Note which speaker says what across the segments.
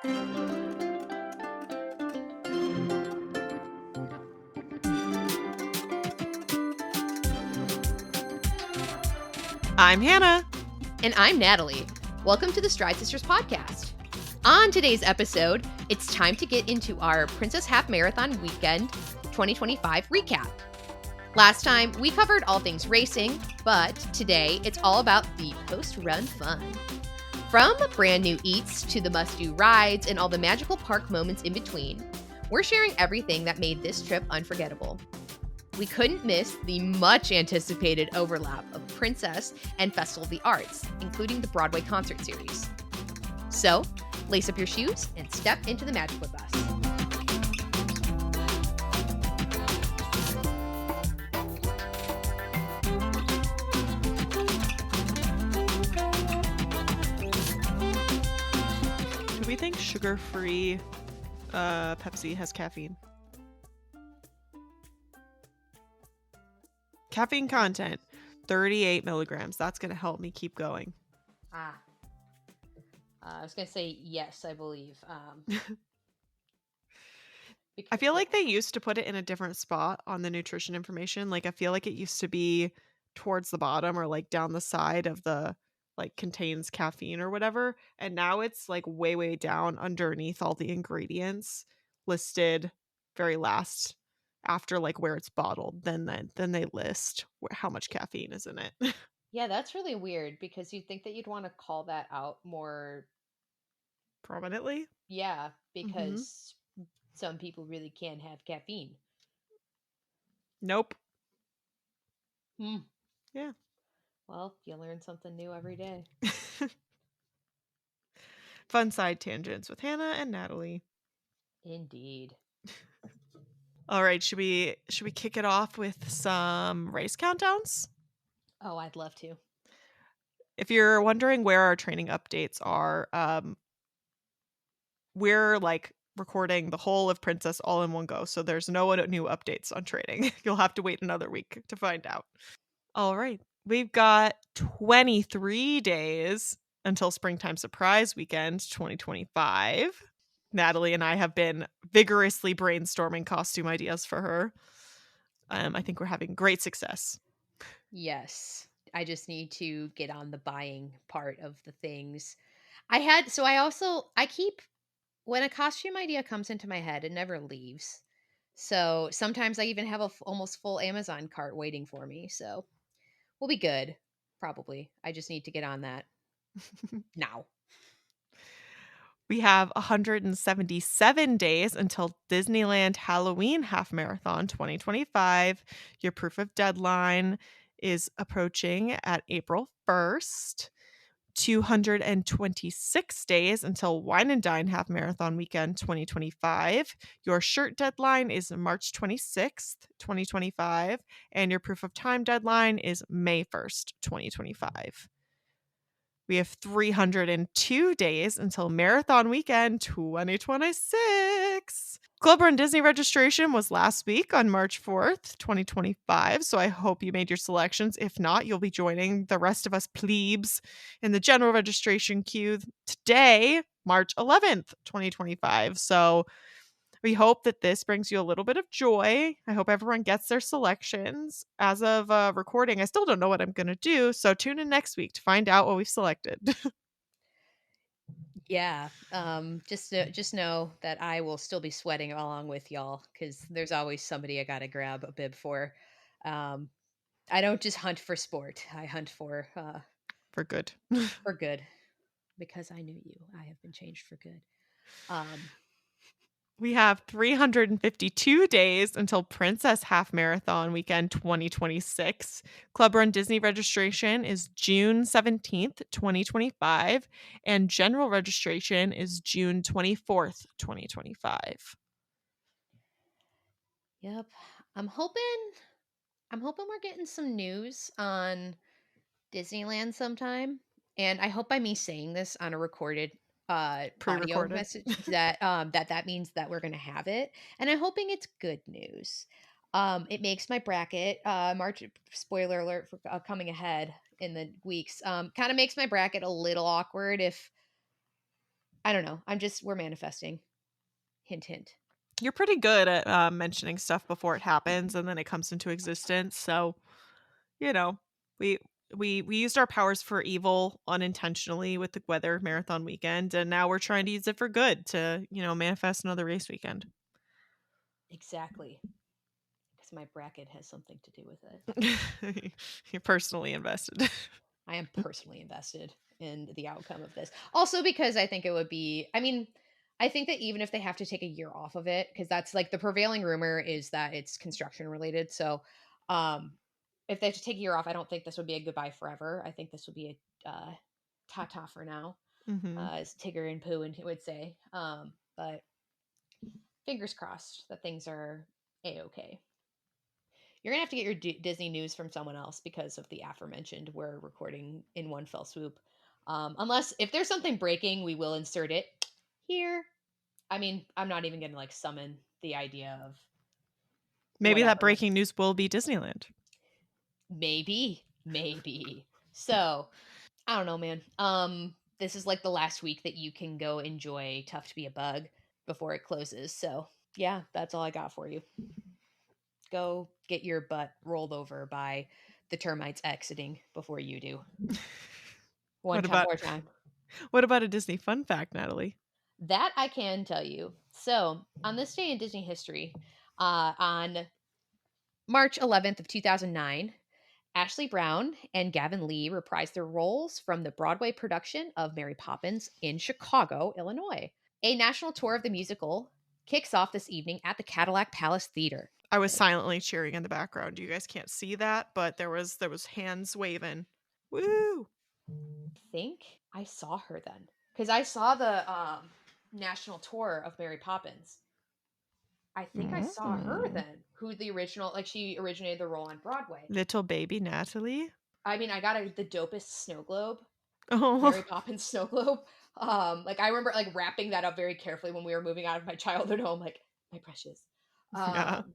Speaker 1: I'm Hannah.
Speaker 2: And I'm Natalie. Welcome to the Stride Sisters podcast. On today's episode, it's time to get into our Princess Half Marathon Weekend 2025 recap. Last time, we covered all things racing, but today it's all about the post-run fun. From brand new eats to the must-do rides and all the magical park moments in between, we're sharing everything that made this trip unforgettable. We couldn't miss the much-anticipated overlap of Princess and Festival of the Arts, including the Broadway Concert Series. So, lace up your shoes and step into the magic with us.
Speaker 1: Do we think sugar-free Pepsi has caffeine? Caffeine content, 38 milligrams. That's going to help me keep going.
Speaker 2: I was going to say yes, I believe.
Speaker 1: I feel like they used to put it in a different spot on the nutrition information. Like, I feel like it used to be towards the bottom or like down the side of the like contains caffeine or whatever. And now it's like way, way down underneath all the ingredients listed very last after like where it's bottled. Then they list how much caffeine is in it.
Speaker 2: Yeah, that's really weird because you'd think that you'd want to call that out more
Speaker 1: Prominently.
Speaker 2: Yeah, because some people really can have caffeine.
Speaker 1: Nope.
Speaker 2: Yeah. Well, you learn something new every day.
Speaker 1: Fun side tangents with Hannah and Natalie.
Speaker 2: Indeed.
Speaker 1: All right, should we kick it off with some race countdowns?
Speaker 2: Oh, I'd love to.
Speaker 1: If you're wondering where our training updates are, we're like recording the whole of Princess all in one go, so there's no new updates on training. You'll have to wait another week to find out. All right, we've got 23 days until Springtime Surprise Weekend 2025. Natalie and I have been vigorously brainstorming costume ideas for her. I think we're having great success.
Speaker 2: Yes. I just need to get on the buying part of the things. I keep, when a costume idea comes into my head, it never leaves. So sometimes I even have a almost full Amazon cart waiting for me. So we'll be good. Probably. I just need to get on that now.
Speaker 1: We have 177 days until Disneyland Halloween Half Marathon 2025. Your proof of deadline is approaching at April 1st. 226 days until Wine and Dine Half Marathon Weekend 2025. Your shirt deadline is March 26th, 2025. And your proof of time deadline is May 1st, 2025. We have 302 days until Marathon Weekend 2026. Club Run Disney registration was last week on March 4th, 2025. So I hope you made your selections. If not, you'll be joining the rest of us plebes in the general registration queue today, March 11th, 2025. So we hope that this brings you a little bit of joy. I hope everyone gets their selections. As of recording, I still don't know what I'm going to do. So tune in next week to find out what we've selected.
Speaker 2: Yeah. Just know that I will still be sweating along with y'all because there's always somebody I gotta grab a bib for. I don't just hunt for sport. I hunt for
Speaker 1: good.
Speaker 2: For good. Because I knew you. I have been changed for good.
Speaker 1: We have 352 days until Princess Half Marathon Weekend 2026. Club Run Disney registration is June 17th, 2025, and general registration is June 24th, 2025.
Speaker 2: Yep. I'm hoping we're getting some news on Disneyland sometime. And I hope by me saying this on a recorded audio
Speaker 1: Pre-recorded
Speaker 2: message that that means that we're gonna have it. And I'm hoping it's good news. It makes my bracket, March, spoiler alert for coming ahead in the weeks, kind of makes my bracket a little awkward if I don't know. We're manifesting. Hint, hint.
Speaker 1: You're pretty good at, mentioning stuff before it happens, and then it comes into existence, so, you know, we we used our powers for evil unintentionally with the weather marathon weekend, and now we're trying to use it for good to, manifest another race weekend.
Speaker 2: Exactly. Because my bracket has something to do with it.
Speaker 1: You're personally invested.
Speaker 2: I am personally invested in the outcome of this. Also, because I think it would be, I mean, I think that even if they have to take a year off of it, because that's like the prevailing rumor is that it's construction related. So, um, if they have to take a year off, I don't think this would be a goodbye forever. I think this would be a ta ta for now,
Speaker 1: Mhm.
Speaker 2: as Tigger and Pooh and would say. But fingers crossed that things are a okay. You're gonna have to get your Disney news from someone else because of the aforementioned. We're recording in one fell swoop. Unless if there's something breaking, we will insert it here. I mean, I'm not even gonna like summon the idea of
Speaker 1: Maybe that
Speaker 2: whatever.
Speaker 1: breaking news will be Disneyland.
Speaker 2: Maybe. So I don't know, man. This is like the last week that you can go enjoy Tough to Be a Bug before it closes. So yeah, that's all I got for you. Go get your butt rolled over by the termites exiting before you do.
Speaker 1: What
Speaker 2: One
Speaker 1: about
Speaker 2: more time.
Speaker 1: what about a Disney fun fact, Natalie?
Speaker 2: That I can tell you. So, on this day in Disney history, on March 11th of 2009, Ashley Brown and Gavin Lee reprised their roles from the Broadway production of Mary Poppins in Chicago, Illinois. A national tour of the musical kicks off this evening at the Cadillac Palace Theater.
Speaker 1: I was silently cheering in the background. You guys can't see that, but there was hands waving. Woo!
Speaker 2: Think I saw her then because I saw the national tour of Mary Poppins. I think I saw her
Speaker 1: Mm.
Speaker 2: then. Who the original? Like she originated the role on Broadway.
Speaker 1: Little baby Natalie.
Speaker 2: I mean, I got the dopest snow globe, Mary
Speaker 1: Oh,
Speaker 2: Poppins snow globe. Like I remember like wrapping that up very carefully when we were moving out of my childhood home. Like my precious.
Speaker 1: yeah.
Speaker 2: Um,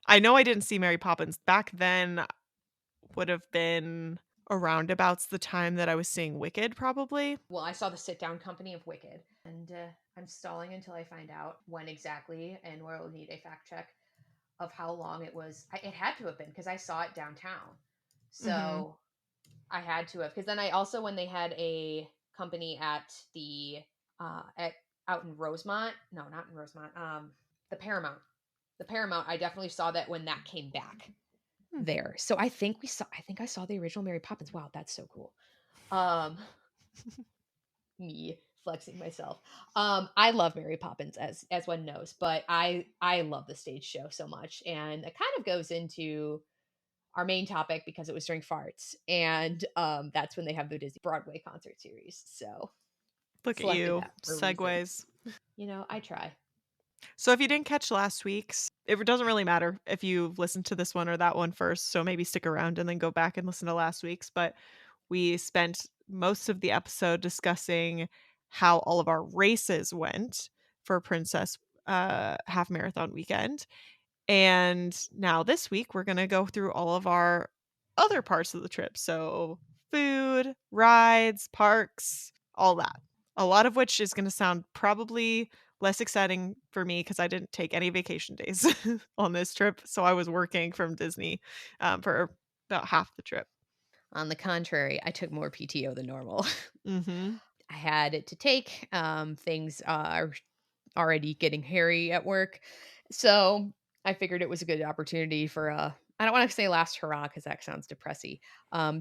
Speaker 1: I know I didn't see Mary Poppins. Back then would have been around abouts the time that I was seeing Wicked, probably.
Speaker 2: well, I saw the sit down company of Wicked, and I'm stalling until I find out when exactly, and we'll need a fact check of how long it was. It had to have been because I saw it downtown.
Speaker 1: Mhm.
Speaker 2: So I had to have because then I also when they had a company at the at out in Rosemont, no, not in Rosemont, the Paramount. The Paramount, I definitely saw that when that came back
Speaker 1: Hmm.
Speaker 2: there. So I think I saw the original Mary Poppins. Wow, that's so cool. Um me flexing myself. I love Mary Poppins as one knows, but I love the stage show so much and it kind of goes into our main topic because it was during farts and that's when they have the Disney Broadway concert series. So
Speaker 1: Look at
Speaker 2: selected
Speaker 1: you.
Speaker 2: that for a reason.
Speaker 1: Segues.
Speaker 2: I try.
Speaker 1: So if you didn't catch last week's, it doesn't really matter if you listened to this one or that one first. So maybe stick around and then go back and listen to last week's. But we spent most of the episode discussing how all of our races went for Princess Half Marathon weekend. And now this week, we're going to go through all of our other parts of the trip. So, food, rides, parks, all that. A lot of which is going to sound probably less exciting for me because I didn't take any vacation days on this trip. So, I was working from Disney for about half the trip.
Speaker 2: On the contrary, I took more PTO than normal.
Speaker 1: Hmm.
Speaker 2: I had to take things are already getting hairy at work. So I figured it was a good opportunity for I don't want to say last hurrah because that sounds depressing.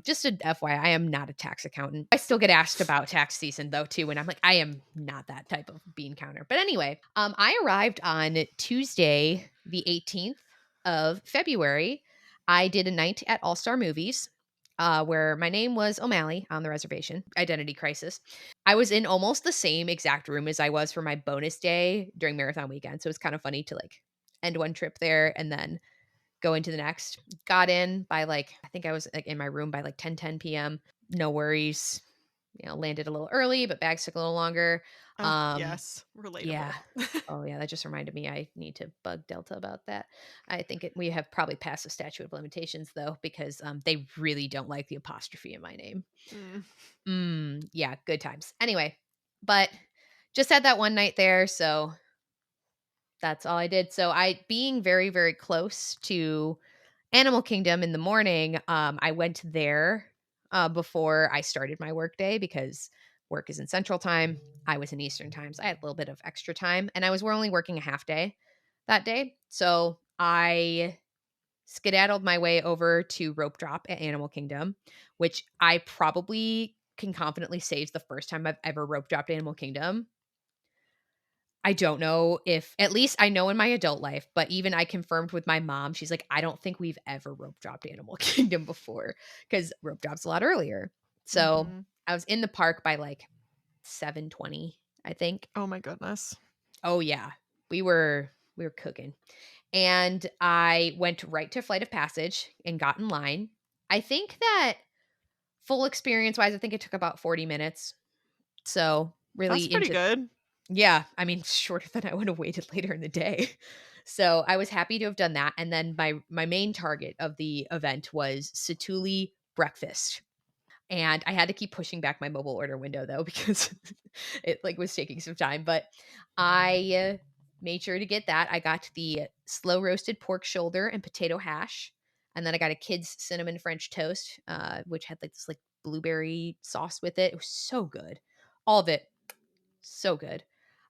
Speaker 2: Just a FYI, I am not a tax accountant. I still get asked about tax season though too, and I'm like, I am not that type of bean counter. But anyway, I arrived on Tuesday, the 18th of February. I did a night at All Star Movies. Where my name was O'Malley on the reservation, identity crisis. I was in almost the same exact room as I was for my bonus day during marathon weekend. So it's kind of funny to like end one trip there and then go into the next. Got in by like, I think I was like in my room by like 10 p.m. No worries. Landed a little early, but bags took a little longer.
Speaker 1: Oh,
Speaker 2: Um,
Speaker 1: yes.
Speaker 2: yeah.
Speaker 1: Relatable.
Speaker 2: Oh yeah, that just reminded me I need to bug Delta about that. I think we have probably passed the statute of limitations though, because they really don't like the apostrophe in my name.
Speaker 1: Mm.
Speaker 2: Yeah, good times. Anyway, but just had that one night there, so that's all I did. So I being very, very close to Animal Kingdom in the morning, I went there, before I started my workday because work is in Central Time. I was in Eastern Time, so I had a little bit of extra time, and I was only working a half day that day. So I skedaddled my way over to Rope Drop at Animal Kingdom, which I probably can confidently say is the first time I've ever rope dropped Animal Kingdom. I don't know if at least I know in my adult life, but even I confirmed with my mom, she's like, "I don't think we've ever rope dropped Animal Kingdom before because rope drops a lot earlier." So,
Speaker 1: Mhm.
Speaker 2: I was in the park by, like, 7:20, I think.
Speaker 1: Oh my goodness.
Speaker 2: Oh, yeah. We were cooking. And I went right to Flight of Passage and got in line. I think that full experience-wise, I think it took about 40 minutes. So,
Speaker 1: That's
Speaker 2: really
Speaker 1: pretty
Speaker 2: into
Speaker 1: good.
Speaker 2: yeah, I mean, shorter than I would have waited later in the day. So, I was happy to have done that, and then my main target of the event was Satuli breakfast, and I had to keep pushing back my mobile order window though because it, like, was taking some time, but I made sure to get that. I got the slow roasted pork shoulder and potato hash, and then I got a kid's cinnamon French toast, which had, like, this, like, blueberry sauce with it. It was so good. All of it, so good.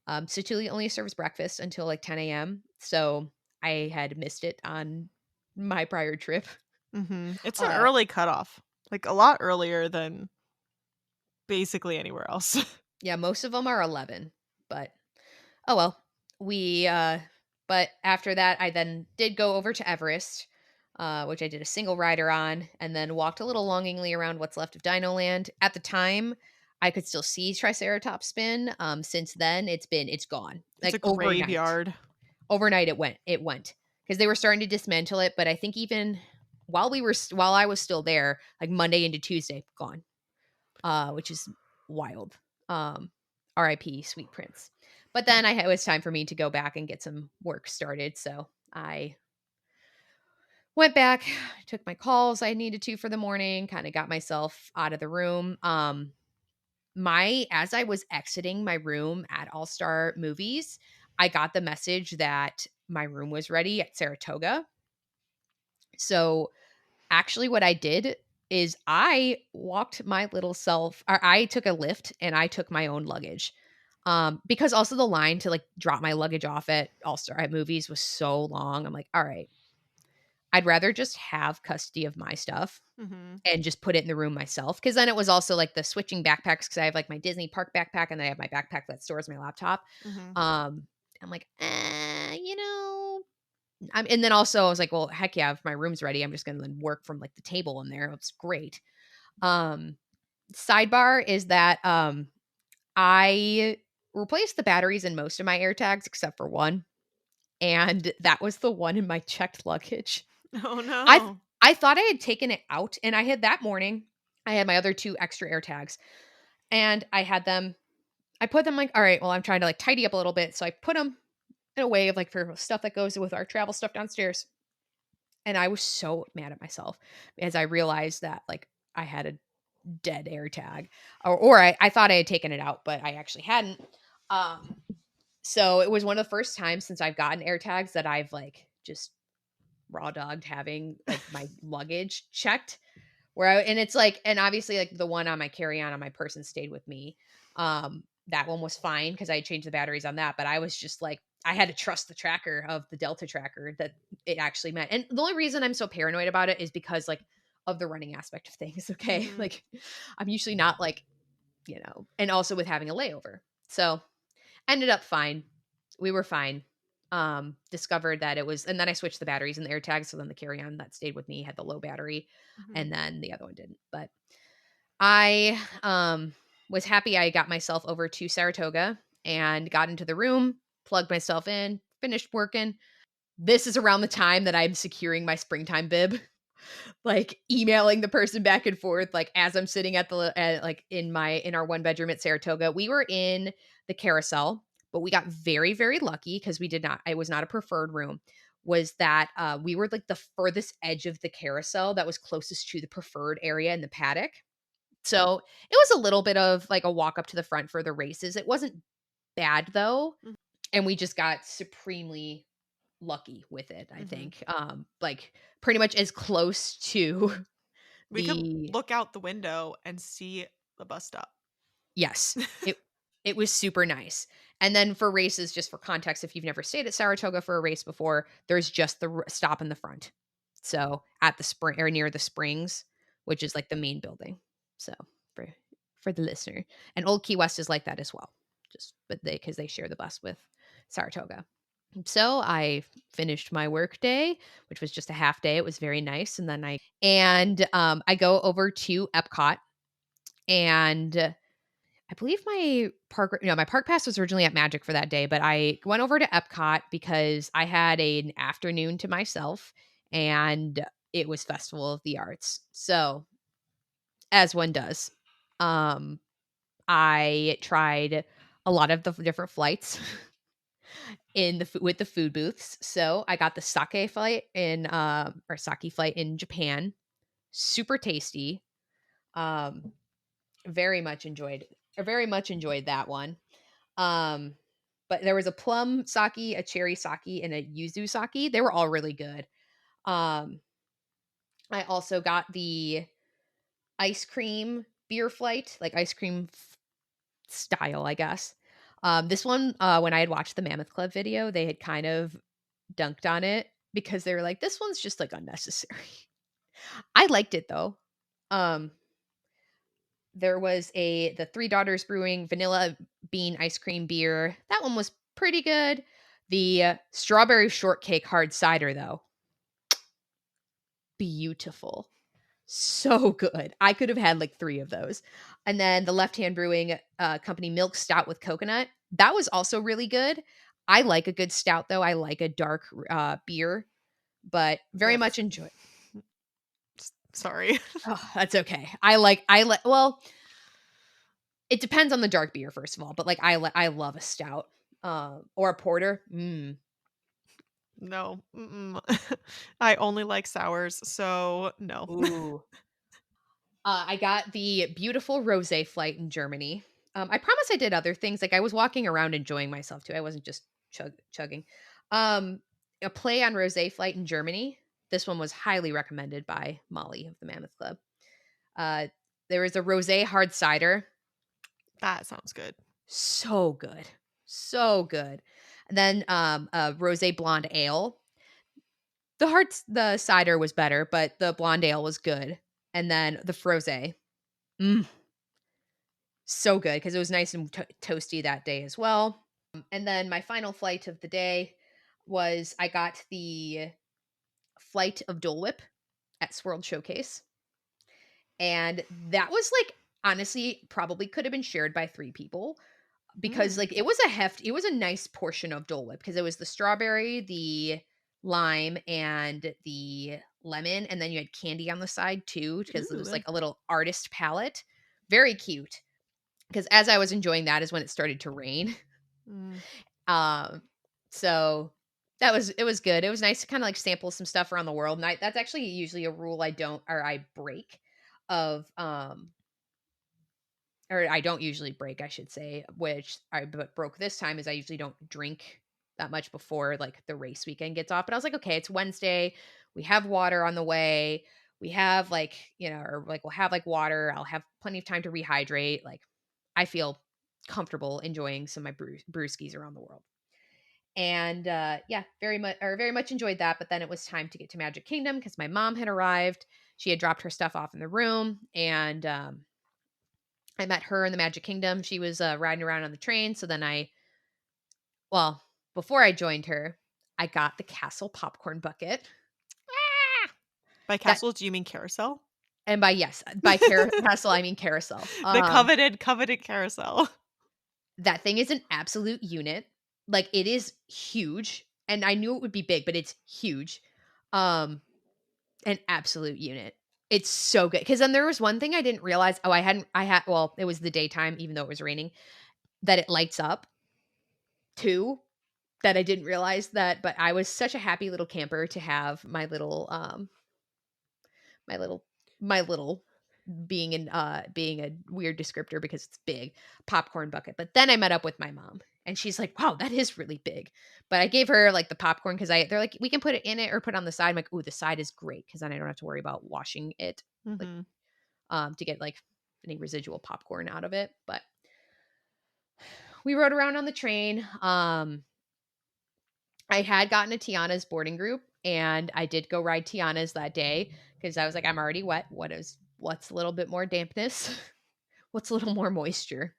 Speaker 2: Satu'li only serves breakfast until like 10 a.m. So I had missed it on my prior trip.
Speaker 1: Mhm. It's an
Speaker 2: Uh,
Speaker 1: early cutoff, like, a lot earlier than basically anywhere else.
Speaker 2: yeah, most of them are 11, but oh well. We but after that I then did go over to Everest, which I did a single rider on, and then walked a little longingly around what's left of Dino Land. At the time, I could still see Triceratops spin. Since then it's gone.
Speaker 1: It's a
Speaker 2: Like overnight.
Speaker 1: graveyard.
Speaker 2: Overnight it went because they were starting to dismantle it, but I think even while I was still there, like Monday into Tuesday, gone, which is wild. RIP Sweet Prince. But then it was time for me to go back and get some work started, so I went back, took my calls I needed to for the morning, kind of got myself out of the room. My as I was exiting my room at All Star Movies, I got the message that my room was ready at Saratoga. So actually, what I did is I walked my little self, or I took a lift and I took my own luggage. Because also the line to like drop my luggage off at All Star at movies was so long. I'm like, all right, I'd rather just have custody of my stuff
Speaker 1: Mhm.
Speaker 2: and just put it in the room myself. Cause then it was also like the switching backpacks because I have like my Disney park backpack and then I have my backpack that stores my laptop.
Speaker 1: Mhm.
Speaker 2: Um, I'm like, and then also I was like, well, heck yeah, if my room's ready, I'm just gonna then work from like the table in there. It's great. Um, Sidebar is that I replaced the batteries in most of my AirTags except for one, and that was the one in my checked luggage.
Speaker 1: Oh,
Speaker 2: I th-
Speaker 1: no.
Speaker 2: I thought I had taken it out, and I had that morning. I had my other two extra AirTags, and I had them. I put them like, all right, well, I'm trying to like tidy up a little bit, so I put them in a way of like for stuff that goes with our travel stuff downstairs. And I was so mad at myself as I realized that like I had a dead AirTag, or I thought I had taken it out, but I actually hadn't. Um, so it was one of the first times since I've gotten AirTags that I've like just raw dogged having like my luggage checked. And it's like, and obviously like the one on my carry on my person stayed with me. That one was fine because I changed the batteries on that, but I was just like, I had to trust the tracker of the Delta tracker that it actually meant. And the only reason I'm so paranoid about it is because like of the running aspect of things. Okay.
Speaker 1: Mhm.
Speaker 2: Like I'm usually not like, and also with having a layover. So ended up fine. We were fine. Discovered that it was, and then I switched the batteries in the AirTags. So then the carry on that stayed with me had the low battery,
Speaker 1: Mhm.
Speaker 2: and then the other one didn't. But I was happy I got myself over to Saratoga and got into the room, plugged myself in, finished working. This is around the time that I'm securing my springtime bib, like emailing the person back and forth, like as I'm sitting at the like in our one bedroom at Saratoga. We were in the carousel, but we got very very lucky because we did not. I was not a preferred room. Was that we were like the furthest edge of the carousel that was closest to the preferred area in the paddock. So, it was a little bit of, like, a walk up to the front for the races. It wasn't bad though,
Speaker 1: Mm.
Speaker 2: and we just got supremely lucky with it, I
Speaker 1: Mhm.
Speaker 2: think. Like pretty much as close to
Speaker 1: We could
Speaker 2: the
Speaker 1: look out the window and see the bus stop.
Speaker 2: yes. It was super nice. And then for races, just for context, if you've never stayed at Saratoga for a race before, there's just the stop in the front. So at the spring or near the springs, which is like the main building. So for for the listener, and Old Key West is like that as well. Just but they because they share the bus with Saratoga. So I finished my work day, which was just a half day. It was very nice, and then I go over to Epcot, and I believe my park pass was originally at Magic for that day, but I went over to Epcot because I had an afternoon to myself, and it was Festival of the Arts. So, as one does, um, I tried a lot of the different flights with the food booths. So I got the sake flight in Japan, super tasty. Um, very much enjoyed, very much enjoyed that one. Um, but there was a plum sake, a cherry sake, and a yuzu sake. They were all really good. Um, I also got the ice cream beer flight, like ice cream style, I guess. This one, when I had watched the Mammoth Club video, they had kind of dunked on it because they were like, "This one's just like unnecessary." I liked it though. Um, there was the Three Daughters Brewing vanilla bean ice cream beer. That one was pretty good. The strawberry shortcake hard cider though, beautiful. So good. I could have had like 3 of those. And then the Left Hand Brewing Company milk stout with coconut. That was also really good. I like a good stout though. I like a dark beer, but very
Speaker 1: Ugh.
Speaker 2: much enjoy.
Speaker 1: Sorry.
Speaker 2: Oh, that's okay. Well, it depends on the dark beer first of all, but like I love a stout or a porter.
Speaker 1: No. Mm-mm. I only like sours, so no.
Speaker 2: Ooh. I got the beautiful rosé flight in Germany. I promise I did other things. Like I was walking around enjoying myself too. I wasn't just chugging. Um, a play on rosé flight in Germany. This one was highly recommended by Molly of the Mammoth Club. Uh, there was a rosé hard cider.
Speaker 1: That sounds good.
Speaker 2: So good. So good. And then a rosé blonde ale. The cider was better, but the blonde ale was good. And then the frosé. Mm, so good because it was nice and toasty that day as well. And then my final flight of the day was I got the flight of Dole Whip at Swirl Showcase. And that was like honestly probably could have been shared by 3 people because
Speaker 1: Mm.
Speaker 2: like it was a nice portion of Dole Whip because it was the strawberry, the lime, and the lemon, and then you had candy on the side too because it was
Speaker 1: Ooh.
Speaker 2: like a little artist palette. Very cute. Because as I was enjoying that is when it started to rain.
Speaker 1: Mm.
Speaker 2: Um, so it was good. It was nice to kind of like sample some stuff around the world. And that's actually usually a rule I break of or I don't usually break, I should say, which I broke this time is I usually don't drink that much before like the race weekend gets off. But I was like, okay, it's Wednesday. We have water on the way. We have like, or like we'll have like water. I'll have plenty of time to rehydrate. Like I feel comfortable enjoying some of my brewskis around the world. And yeah, very much enjoyed that. But then it was time to get to Magic Kingdom because my mom had arrived. She had dropped her stuff off in the room, and I met her in the Magic Kingdom. She was riding around on the train. So then well, before I joined her, I got the Castle popcorn bucket. Ah!
Speaker 1: By
Speaker 2: That
Speaker 1: castle, do you mean carousel?
Speaker 2: and by castle I mean carousel.
Speaker 1: The coveted carousel.
Speaker 2: That thing is an absolute unit. Like it is huge, and I knew it would be big, but it's huge. Um, an absolute unit. It's so good because then there was one thing I didn't realize. Oh, I had. Well, it was the daytime, even though it was raining. That it lights up too. That I didn't realize that, but I was such a happy little camper to have my little my little being a weird descriptor because it's big popcorn bucket. But then I met up with my mom And she's like, "Wow, that is really big." But I gave her, like, the popcorn because they're like, "We can put it in it or put it on the side." I'm like, "Ooh, the side is great because then I don't have to worry about washing it, like,
Speaker 1: Mhm.
Speaker 2: to get, like, any residual popcorn out of it." But we rode around on the train. I had gotten a Tiana's boarding group, and I did go ride Tiana's that day because I was like, "I'm already wet. What's a little bit more dampness? What's a little more moisture?"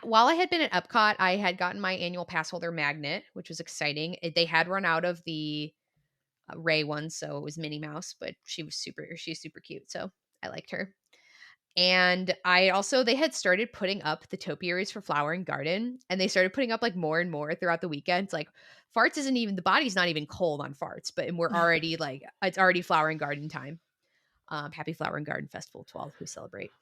Speaker 2: While I had been at Epcot, I had gotten my annual pass holder magnet, which was exciting. They had run out of the Ray one, so it was Minnie Mouse, but she's super cute, so I liked her. And they had started putting up the topiaries for Flower and Garden, and they started putting up like more and more throughout the weekend. It's like farts isn't even the body's not even cold on farts, but and we're already like it's already Flower and Garden time. Happy Flower and Garden Festival 12, we celebrate.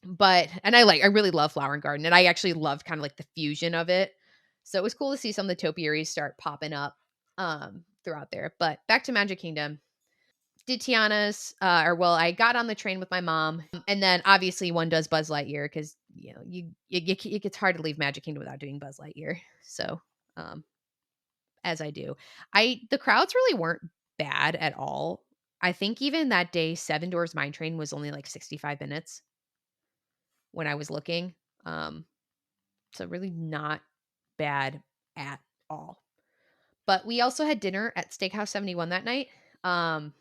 Speaker 2: But and I really love Flower and Garden, and I actually loved kind of like the fusion of it. So it was cool to see some of the topiaries start popping up throughout there. But back to Magic Kingdom. Did Tiana's, I got on the train with my mom, and then obviously one does Buzz Lightyear because it gets hard to leave Magic Kingdom without doing Buzz Lightyear. So, um, as I do, I the crowds really weren't bad at all. I think even that day, Seven Doors Mine Train was only like 65 minutes when I was looking. Um, so really not bad at all. But we also had dinner at Steakhouse 71 that night. Um,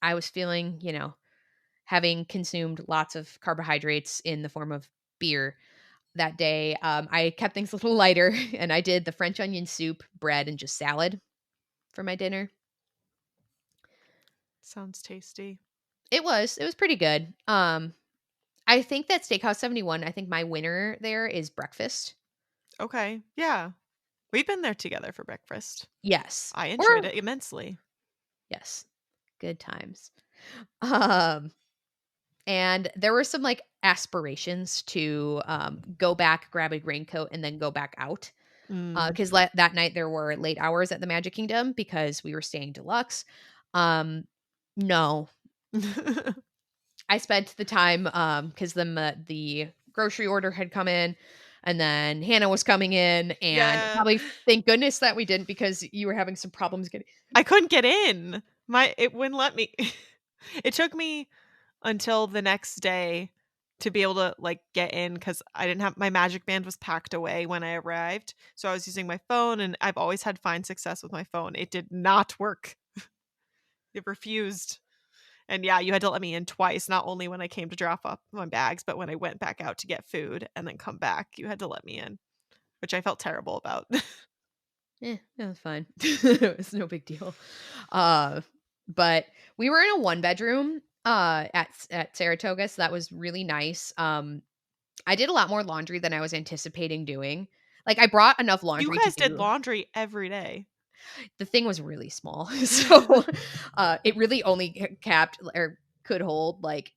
Speaker 2: I was feeling, having consumed lots of carbohydrates in the form of beer that day, I kept things a little lighter and I did the French onion soup, bread, and just salad for my dinner.
Speaker 1: Sounds tasty.
Speaker 2: It was pretty good. I think that Steakhouse 71, I think my winner there is breakfast.
Speaker 1: Okay. Yeah. We've been there together for breakfast.
Speaker 2: Yes.
Speaker 1: I enjoyed
Speaker 2: Or
Speaker 1: it immensely.
Speaker 2: yes. Good times. Um and there were some like aspirations to go back, grab a raincoat, and then go back out.
Speaker 1: Mm.
Speaker 2: Because that night there were late hours at the Magic Kingdom because we were staying deluxe. Um, no, I spent the time because the grocery order had come in, and then Hannah was coming in, and
Speaker 1: Yeah.
Speaker 2: probably thank goodness that we didn't because you were having some problems getting.
Speaker 1: I couldn't get in. It wouldn't let me. It took me until the next day to be able to, like, get in because I didn't have my Magic Band was packed away when I arrived, so I was using my phone, and I've always had fine success with my phone. It did not work. It refused. And yeah, you had to let me in twice, not only when I came to drop off my bags, but when I went back out to get food and then come back, you had to let me in, which I felt terrible about.
Speaker 2: It was fine. It was no big deal. Uh, but we were in a one bedroom at Saratoga, so that was really nice. I did a lot more laundry than I was anticipating doing. Like I brought enough
Speaker 1: You
Speaker 2: laundry to
Speaker 1: guys did
Speaker 2: do.
Speaker 1: laundry every day.
Speaker 2: The thing was really small. So it really only capped or could hold like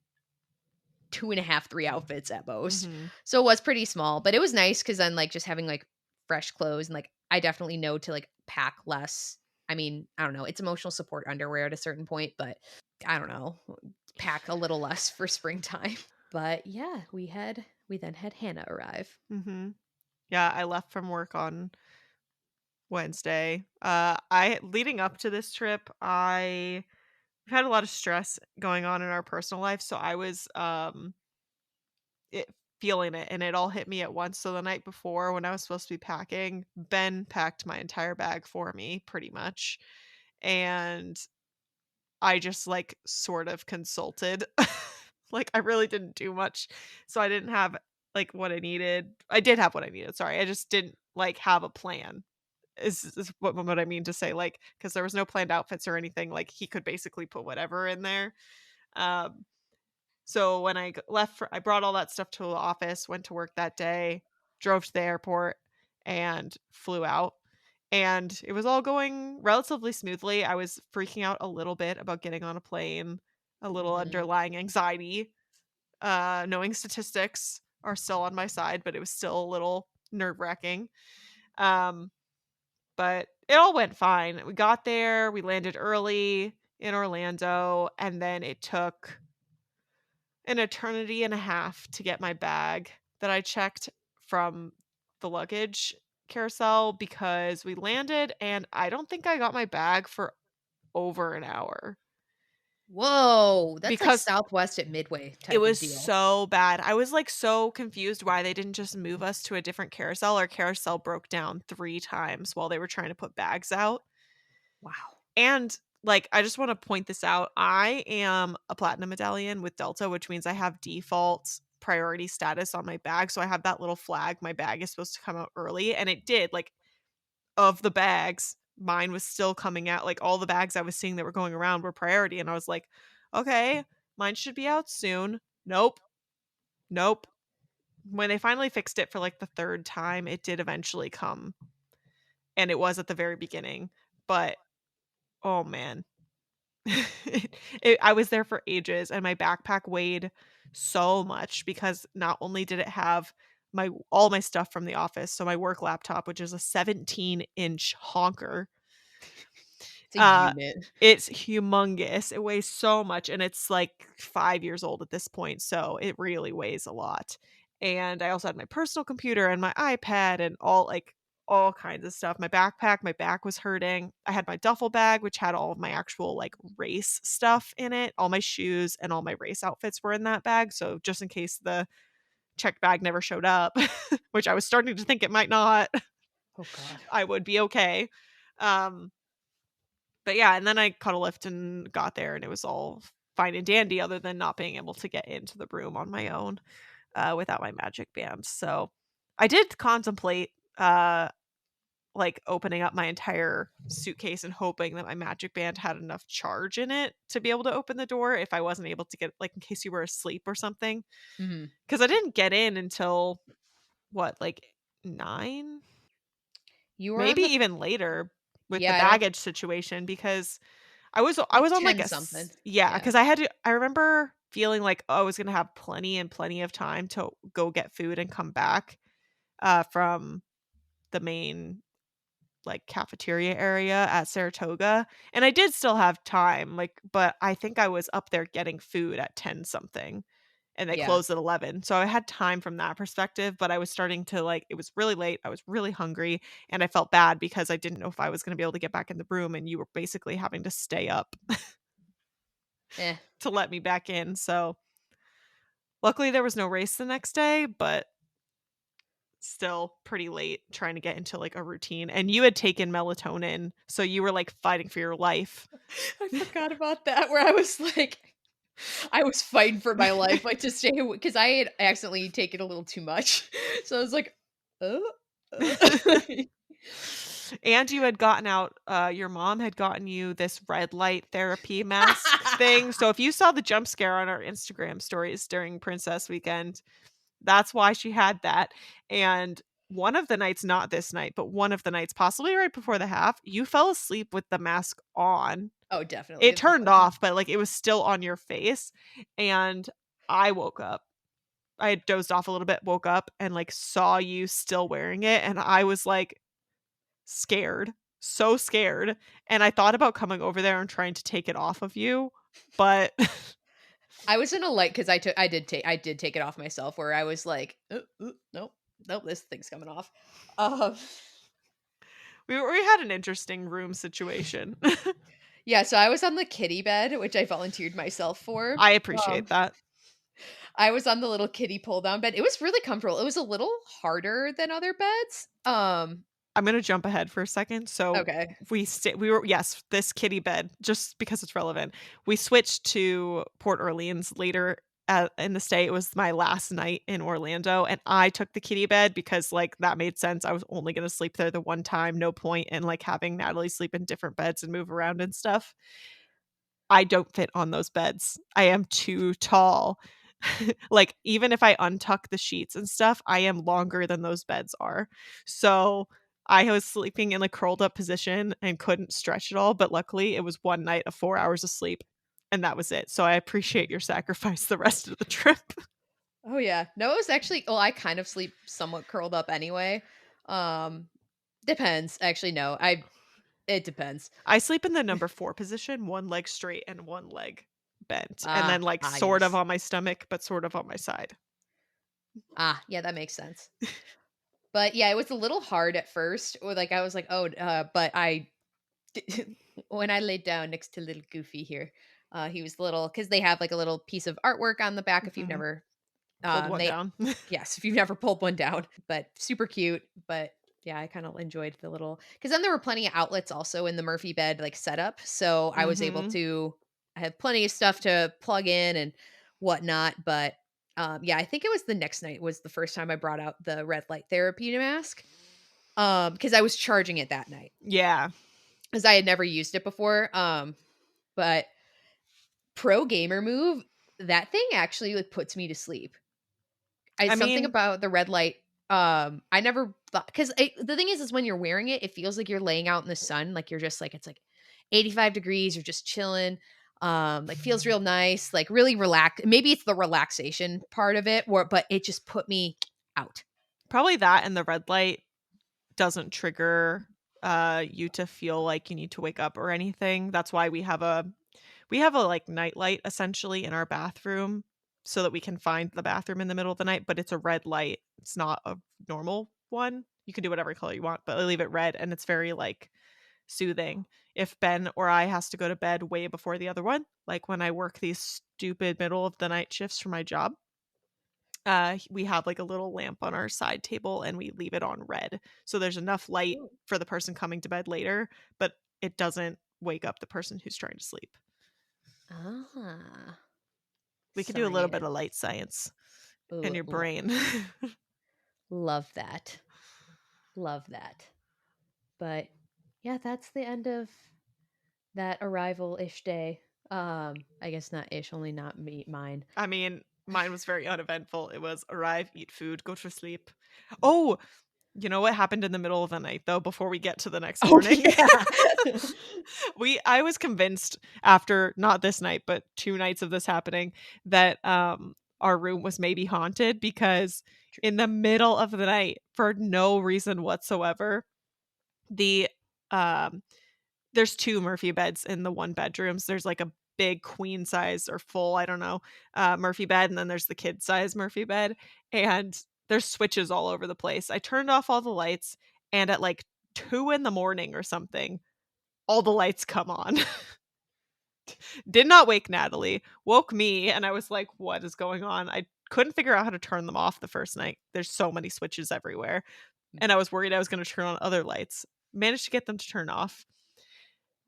Speaker 2: two and a half, three outfits at most.
Speaker 1: Mhm.
Speaker 2: So it was pretty small, but it was nice because then like just having like fresh clothes and like I definitely know to like pack less. I mean, I don't know. It's emotional support underwear at a certain point, but I don't know. Pack a little less for springtime. But yeah, we then had Hannah arrive.
Speaker 1: Mhm. Yeah, I left from work on Wednesday. I leading up to this trip, I we've had a lot of stress going on in our personal life, so I was it feeling it and it all hit me at once. So the night before when I was supposed to be packing, Ben packed my entire bag for me pretty much. And I just like sort of consulted. Like I really didn't do much. So I didn't have like what I needed. I did have what I needed. Sorry. I just didn't like have a plan. Is what I mean to say, like, because there was no planned outfits or anything. Like he could basically put whatever in there. Um, so when left for I brought all that stuff to the office, went to work that day, drove to the airport, and flew out. And it was all going relatively smoothly. I was freaking out a little bit about getting on a plane, a little
Speaker 2: Mhm.
Speaker 1: underlying anxiety, knowing statistics are still on my side, but it was still a little nerve-wracking. Um, but it all went fine. We got there, we landed early in Orlando, and then it took an eternity and a half to get my bag that I checked from the luggage carousel because we landed and I don't think I got my bag for over an hour
Speaker 2: Whoa, that's like
Speaker 1: because
Speaker 2: Southwest at Midway
Speaker 1: it
Speaker 2: type of
Speaker 1: was
Speaker 2: deal.
Speaker 1: so bad. I was, like, so confused why they didn't just move us to a different carousel. Our carousel broke down 3 times while they were trying to put bags out.
Speaker 2: Wow.
Speaker 1: And, like, I just wanna point this out. I am a platinum medallion with Delta, which means I have default priority status on my bag, so I have that little flag, my bag is supposed to come out early, and it did. Like, of the bags, mine was still coming out. Like, all the bags I was seeing that were going around were priority, and I was like, "Okay, mine should be out soon." Nope, nope. When they finally fixed it for, like, the 3rd time, it did eventually come, and it was at the very beginning, but, oh, man. I was there for ages, and my backpack weighed so much because not only did it have my all my stuff from the office, so my work laptop, which is a 17-inch honker.
Speaker 2: It's a
Speaker 1: Uh,
Speaker 2: unit.
Speaker 1: it's humongous. It weighs so much, and it's, like, 5 years old at this point, so it really weighs a lot. And I also had my personal computer and my iPad and all kinds of stuff. My backpack, my back was hurting. I had my duffel bag, which had all of my actual, like, race stuff in it. All my shoes and all my race outfits were in that bag, so just in case the checked bag never showed up, which I was starting to think it might not,
Speaker 2: Oh god.
Speaker 1: I would be okay. Um but yeah, and then I caught a lift and got there, and it was all fine and dandy other than not being able to get into the room on my own, without my magic band. So, I did contemplate, like, opening up my entire suitcase and hoping that my magic band had enough charge in it to be able to open the door if I wasn't able to get like, in case you were asleep or something.
Speaker 2: Mhm.
Speaker 1: Because I didn't get in until, what, like, 9?
Speaker 2: You were on
Speaker 1: Maybe
Speaker 2: the
Speaker 1: even later with the
Speaker 2: yeah, I don't
Speaker 1: baggage situation because I
Speaker 2: like
Speaker 1: was on, like, a
Speaker 2: 10 something.
Speaker 1: s yeah,
Speaker 2: Yeah.
Speaker 1: because I remember feeling like, oh, I was gonna have plenty and plenty of time to go get food and come back, from the main, like, cafeteria area at Saratoga, and I did still have time, like, but I think I was up there getting food at 10 something, and they
Speaker 2: Yeah.
Speaker 1: closed at 11, so I had time from that perspective, but I was starting to, like it was really late, I was really hungry, and I felt bad because I didn't know if I was gonna be able to get back in the room, and you were basically having to stay up
Speaker 2: Eh.
Speaker 1: to let me back in, so luckily there was no race the next day, but still pretty late trying to get into, like, a routine, and you had taken melatonin, so you were, like, fighting for your life.
Speaker 2: I forgot about that where I was like I was fighting for my life, like, to stay because I had accidentally taken a little too much. So I was like, "Uh, uh."
Speaker 1: And you had gotten out your mom had gotten you this red light therapy mask thing, so if you saw the jump scare on our Instagram stories during Princess Weekend, that's why she had that, and one of the nights not this night, but one of the nights, possibly right before the half, you fell asleep with the mask on.
Speaker 2: Oh, definitely.
Speaker 1: It
Speaker 2: The
Speaker 1: turned
Speaker 2: whole time.
Speaker 1: off, but, like, it was still on your face, and I woke up. I had dozed off a little bit, woke up, and, like, saw you still wearing it, and I was, like, scared, so scared, and I thought about coming over there and trying to take it off of you, but
Speaker 2: I was in a light because I did take it off myself where I was like, nope, nope, this thing's coming off." Um,
Speaker 1: we had an interesting room situation.
Speaker 2: yeah, so I was on the kitty bed, which I volunteered myself for.
Speaker 1: I
Speaker 2: Um,
Speaker 1: appreciate that.
Speaker 2: I was on the little kitty pull down bed. It was really comfortable. It was a little harder than other beds.
Speaker 1: I'm gonna jump ahead for a second. So
Speaker 2: Okay.
Speaker 1: we were yes, this kitty bed, just because it's relevant. We switched to Port Orleans later in the stay. It was my last night in Orlando, and I took the kitty bed because like that made sense. I was only gonna sleep there the one time. No point in like having Natalie sleep in different beds and move around and stuff. I don't fit on those beds. I am too tall. Like, even if I untuck the sheets and stuff, I am longer than those beds are. So, I was sleeping in a curled up position and couldn't stretch at all, but luckily, it was one night of 4 hours of sleep, and that was it. So, I appreciate your sacrifice the rest of the trip.
Speaker 2: Oh yeah. No, it was actually well, I kind of sleep somewhat curled up anyway. Um, Depends. Actually, no. It depends.
Speaker 1: I sleep in the number 4 position, one leg straight and one leg bent, and then, like, sort of
Speaker 2: Yes.
Speaker 1: on my stomach, but sort of on my side.
Speaker 2: Yeah, that makes sense. But yeah, it was a little hard at first. Or like I was like, oh, but I when I laid down next to little Goofy here, he was little because they have like a little piece of artwork on the back. If you've
Speaker 1: Mhm.
Speaker 2: never,
Speaker 1: Pulled one
Speaker 2: they
Speaker 1: down.
Speaker 2: yes, if you've never pulled one down, but super cute. But yeah, I kind of enjoyed the little because then there were plenty of outlets also in the Murphy bed like setup, so I was able
Speaker 1: Mhm.
Speaker 2: to I had plenty of stuff to plug in and whatnot. But yeah, I think it was the next night was the first time I brought out the red light therapy mask because I was charging it that night
Speaker 1: Yeah.
Speaker 2: because I had never used it before. But pro gamer move, that thing actually like puts me to sleep. I
Speaker 1: I
Speaker 2: something
Speaker 1: mean,
Speaker 2: about the red light, I never thought because the thing is when you're wearing it, it feels like you're laying out in the sun, like you're just like it's like 85 degrees, you're just chilling. Like feels real nice, like really relax. Maybe it's the relaxation part of it, but it just put me out.
Speaker 1: probably that and the red light doesn't trigger, you to feel like you need to wake up or anything. That's why we have a, like, nightlight essentially in our bathroom so that we can find the bathroom in the middle of the night, but it's a red light. It's not a normal one. You can do whatever color you want, but I leave it red, and it's very, like, soothing. If Ben or I has to go to bed way before the other one, like when I work these stupid middle of the night shifts for my job, we have like a little lamp on our side table and we leave it on red. So there's enough light
Speaker 2: Ooh.
Speaker 1: for the person coming to bed later, but it doesn't wake up the person who's trying to sleep.
Speaker 2: Ah,
Speaker 1: We could do a little bit
Speaker 2: science.
Speaker 1: of light science in
Speaker 2: Ooh,
Speaker 1: your brain.
Speaker 2: love that. Love that. But yeah, that's the end of that arrival-ish day. I guess not ish, only not me mine.
Speaker 1: I mean, mine was very uneventful. It was arrive, eat food, go to sleep. Oh, you know what happened in the middle of the night though before we get to the next
Speaker 2: Oh
Speaker 1: morning?
Speaker 2: yeah.
Speaker 1: I was convinced after not this night, but 2 nights of this happening that our room was maybe haunted because in the middle of the night for no reason whatsoever, the um there's 2 Murphy beds in the one bedrooms. There's like a big queen size or full, I don't know, Murphy bed, and then there's the kid size Murphy bed, and there's switches all over the place. I turned off all the lights, and at like 2 in the morning or something, all the lights come on. Did not wake Natalie, woke me, and I was like, "What is going on?" I couldn't figure out how to turn them off the first night. There's so many switches everywhere, and I was worried I was gonna turn on other lights. Managed to get them to turn off.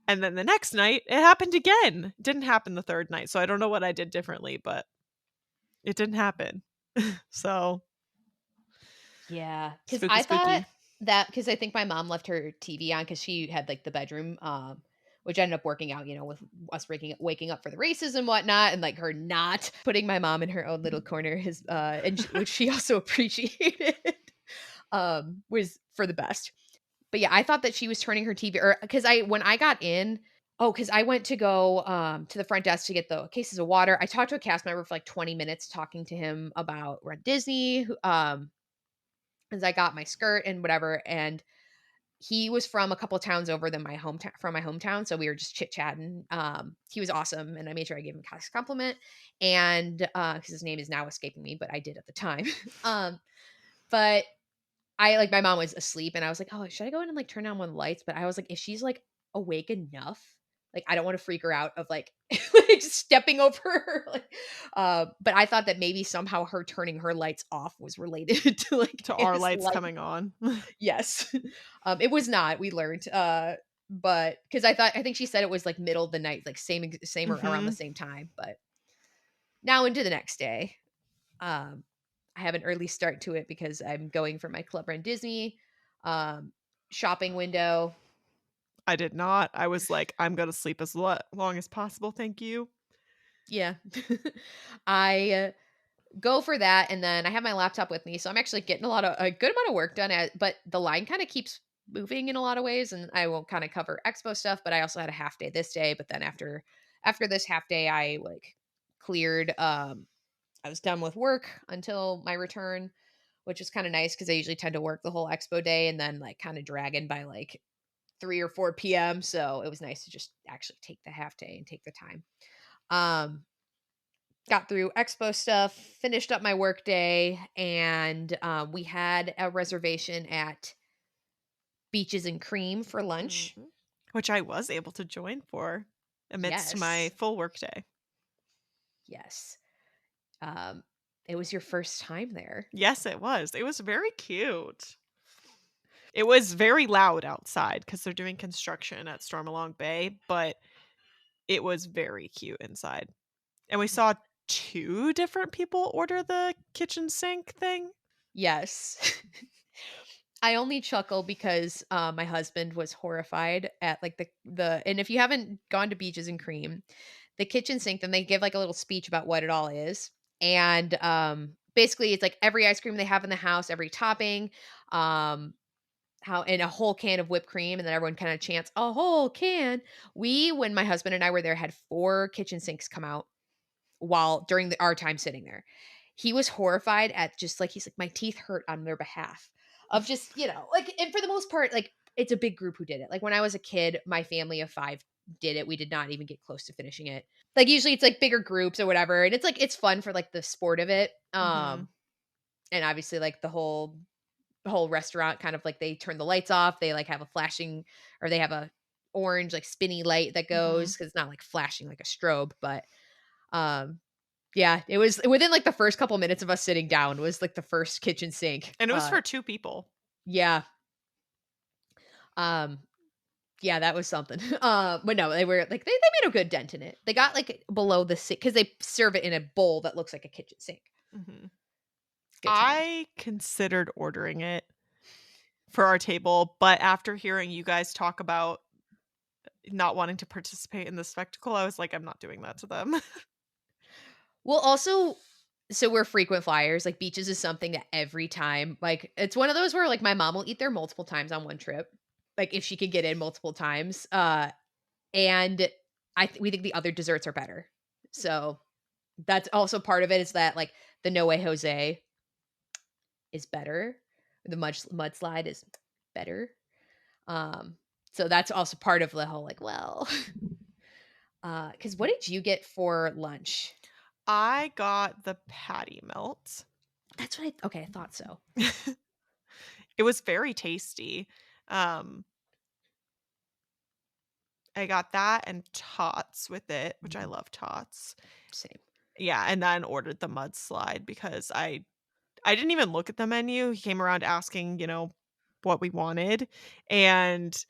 Speaker 1: And then the next night, it happened again. Didn't happen the 3rd night, so I don't know what I did differently, but it didn't happen. So,
Speaker 2: Yeah, because
Speaker 1: spooky,
Speaker 2: I thought
Speaker 1: spooky.
Speaker 2: that because I think my mom left her TV on because she had like the bedroom, which ended up working out, with us waking up for the races and whatnot, and like her not putting my mom in her own little corner, which she also appreciated, was for the best. But yeah, I thought that she was turning her TV or because I when I got in, because I went to go to the front desk to get the cases of water. I talked to a cast member for like 20 minutes talking to him about Rent Disney, as I got my skirt and whatever. And he was from a couple towns over than my hometown. So we were just chit chatting. He was awesome. And I made sure I gave him a compliment. And because his name is now escaping me, but I did at the time. But I like my mom was asleep and I was like, "Oh, should I go in and like turn on one of the lights?" But I was like, if she's like awake enough, like I don't want to freak her out of like, like just stepping over her. Like, but I thought that maybe somehow her turning her lights off was related to like
Speaker 1: To our
Speaker 2: his
Speaker 1: lights
Speaker 2: light.
Speaker 1: coming on.
Speaker 2: Yes. It was not, we learned. But because I think she said it was like middle of the night, like same or around the
Speaker 1: Mhm.
Speaker 2: same time. But now into the next day. Um, I have an early start to it because I'm going for my Club Run Disney um, shopping window.
Speaker 1: I did not. I was like, "I'm gonna sleep as long as possible, thank you."
Speaker 2: Yeah. I go for that and then I have my laptop with me. So I'm actually getting a good amount of work done but the line kind of keeps moving in a lot of ways and I won't kind of cover expo stuff, but I also had a half day this day, but then after this half day I like cleared I was done with work until my return, which is kind of nice because I usually tend to work the whole expo day and then like kind of dragging by like 3 or 4 p.m. So it was nice to just actually take the half day and take the time. Um, got through expo stuff, finished up my work day, and we had a reservation at Beaches and Cream for lunch.
Speaker 1: Mhm. Which I was able to join for amidst my
Speaker 2: Yes.
Speaker 1: full workday.
Speaker 2: Yes. Um, it was your first time there.
Speaker 1: Yes, it was. It was very cute. It was very loud outside because 'cause they're doing construction at Stormalong Bay, but it was very cute inside. And we saw 2 different people order the kitchen sink thing.
Speaker 2: Yes. I only chuckle because, my husband was horrified at, like, the and if you haven't gone to Beaches and Cream, the kitchen sink, then they give, like, a little speech about what it all is, and, basically, it's, like, every ice cream they have in the house, every topping, um, how and a whole can of whipped cream, and then everyone kinda chants, "A whole can." When my husband and I were there, had 4 kitchen sinks come out while during our time sitting there. He was horrified at just like he's like, "My teeth hurt on their behalf." Of just, like and for the most part, like, it's a big group who did it. Like, when I was a kid, my family of 5 did it. We did not even get close to finishing it. Like, usually it's, like, bigger groups or whatever, and it's, like, it's fun for, like, the sport of it.
Speaker 1: Mhm.
Speaker 2: And obviously, like, the whole restaurant kind of, like, they turn the lights off, they, like, have a flashing or they have a orange, like, spinny light that goes
Speaker 1: Mhm.
Speaker 2: because it's not, like, flashing like a strobe, but, um yeah, it was within, like, the first couple minutes of us sitting down was, like, the first kitchen sink.
Speaker 1: And it was for 2 people.
Speaker 2: Yeah, um, yeah, that was something. But no, they were like, they made a good dent in it. They got, like, below the sink because they serve it in a bowl that looks like a kitchen sink.
Speaker 1: Mhm.
Speaker 2: Good times.
Speaker 1: I considered ordering it for our table, but after hearing you guys talk about not wanting to participate in the spectacle, I was like, "I'm not doing that to them."
Speaker 2: Well, also so we're frequent flyers, like, beaches is something that every time like, it's one of those where, like, my mom will eat there multiple times on one trip, like, if she could get in multiple times, and we think the other desserts are better. So that's also part of it is that, like, the No Way Jose is better. The mudslide is better. Um, so that's also part of the whole, like, well, because what did you get for lunch?
Speaker 1: I got the patty melt.
Speaker 2: That's what I okay, I thought so.
Speaker 1: It was very tasty. Um, I got that and tots with it, which I love tots.
Speaker 2: Same.
Speaker 1: Yeah, and then ordered the mudslide because I didn't even look at the menu. He came around asking, what we wanted, and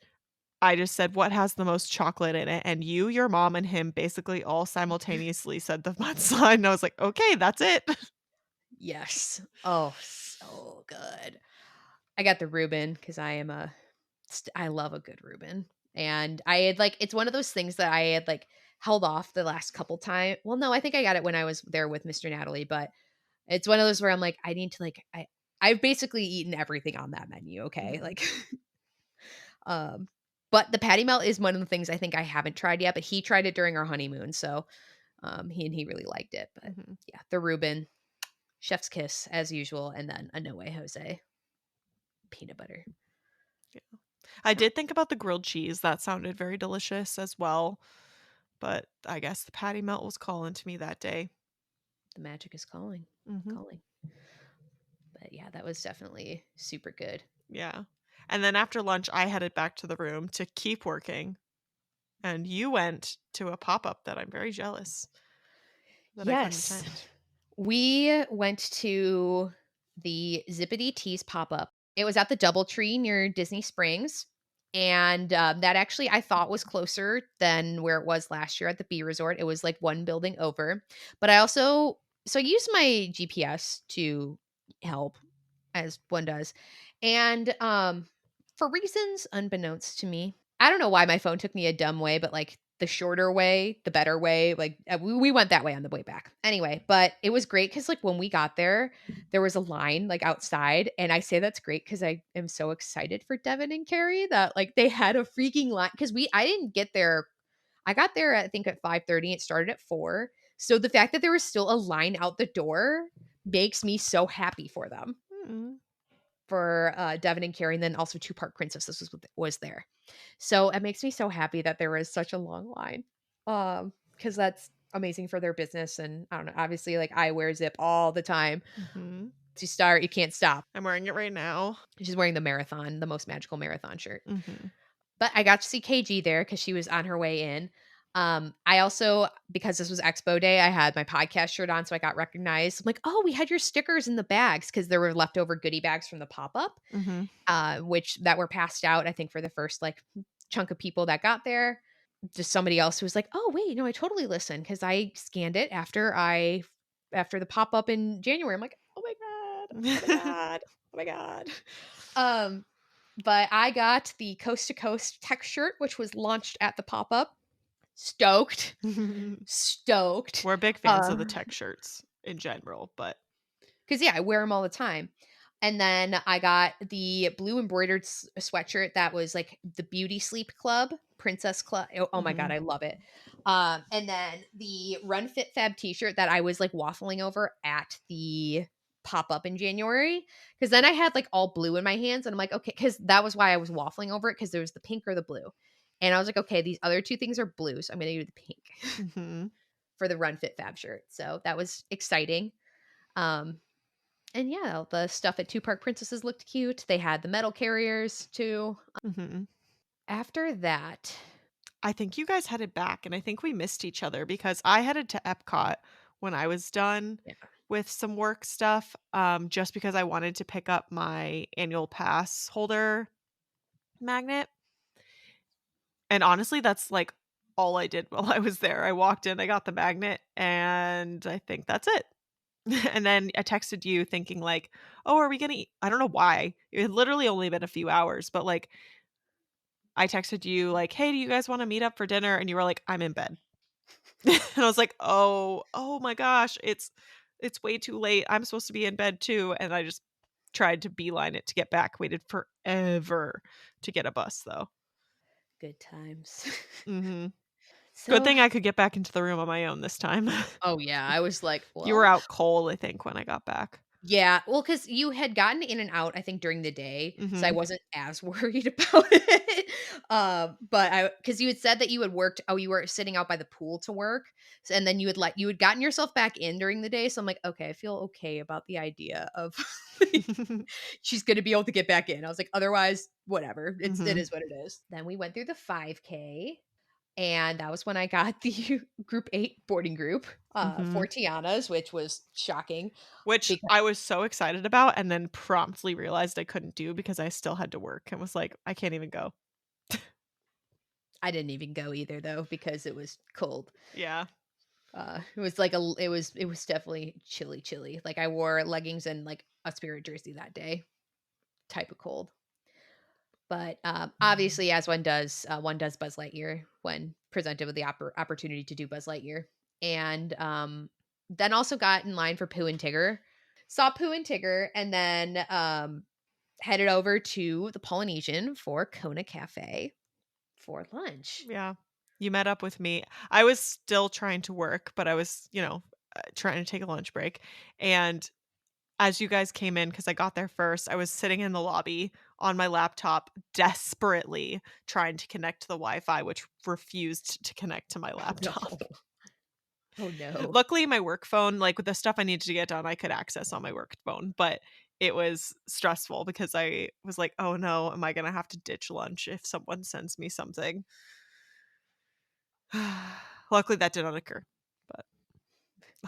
Speaker 1: I just said, "What has the most chocolate in it?" And you, your mom, and him basically all simultaneously said the mudslide, and I was like, "Okay, that's it."
Speaker 2: Yes. Oh, so good. I got the Reuben because I love a good Reuben, and I had, like it's one of those things that I had, like, held off the last couple time well, no, I think I got it when I was there with Mr. Natalie, but it's one of those where I'm like, I need to, like I've basically eaten everything on that menu, okay?
Speaker 1: Mhm,
Speaker 2: Like, um, but the patty melt is one of the things I think I haven't tried yet, but he tried it during our honeymoon, so, he really liked it, but
Speaker 1: mhm,
Speaker 2: yeah, the Reuben, chef's kiss as usual, and then a No Way Jose, peanut butter.
Speaker 1: yeah. I did think about the grilled cheese, that sounded very delicious as well, but I guess the patty melt was calling to me that day.
Speaker 2: The magic is calling,
Speaker 1: Mhm,
Speaker 2: calling. But yeah, that was definitely super good.
Speaker 1: yeah. And then after lunch, I headed back to the room to keep working, and you went to a pop-up that I'm very jealous that I couldn't
Speaker 2: Yes.
Speaker 1: attend.
Speaker 2: We went to the Zippity Teas pop-up. It was at the DoubleTree near Disney Springs, and, that actually I thought was closer than where it was last year at the Bee Resort. It was, like, 1 building over, but I used my GPS to help, as one does, and, for reasons unbeknownst to me, I don't know why my phone took me a dumb way, but, like, the shorter way, the better way, like, we went that way on the way back. Anyway, but it was great because, like, when we got there, there was a line, like, outside, and I say that's great because I am so excited for Devin and Carrie that, like, they had a freaking line because I didn't get there I got there, I think, at 5:30, it started at 4, so the fact that there was still a line out the door makes me so happy for them,
Speaker 1: Mm.
Speaker 2: for, Devin and Carrie, and then also 2 Park Princesses was there. So, it makes me so happy that there was such a long line, because that's amazing for their business, and I don't know, obviously, like, I wear Zip all the time.
Speaker 1: Mhm.
Speaker 2: To start, you can't stop.
Speaker 1: I'm wearing it right now.
Speaker 2: She's wearing the marathon, the Most Magical Marathon shirt.
Speaker 1: Mhm.
Speaker 2: But I got to see KG there because she was on her way in. I also, because this was Expo Day, I had my podcast shirt on, so I got recognized. I'm like, "Oh, we had your stickers in the bags," because there were leftover goodie bags from the pop-up,
Speaker 1: Mhm.
Speaker 2: which that were passed out, I think, for the first, like, chunk of people that got there. Just somebody else who was like, "Oh, wait, no, I totally listened because I scanned it after the pop-up in January." I'm like, "Oh my god. Oh my god. Oh my god." Um, but I got the Coast to Coast tech shirt, which was launched at the pop-up. Stoked. Stoked.
Speaker 1: We're big fans of the
Speaker 2: Um,
Speaker 1: tech shirts in general, but
Speaker 2: 'Cause yeah, I wear them all the time. And then I got the blue embroidered sweatshirt that was like the Beauty Sleep Club, Princess Club. Oh my god,
Speaker 1: mhm.
Speaker 2: I love it. And then the Run Fit Fab t-shirt that I was like waffling over at the pop up in January. Cause then I had like all blue in my hands, and I'm like, okay, because that was why I was waffling over it, because there was the pink or the blue. And I was like, okay, these other two things are blue, so I'm gonna do the pink
Speaker 1: Mhm.
Speaker 2: for the Run Fit Fab shirt. So that was exciting. Um, and yeah, the stuff at Two Park Princesses looked cute. They had the metal carriers too.
Speaker 1: Mhm.
Speaker 2: After that,
Speaker 1: I think you guys headed back, and I think we missed each other because I headed to Epcot when I was done
Speaker 2: yeah,
Speaker 1: with some work stuff, just because I wanted to pick up my annual pass holder magnet, and honestly, that's, like, all I did while I was there. I walked in, I got the magnet, and I think that's it. And then I texted you thinking like, "Oh, are we gonna eat?" I don't know why. It had literally only been a few hours, but, like, I texted you like, "Hey, do you guys wanna meet up for dinner?" And you were like, "I'm in bed." And I was like, oh my gosh, it's way too late. I'm supposed to be in bed too." And I just tried to beeline it to get back. Waited forever to get a bus though.
Speaker 2: good times.
Speaker 1: Mhm. Good
Speaker 2: So,
Speaker 1: thing I could get back into the room on my own this time.
Speaker 2: oh yeah, I was like,
Speaker 1: You were
Speaker 2: well,
Speaker 1: out cold, I think, when I got back.
Speaker 2: yeah, well, because you had gotten in and out, I think, during the day, so I
Speaker 1: Mhm.
Speaker 2: wasn't as worried about it. But because you had said that you had worked, oh, you were sitting out by the pool to work, and then you had gotten yourself back in during the day. So I'm like, okay, I feel okay about the idea of she's gonna be able to get back in. I was like, otherwise, whatever. It
Speaker 1: Mhm.
Speaker 2: is what it is. Then we went through the 5K. And that was when I got the group 8 boarding group, for
Speaker 1: Mhm.
Speaker 2: Tiana's, which was shocking
Speaker 1: Which
Speaker 2: because
Speaker 1: I was so excited about and then promptly realized I couldn't do because I still had to work and was like, "I can't even go."
Speaker 2: I didn't even go either though because it was cold.
Speaker 1: Yeah.
Speaker 2: It was like it was definitely chilly, chilly. Like I wore leggings and like a Spirit jersey that day, type of cold. But obviously, as one does Buzz Lightyear when presented with the opportunity to do Buzz Lightyear, and then also got in line for Pooh and Tigger. Saw Pooh and Tigger, and then headed over to the Polynesian for Kona Cafe for lunch.
Speaker 1: Yeah. You met up with me. I was still trying to work, but I was, trying to take a lunch break. And as you guys came in, because I got there first, I was sitting in the lobby on my laptop, desperately trying to connect to the Wi Fi, which refused to connect to my
Speaker 2: Oh no.
Speaker 1: laptop.
Speaker 2: Oh no.
Speaker 1: Luckily, my work phone, like with the stuff I needed to get done, I could access on my work phone, but it was stressful because I was like, oh no, am I going to have to ditch lunch if someone sends me something? Luckily, that did not occur, but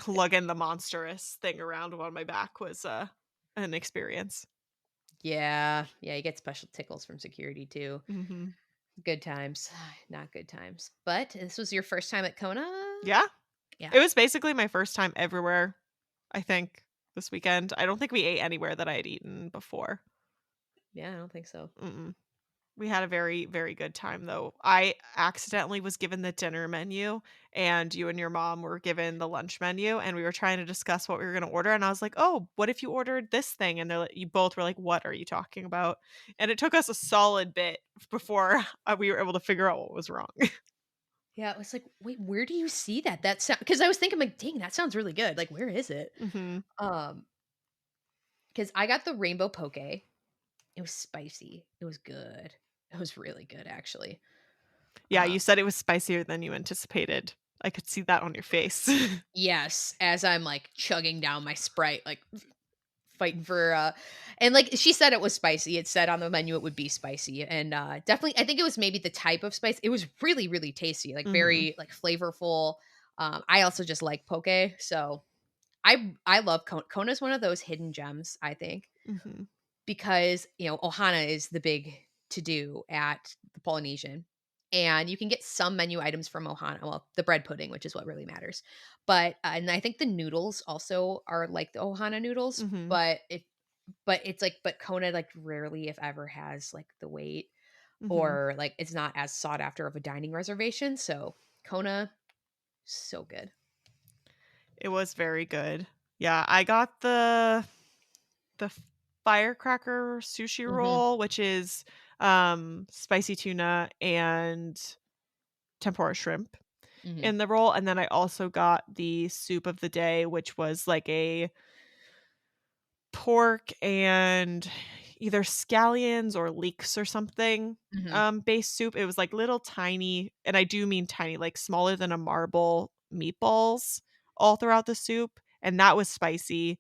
Speaker 1: lugging the monstrous thing around on my back was an experience.
Speaker 2: Yeah. Yeah, you get special tickles from security too.
Speaker 1: Hmm.
Speaker 2: Good times. Not good times. But this was your first time at Kona?
Speaker 1: Yeah,
Speaker 2: Yeah.
Speaker 1: it was basically my first time everywhere, I think, this weekend. I don't think we ate anywhere that I had eaten before.
Speaker 2: Yeah, I don't think so.
Speaker 1: Mm-mm. We had a very, very good time, though. I accidentally was given the dinner menu, and you and your mom were given the lunch menu, and we were trying to discuss what we were gonna order, and I was like, "Oh, what if you ordered this thing?" And they're like you both were like, "What are you talking about?" And it took us a solid bit before, we were able to figure out what was wrong.
Speaker 2: Yeah, it was like, wait, where do you see that? That sound because I was thinking like, dang, that sounds really good. Like, where is it?
Speaker 1: Mhm.
Speaker 2: Um, because I got the rainbow poke. It was spicy. It was good. It was really good actually.
Speaker 1: Yeah,
Speaker 2: Uh,
Speaker 1: you said it was spicier than you anticipated, I could see that on your face.
Speaker 2: Yes, as I'm, like, chugging down my Sprite, like, fighting for, and, like, she said it was spicy. It said on the menu it would be spicy, and, definitely I think it was maybe the type of spice. It was really, really tasty, like,
Speaker 1: Mhm.
Speaker 2: very, like, flavorful. I also just like poke, so I love Kona. Kona's one of those hidden gems, I think,
Speaker 1: Mhm.
Speaker 2: because, Ohana is the big to do at the Polynesian. And you can get some menu items from Ohana. Well, the bread pudding, which is what really matters. But and I think the noodles also are like the Ohana noodles,
Speaker 1: Mhm.
Speaker 2: but Kona like rarely, if ever, has like the wait,
Speaker 1: Mhm.
Speaker 2: or like it's not as sought after of a dining reservation. So Kona, so good.
Speaker 1: It was very good. Yeah, I got the firecracker sushi
Speaker 2: Hmm.
Speaker 1: roll, which is spicy tuna and tempura shrimp
Speaker 2: Hmm.
Speaker 1: in the roll, and then I also got the soup of the day, which was like a pork and either scallions or leeks or something,
Speaker 2: Hmm.
Speaker 1: base soup. It was like little tiny, and I do mean tiny, like smaller than a marble meatballs all throughout the soup, and that was spicy,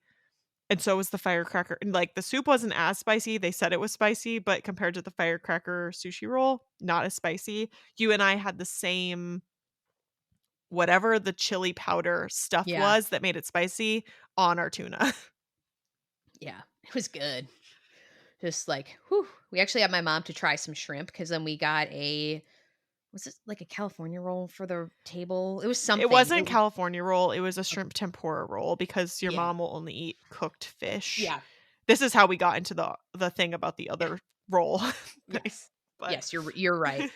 Speaker 1: and so was the firecracker. And like the soup wasn't as spicy. They said it was spicy, but compared to the firecracker sushi roll, not as spicy. You and I had the same whatever the chili powder stuff
Speaker 2: Yeah,
Speaker 1: was that made it spicy on our tuna.
Speaker 2: yeah, it was good. Just like, whew. We actually had my mom to try some shrimp because then we got was it like a California roll for the table? It was
Speaker 1: It
Speaker 2: something.
Speaker 1: wasn't California roll, it was a shrimp tempura roll because your
Speaker 2: Yeah.
Speaker 1: mom will only eat cooked fish.
Speaker 2: Yeah.
Speaker 1: This is how we got into the thing about the
Speaker 2: Yeah.
Speaker 1: other roll.
Speaker 2: Yes.
Speaker 1: But
Speaker 2: Yes, you're right.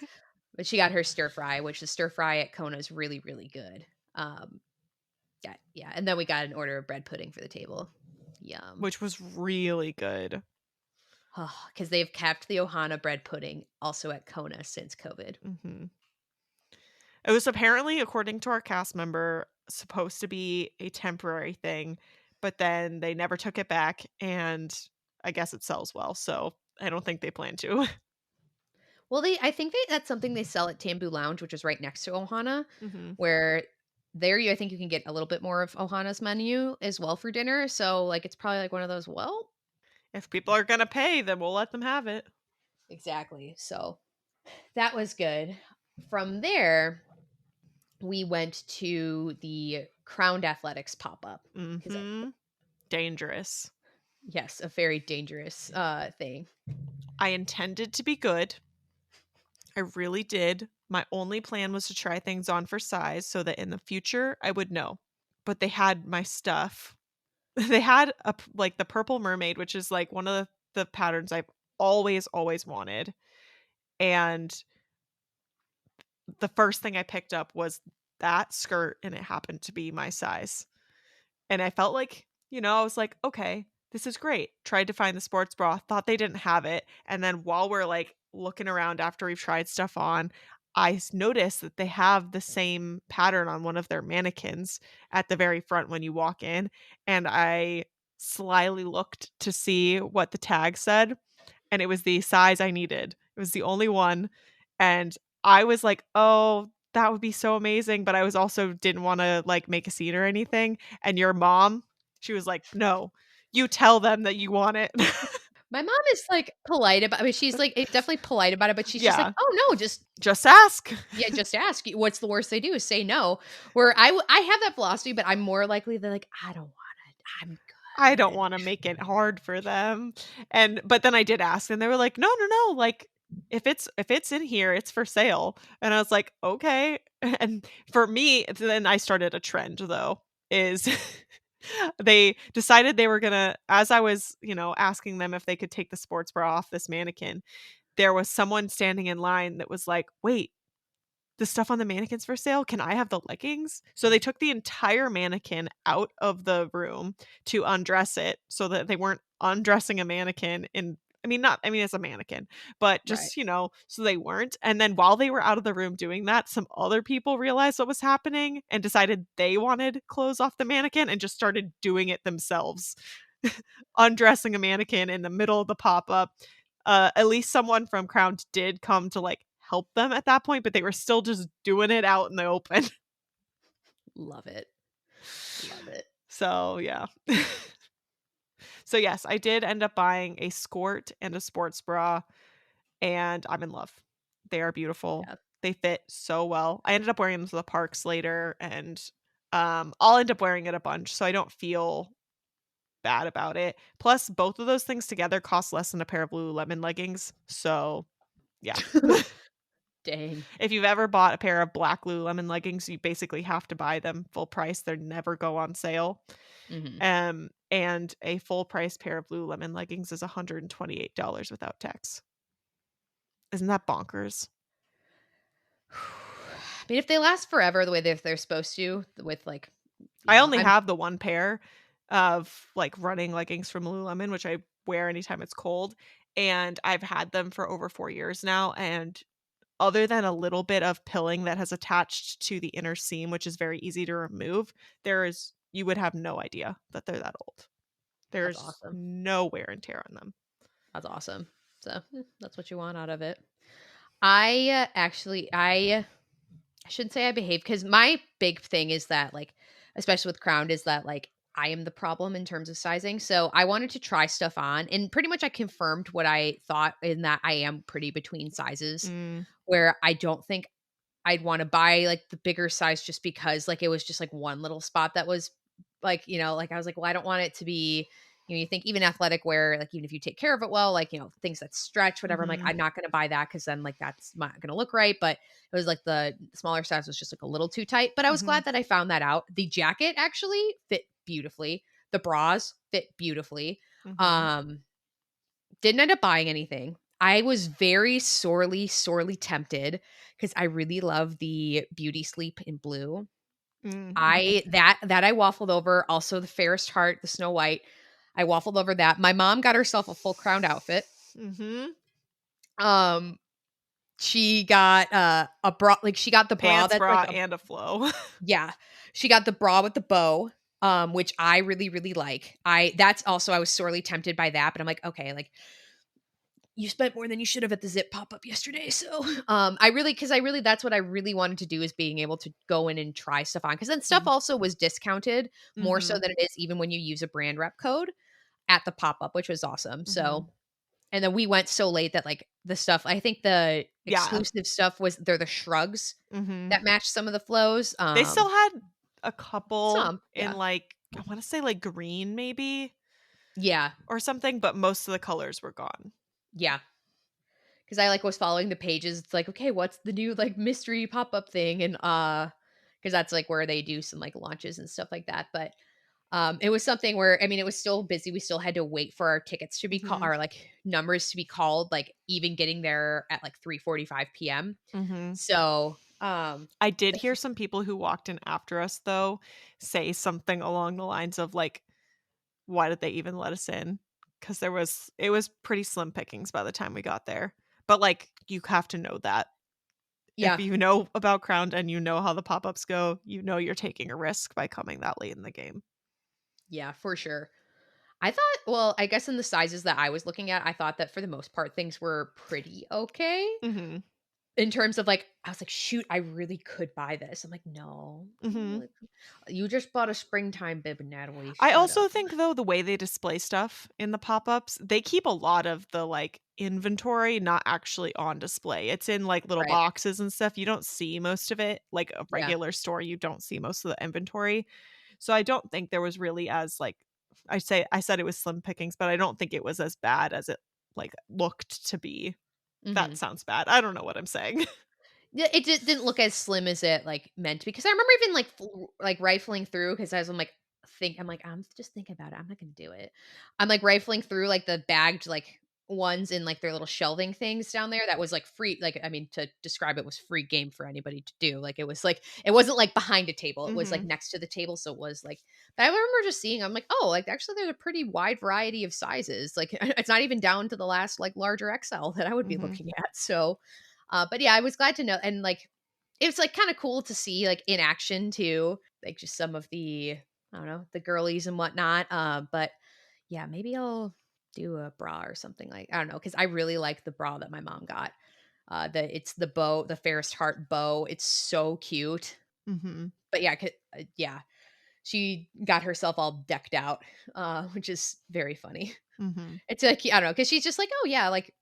Speaker 2: But she got her stir fry, which the stir fry at Kona is really, really good. Um, yeah, yeah. And then we got an order of bread pudding for the table. Yum.
Speaker 1: which was really good.
Speaker 2: Because they've kept the Ohana bread pudding also at Kona since COVID.
Speaker 1: Mhm. It was apparently, according to our cast member, supposed to be a temporary thing, but then they never took it back, and I guess it sells well, so I don't think they plan to.
Speaker 2: Well, I think that's something they sell at Tambu Lounge, which is right next to Ohana,
Speaker 1: Mhm.
Speaker 2: where there I think you can get a little bit more of Ohana's menu as well for dinner. So like it's probably like one of those, well,
Speaker 1: If people are gonna pay, then we'll let them have it.
Speaker 2: exactly. So that was good. From there, we went to the Crowned Athletics pop-up because
Speaker 1: Mhm. Dangerous.
Speaker 2: yes, a very dangerous thing.
Speaker 1: I intended to be good. I really did. My only plan was to try things on for size so that in the future I would know. But they had my stuff. They had like the purple mermaid, which is like one of the patterns I've always wanted. And the first thing I picked up was that skirt, and it happened to be my size. And I felt like, I was like, "Okay, this is great." Tried to find the sports bra, thought they didn't have it, and then while we're, like, looking around after we've tried stuff on, noticed that they have the same pattern on one of their mannequins at the very front when you walk in, and I slyly looked to see what the tag said, and it was the size I needed. It was the only one, and I was like, "Oh, that would be so amazing," but I was also didn't wanna, like, make a scene or anything, and your mom, she was like, "No, you tell them that you want it."
Speaker 2: My mom is like polite about I mean, she's like definitely polite about it, but she's just like,
Speaker 1: Yeah,
Speaker 2: "Oh no, just
Speaker 1: "Just ask."
Speaker 2: yeah, just ask. What's the worst they do is say no." Where I have that philosophy, but I'm more likely they're like, "I don't want it. I'm
Speaker 1: I don't
Speaker 2: good."
Speaker 1: wanna make it hard for them, but then I did ask, and they were like, "No, no, no, like, if it's in here, it's for sale," and I was like, "Okay," and for me, then I started a trend, though, is they decided they were gonna as I was, asking them if they could take the sports bra off this mannequin, there was someone standing in line that was like, "Wait, the stuff on the mannequin's for sale? Can I have the leggings?" So they took the entire mannequin out of the room to undress it so that they weren't undressing a mannequin in it's a mannequin, but
Speaker 2: Right.
Speaker 1: just, so they weren't. And then while they were out of the room doing that, some other people realized what was happening and decided they wanted clothes off the mannequin and just started doing it themselves. Undressing a mannequin in the middle of the pop-up. At least someone from Crown did come to, like, help them at that point, but they were still just doing it out in the open.
Speaker 2: Love it. Love it.
Speaker 1: So, yeah. So, yes, I did end up buying a skirt and a sports bra, and I'm in love. They are beautiful.
Speaker 2: Yeah.
Speaker 1: They fit so well. I ended up wearing them to the parks later, and, I'll end up wearing it a bunch, so I don't feel bad about it. Plus, both of those things together cost less than a pair of Lululemon leggings, so, yeah.
Speaker 2: Dang.
Speaker 1: If you've ever bought a pair of black Lululemon leggings, you basically have to buy them full price, they never go on sale.
Speaker 2: Mhm.
Speaker 1: And a full price pair of Lululemon leggings is $128 without tax. Isn't that bonkers?
Speaker 2: I mean, if they last forever the way they're supposed to, with like,
Speaker 1: I only
Speaker 2: I'm
Speaker 1: have the one pair of, like, running leggings from Lululemon, which I wear anytime it's cold, and I've had them for over 4 years now, and other than a little bit of pilling that has attached to the inner seam, which is very easy to remove, you would have no idea that they're that old.
Speaker 2: That's
Speaker 1: There's
Speaker 2: awesome.
Speaker 1: no wear and tear on them.
Speaker 2: That's awesome. So, that's what you want out of it. I shouldn't say I behave because my big thing is that, like, especially with Crowned, is that, like, I am the problem in terms of sizing. So I wanted to try stuff on, and pretty much I confirmed what I thought in that I am pretty between sizes,
Speaker 1: Mm,
Speaker 2: where I don't think I'd wanna buy, like, the bigger size just because, like, it was just, like, one little spot that was, like, like, I was like, "Well, I don't want it to be," you think even athletic wear, like, even if you take care of it well, like, things that stretch, whatever, I'm like,
Speaker 1: mhm,
Speaker 2: "I'm not gonna buy that because then, like, that's not gonna look right," but it was, like, the smaller size was just, like, a little too tight, but I was
Speaker 1: mhm,
Speaker 2: glad that I found that out. The jacket actually fit beautifully. The bras fit beautifully.
Speaker 1: mhm,
Speaker 2: Um didn't end up buying anything. I was very sorely, sorely tempted because I really love the Beauty Sleep in blue.
Speaker 1: mhm,
Speaker 2: I waffled over, also the Fairest Heart, the Snow White. I waffled over that. My mom got herself a full crowned outfit.
Speaker 1: mhm.
Speaker 2: Um, she got, a bra, like, she got the bra
Speaker 1: Pants,
Speaker 2: that's like
Speaker 1: bra,
Speaker 2: a,
Speaker 1: and a flow.
Speaker 2: yeah. She got the bra with the bow, which I really, really like. I was sorely tempted by that, but I'm like, "Okay, like, you spent more than you should have at the Zip pop-up yesterday." So, I really that's what I really wanted to do, is being able to go in and try stuff on, because then stuff
Speaker 1: Mm,
Speaker 2: also was discounted more so
Speaker 1: mhm,
Speaker 2: than it is even when you use a brand rep code at the pop-up, which was awesome.
Speaker 1: mhm.
Speaker 2: So, and then we went so late that, like, the stuff, I think the
Speaker 1: Yeah,
Speaker 2: exclusive stuff was they're the shrugs
Speaker 1: mhm.
Speaker 2: that match some of the flows.
Speaker 1: They still had a couple
Speaker 2: Some,
Speaker 1: in,
Speaker 2: yeah.
Speaker 1: like, I wanna say, like, green maybe
Speaker 2: Yeah,
Speaker 1: or something, but most of the colors were gone.
Speaker 2: yeah. Because I, like, was following the pages. It's like, okay, what's the new, like, mystery pop-up thing? And because that's, like, where they do some, like, launches and stuff like that. But it was something where, I mean, it was still busy. We still had to wait for our tickets to be called,
Speaker 1: Mhm,
Speaker 2: our, like, numbers to be called, like, even getting there at, like, 3:45 PM.
Speaker 1: mhm.
Speaker 2: So,
Speaker 1: I did
Speaker 2: but
Speaker 1: hear some people who walked in after us, though, say something along the lines of, like, "Why did they even let us in?" Because it was pretty slim pickings by the time we got there. But, like, you have to know that. If
Speaker 2: yeah,
Speaker 1: you know about Crowned and you know how the pop-ups go, you know you're taking a risk by coming that late in the game.
Speaker 2: yeah, for sure. I thought, well, I guess in the sizes that I was looking at, I thought that for the most part, things were pretty okay.
Speaker 1: Mhm,
Speaker 2: In terms of, like, I was like, "Shoot, I really could buy this." I'm like, "No,
Speaker 1: mhm.
Speaker 2: like, you just bought a springtime bib, Natalie,
Speaker 1: I
Speaker 2: shut
Speaker 1: also
Speaker 2: up."
Speaker 1: think, though, the way they display stuff in the pop-ups, they keep a lot of the, like, inventory not actually on display. It's in, like, little
Speaker 2: Right.
Speaker 1: boxes and stuff. You don't see most of it. Like a
Speaker 2: Yeah.
Speaker 1: regular store, you don't see most of the inventory. So I don't think there was really as, like I said it was slim pickings, but I don't think it was as bad as it, like, looked to be. That
Speaker 2: Mhm.
Speaker 1: sounds bad. I don't know what I'm saying.
Speaker 2: Yeah, it didn't look as slim as it, like, meant to be, 'cause I remember even, like, rifling through, 'cause as I'm, like, I'm like, "I'm just thinking about it, I'm not gonna do it." I'm, like, rifling through, like, the bagged, like, ones in, like, their little shelving things down there that was, like, free, like, I mean, to describe it, was free game for anybody to do, like, it was, like, it wasn't, like, behind a table, it was, like,
Speaker 1: Mhm,
Speaker 2: next to the table, so it was, like, but I remember just seeing, I'm like, "Oh, like, actually, there's a pretty wide variety of sizes," like, it's not even down to the last, like, larger XL that I would be
Speaker 1: mhm,
Speaker 2: looking at, so but yeah, I was glad to know, and, like, it's, like, kinda cool to see, like, in action too, like, just some of the, I don't know, the girlies and whatnot, but yeah, maybe I'll do a bra or something, like, I don't know, because I really like the bra that my mom got. It's the bow, the Fairest Heart bow, it's so cute.
Speaker 1: Mhm.
Speaker 2: But yeah, she got herself all decked out, which is very funny.
Speaker 1: Mhm.
Speaker 2: It's like, I don't know, because she's just like, "Oh, yeah," like,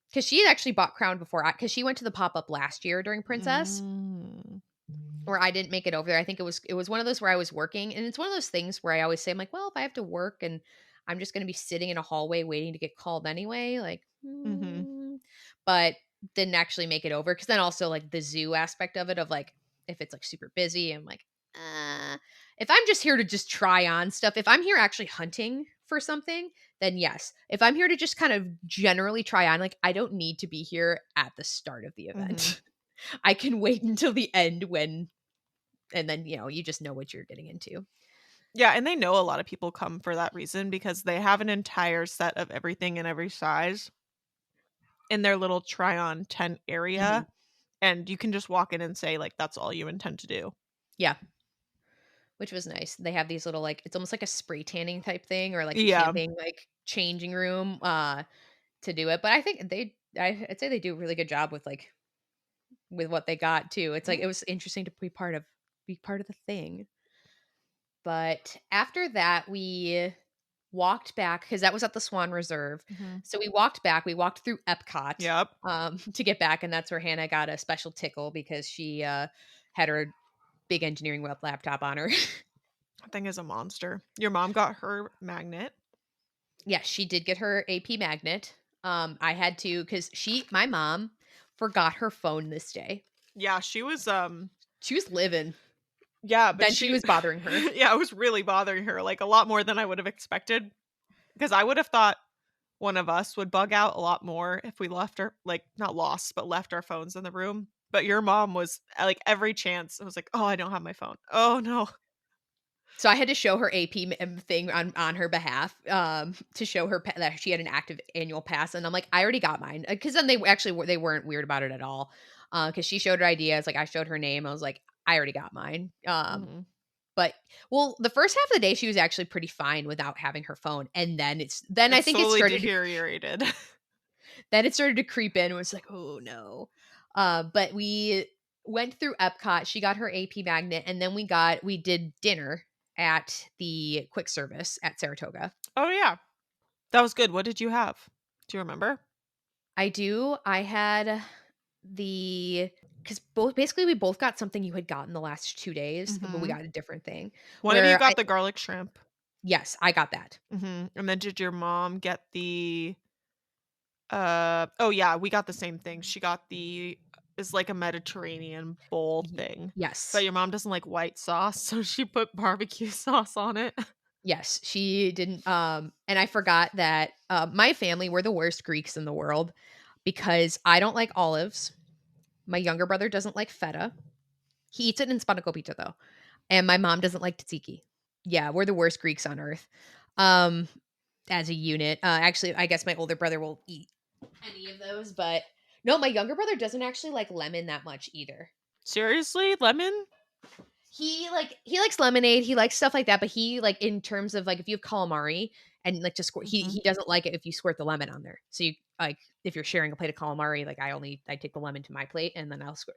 Speaker 2: because she had actually bought Crown before, because she went to the pop-up last year during Princess,
Speaker 1: Mm.
Speaker 2: where I didn't make it over there. I think it was one of those where I was working, and it's one of those things where I always say, I'm like, "Well, if I have to work and I'm just gonna be sitting in a hallway waiting to get called anyway, like,
Speaker 1: Mhm.
Speaker 2: but didn't actually make it over because then also, like, the zoo aspect of it of, like, if it's, like, super busy, I'm like, if I'm just here to just try on stuff, if I'm here actually hunting for something, then yes. If I'm here to just kind of generally try on, like, I don't need to be here at the start of the
Speaker 1: Mhm.
Speaker 2: event. I can wait until the end and then, you just know what you're getting into.
Speaker 1: Yeah, and they know a lot of people come for that reason because they have an entire set of everything in every size in their little try-on tent
Speaker 2: Mhm.
Speaker 1: area, and you can just walk in and say, like, that's all you intend to do.
Speaker 2: Yeah, which was nice. They have these little, like, it's almost like a spray tanning type thing or, like,
Speaker 1: Yeah.
Speaker 2: camping, like, changing room, to do it, but I think I'd say they do a really good job with, like, with what they got too. It's like
Speaker 1: Mhm.
Speaker 2: it was interesting to be part of the thing. But after that, we walked back because that was at the Swan Reserve.
Speaker 1: Mhm.
Speaker 2: So we walked through Epcot,
Speaker 1: Yep.
Speaker 2: to get back, and that's where Hannah got a special tickle because she, had her big engineering web laptop on her.
Speaker 1: That thing is a monster. Your mom got her magnet.
Speaker 2: Yes, she did get her AP magnet. I had to because my mom forgot her phone this day.
Speaker 1: Yeah, she was,
Speaker 2: She was living.
Speaker 1: yeah, but
Speaker 2: Then she
Speaker 1: she
Speaker 2: was bothering her.
Speaker 1: yeah, it was really bothering her, like, a lot more than I would have expected, because I would have thought one of us would bug out a lot more if we left our like, not lost, but left our phones in the room, but your mom was like, every chance, it was like, "Oh, I don't have my phone. Oh, no."
Speaker 2: So I had to show her AP thing on her behalf, to show her that she had an active annual pass, and I'm like, I already got mine, because then they weren't weird about it at all, because she showed her ideas, like I showed her name, I was like, I already got mine,
Speaker 1: Mhm.
Speaker 2: but well, the first half of the day she was actually pretty fine without having her phone, and then I
Speaker 1: It
Speaker 2: think it
Speaker 1: slowly
Speaker 2: started
Speaker 1: deteriorated.
Speaker 2: then it started to creep in. It was like, oh no. But we went through Epcot. She got her AP magnet, and then we did dinner at the quick service at Saratoga.
Speaker 1: Oh, yeah. That was good. What did you have? Do you remember?
Speaker 2: I do. I had the because we both got something you had gotten the last 2 days, but we
Speaker 1: Mhm.
Speaker 2: got a different thing.
Speaker 1: One of you
Speaker 2: Where
Speaker 1: got the garlic shrimp.
Speaker 2: yes, I got that.
Speaker 1: Mhm, and then did your mom get the oh, yeah, we got the same thing. She got the it's like a Mediterranean bowl
Speaker 2: Y-
Speaker 1: thing, but
Speaker 2: yes,
Speaker 1: your mom doesn't like white sauce, so she put barbecue sauce on it.
Speaker 2: yes, she didn't. And I forgot that my family were the worst Greeks in the world because I don't like olives. My younger brother doesn't like feta. He eats it in spanakopita though. And my mom doesn't like tzatziki. Yeah, we're the worst Greeks on earth. Um, as a unit. Actually, I guess my older brother will eat any of those, but no, my younger brother doesn't actually like lemon that much either.
Speaker 1: Seriously? Lemon?
Speaker 2: He likes lemonade, he likes stuff like that, but he like in terms of like if you have calamari and like just squirt,
Speaker 1: Mhm.
Speaker 2: he doesn't like it if you squirt the lemon on there. So you like if you're sharing a plate of calamari, like I take the lemon to my plate and then I'll squirt.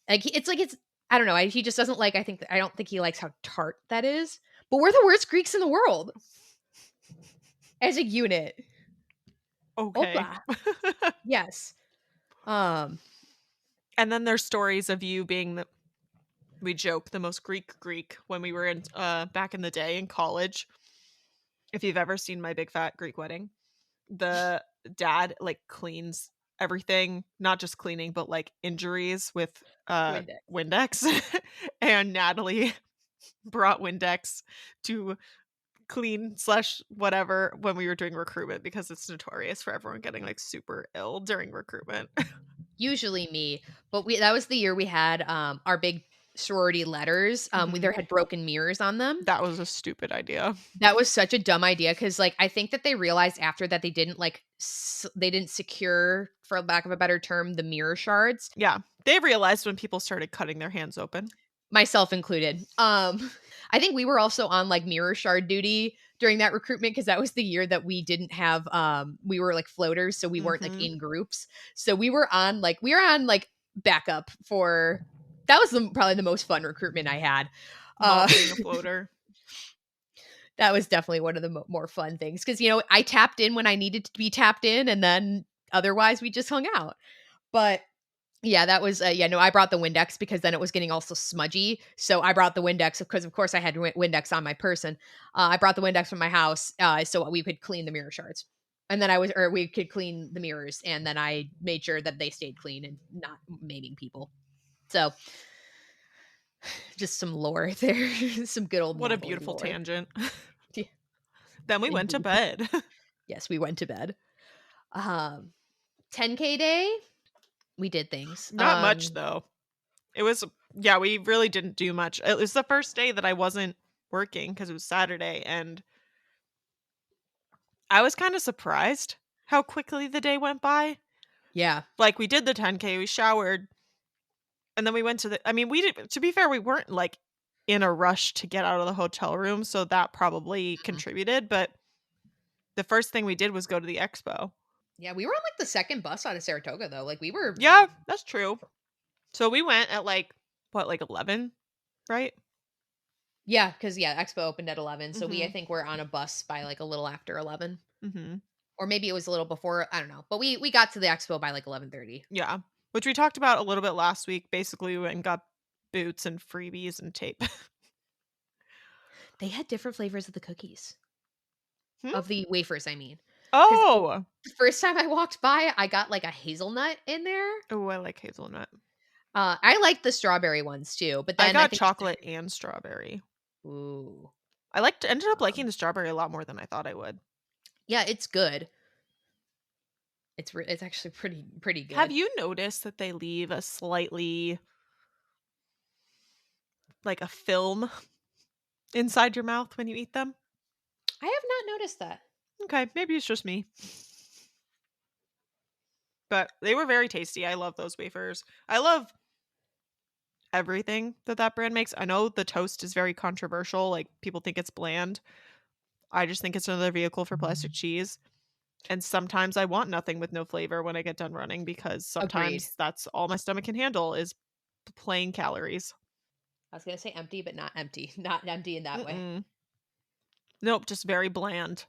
Speaker 2: It's I don't know. He just doesn't like. I don't think he likes how tart that is. But we're the worst Greeks in the world as a unit.
Speaker 1: Okay.
Speaker 2: Opa. Yes. Um.
Speaker 1: And then there's stories of you being the we joke, the most Greek when we were in, back in the day in college. If you've ever seen My Big Fat Greek Wedding. The dad, like, cleans everything, not just cleaning, but, like, injuries with,
Speaker 2: Windex.
Speaker 1: Windex, and Natalie brought Windex to clean/whatever when we were doing recruitment because it's notorious for everyone getting, like, super ill during recruitment.
Speaker 2: Usually me, but we that was the year we had our big sorority letters.
Speaker 1: Mhm.
Speaker 2: There had broken mirrors on them.
Speaker 1: That was a stupid idea.
Speaker 2: That was such a dumb idea because like I think that they realized after that they didn't they didn't secure, for lack of a better term, the mirror shards.
Speaker 1: Yeah. They realized when people started cutting their hands open.
Speaker 2: Myself included. I think we were also on like mirror shard duty during that recruitment because that was the year that we didn't have we were like floaters, so we weren't like
Speaker 1: Mhm.
Speaker 2: in groups. So we were on like backup for That was probably the most fun recruitment I had.
Speaker 1: Love being a floater.
Speaker 2: That was definitely one of the more fun things because, you know, I tapped in when I needed to be tapped in, and then otherwise we just hung out. But yeah, that was, yeah, no, I brought the Windex because then it was getting also smudgy. So I brought the Windex because, of course, I had Windex on my person. I brought the Windex from my house so we could clean the mirror shards. And then we could clean the mirrors. And then I made sure that they stayed clean and not maiming people. So just some lore there, some good old
Speaker 1: What a
Speaker 2: Natalie
Speaker 1: beautiful
Speaker 2: lore.
Speaker 1: tangent.
Speaker 2: Yeah,
Speaker 1: Then we went to
Speaker 2: indeed.
Speaker 1: bed.
Speaker 2: Yes, we went to bed. 10K day, we did things.
Speaker 1: Not much, though. It was, yeah, we really didn't do much. It was the first day that I wasn't working because it was Saturday, and I was kind of surprised how quickly the day went by.
Speaker 2: Yeah.
Speaker 1: Like, we did the 10K, we showered, and then we went to the, I mean, we did, to be fair, we weren't like in a rush to get out of the hotel room, so that probably contributed, but the first thing we did was go to the expo.
Speaker 2: Yeah, we were on like the second bus out of Saratoga though. Like we were.
Speaker 1: Yeah, that's true. So we went at like, what, like 11, right?
Speaker 2: Yeah, because yeah, Expo opened at 11. So I
Speaker 1: Mm-hmm.
Speaker 2: think we're on a bus by like a little after 11.
Speaker 1: Mm-hmm.
Speaker 2: Or maybe it was a little before. I don't know. But we got to the Expo by like 11:30.
Speaker 1: Yeah, which we talked about a little bit last week. Basically, we went and got boots and freebies and tape.
Speaker 2: They had different flavors of the cookies.
Speaker 1: Hmm?
Speaker 2: Of the wafers, I mean. Because
Speaker 1: Oh!
Speaker 2: the first time I walked by, I got like a hazelnut in there.
Speaker 1: Oh, I like hazelnut.
Speaker 2: I liked the strawberry ones too. But
Speaker 1: I
Speaker 2: then I
Speaker 1: got
Speaker 2: think.
Speaker 1: chocolate and strawberry.
Speaker 2: Ooh.
Speaker 1: Ended up liking the strawberry a lot more than I thought I would.
Speaker 2: Yeah, it's good. It's actually pretty good.
Speaker 1: Have you noticed that they leave a slightly, like a film inside your mouth when you eat them?
Speaker 2: I have not noticed that.
Speaker 1: Okay, maybe it's just me. But they were very tasty. I love those wafers. I love everything that brand makes. I know the toast is very controversial. Like, people think it's bland. I just think it's another vehicle for plastic cheese. And sometimes I want nothing with no flavor when I get done running because
Speaker 2: Agreed.
Speaker 1: sometimes that's all my stomach can handle is plain calories.
Speaker 2: I was gonna say empty, but not empty. Not empty in that way.
Speaker 1: Mm-mm. Nope, just very bland.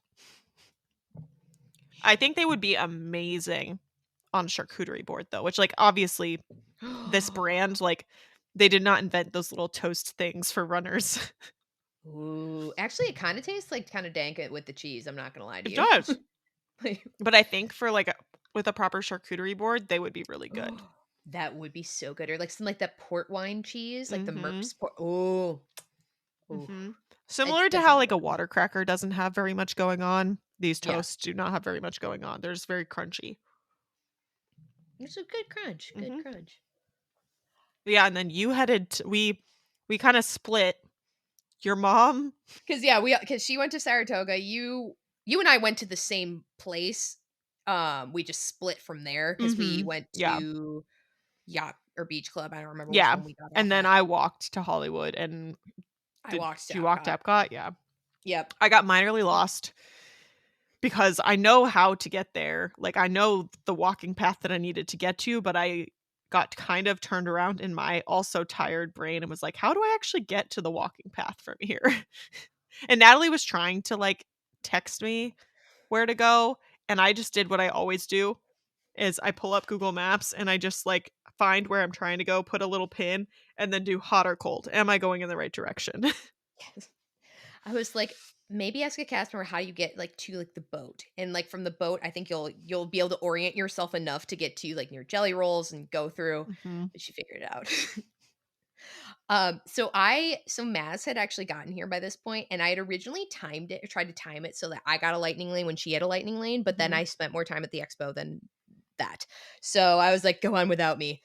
Speaker 1: I think they would be amazing on a charcuterie board though, which, like, obviously this brand, like, they did not invent those little toast things for runners.
Speaker 2: Ooh, actually, it kind of tastes like kind of dank it with the cheese. I'm not gonna lie to
Speaker 1: It
Speaker 2: you.
Speaker 1: does.
Speaker 2: Like,
Speaker 1: But I think for like with a proper charcuterie board, they would be really good.
Speaker 2: that would be so good, or like some like that port wine cheese, like the
Speaker 1: Mhm.
Speaker 2: Merps port. Oh, oh,
Speaker 1: Mhm.
Speaker 2: it's
Speaker 1: Similar to how
Speaker 2: definitely
Speaker 1: like a
Speaker 2: one of them.
Speaker 1: water cracker doesn't have very much going on, these
Speaker 2: Yeah,
Speaker 1: toasts do not have very much going on. They're just very crunchy.
Speaker 2: it's a good crunch. Good
Speaker 1: Mhm.
Speaker 2: crunch.
Speaker 1: Yeah, and then you headed we kind of split. Your mom?
Speaker 2: Because yeah, because she went to Saratoga. You and I went to the same place. We just split from there because we
Speaker 1: Mhm.
Speaker 2: went
Speaker 1: Yeah.
Speaker 2: to yacht or beach club. I don't remember which
Speaker 1: Yeah.
Speaker 2: one we got
Speaker 1: And
Speaker 2: off
Speaker 1: then
Speaker 2: at.
Speaker 1: I walked to Hollywood and
Speaker 2: I
Speaker 1: did
Speaker 2: walked to
Speaker 1: you walk to
Speaker 2: Epcot.
Speaker 1: Epcot? Yeah.
Speaker 2: Yep.
Speaker 1: I got minorly lost because I know how to get there. Like, I know the walking path that I needed to get to, but I got kind of turned around in my also tired brain and was like, how do I actually get to the walking path from here? And Natalie was trying to like text me where to go, and I just did what I always do is I pull up Google Maps and I just like find where I'm trying to go, put a little pin, and then do hot or cold. Am I going in the right direction?
Speaker 2: Yes. I was like, maybe ask a cast member how you get like to like the boat, and like from the boat, I think you'll be able to orient yourself enough to get to like near Jelly Rolls and go through.
Speaker 1: Mhm.
Speaker 2: But she figured it out. So Maz had actually gotten here by this point, and I had originally timed it or tried to time it so that I got a lightning lane when she had a lightning lane, but then
Speaker 1: Mhm.
Speaker 2: I spent more time at the expo than that. So I was like, go on without me.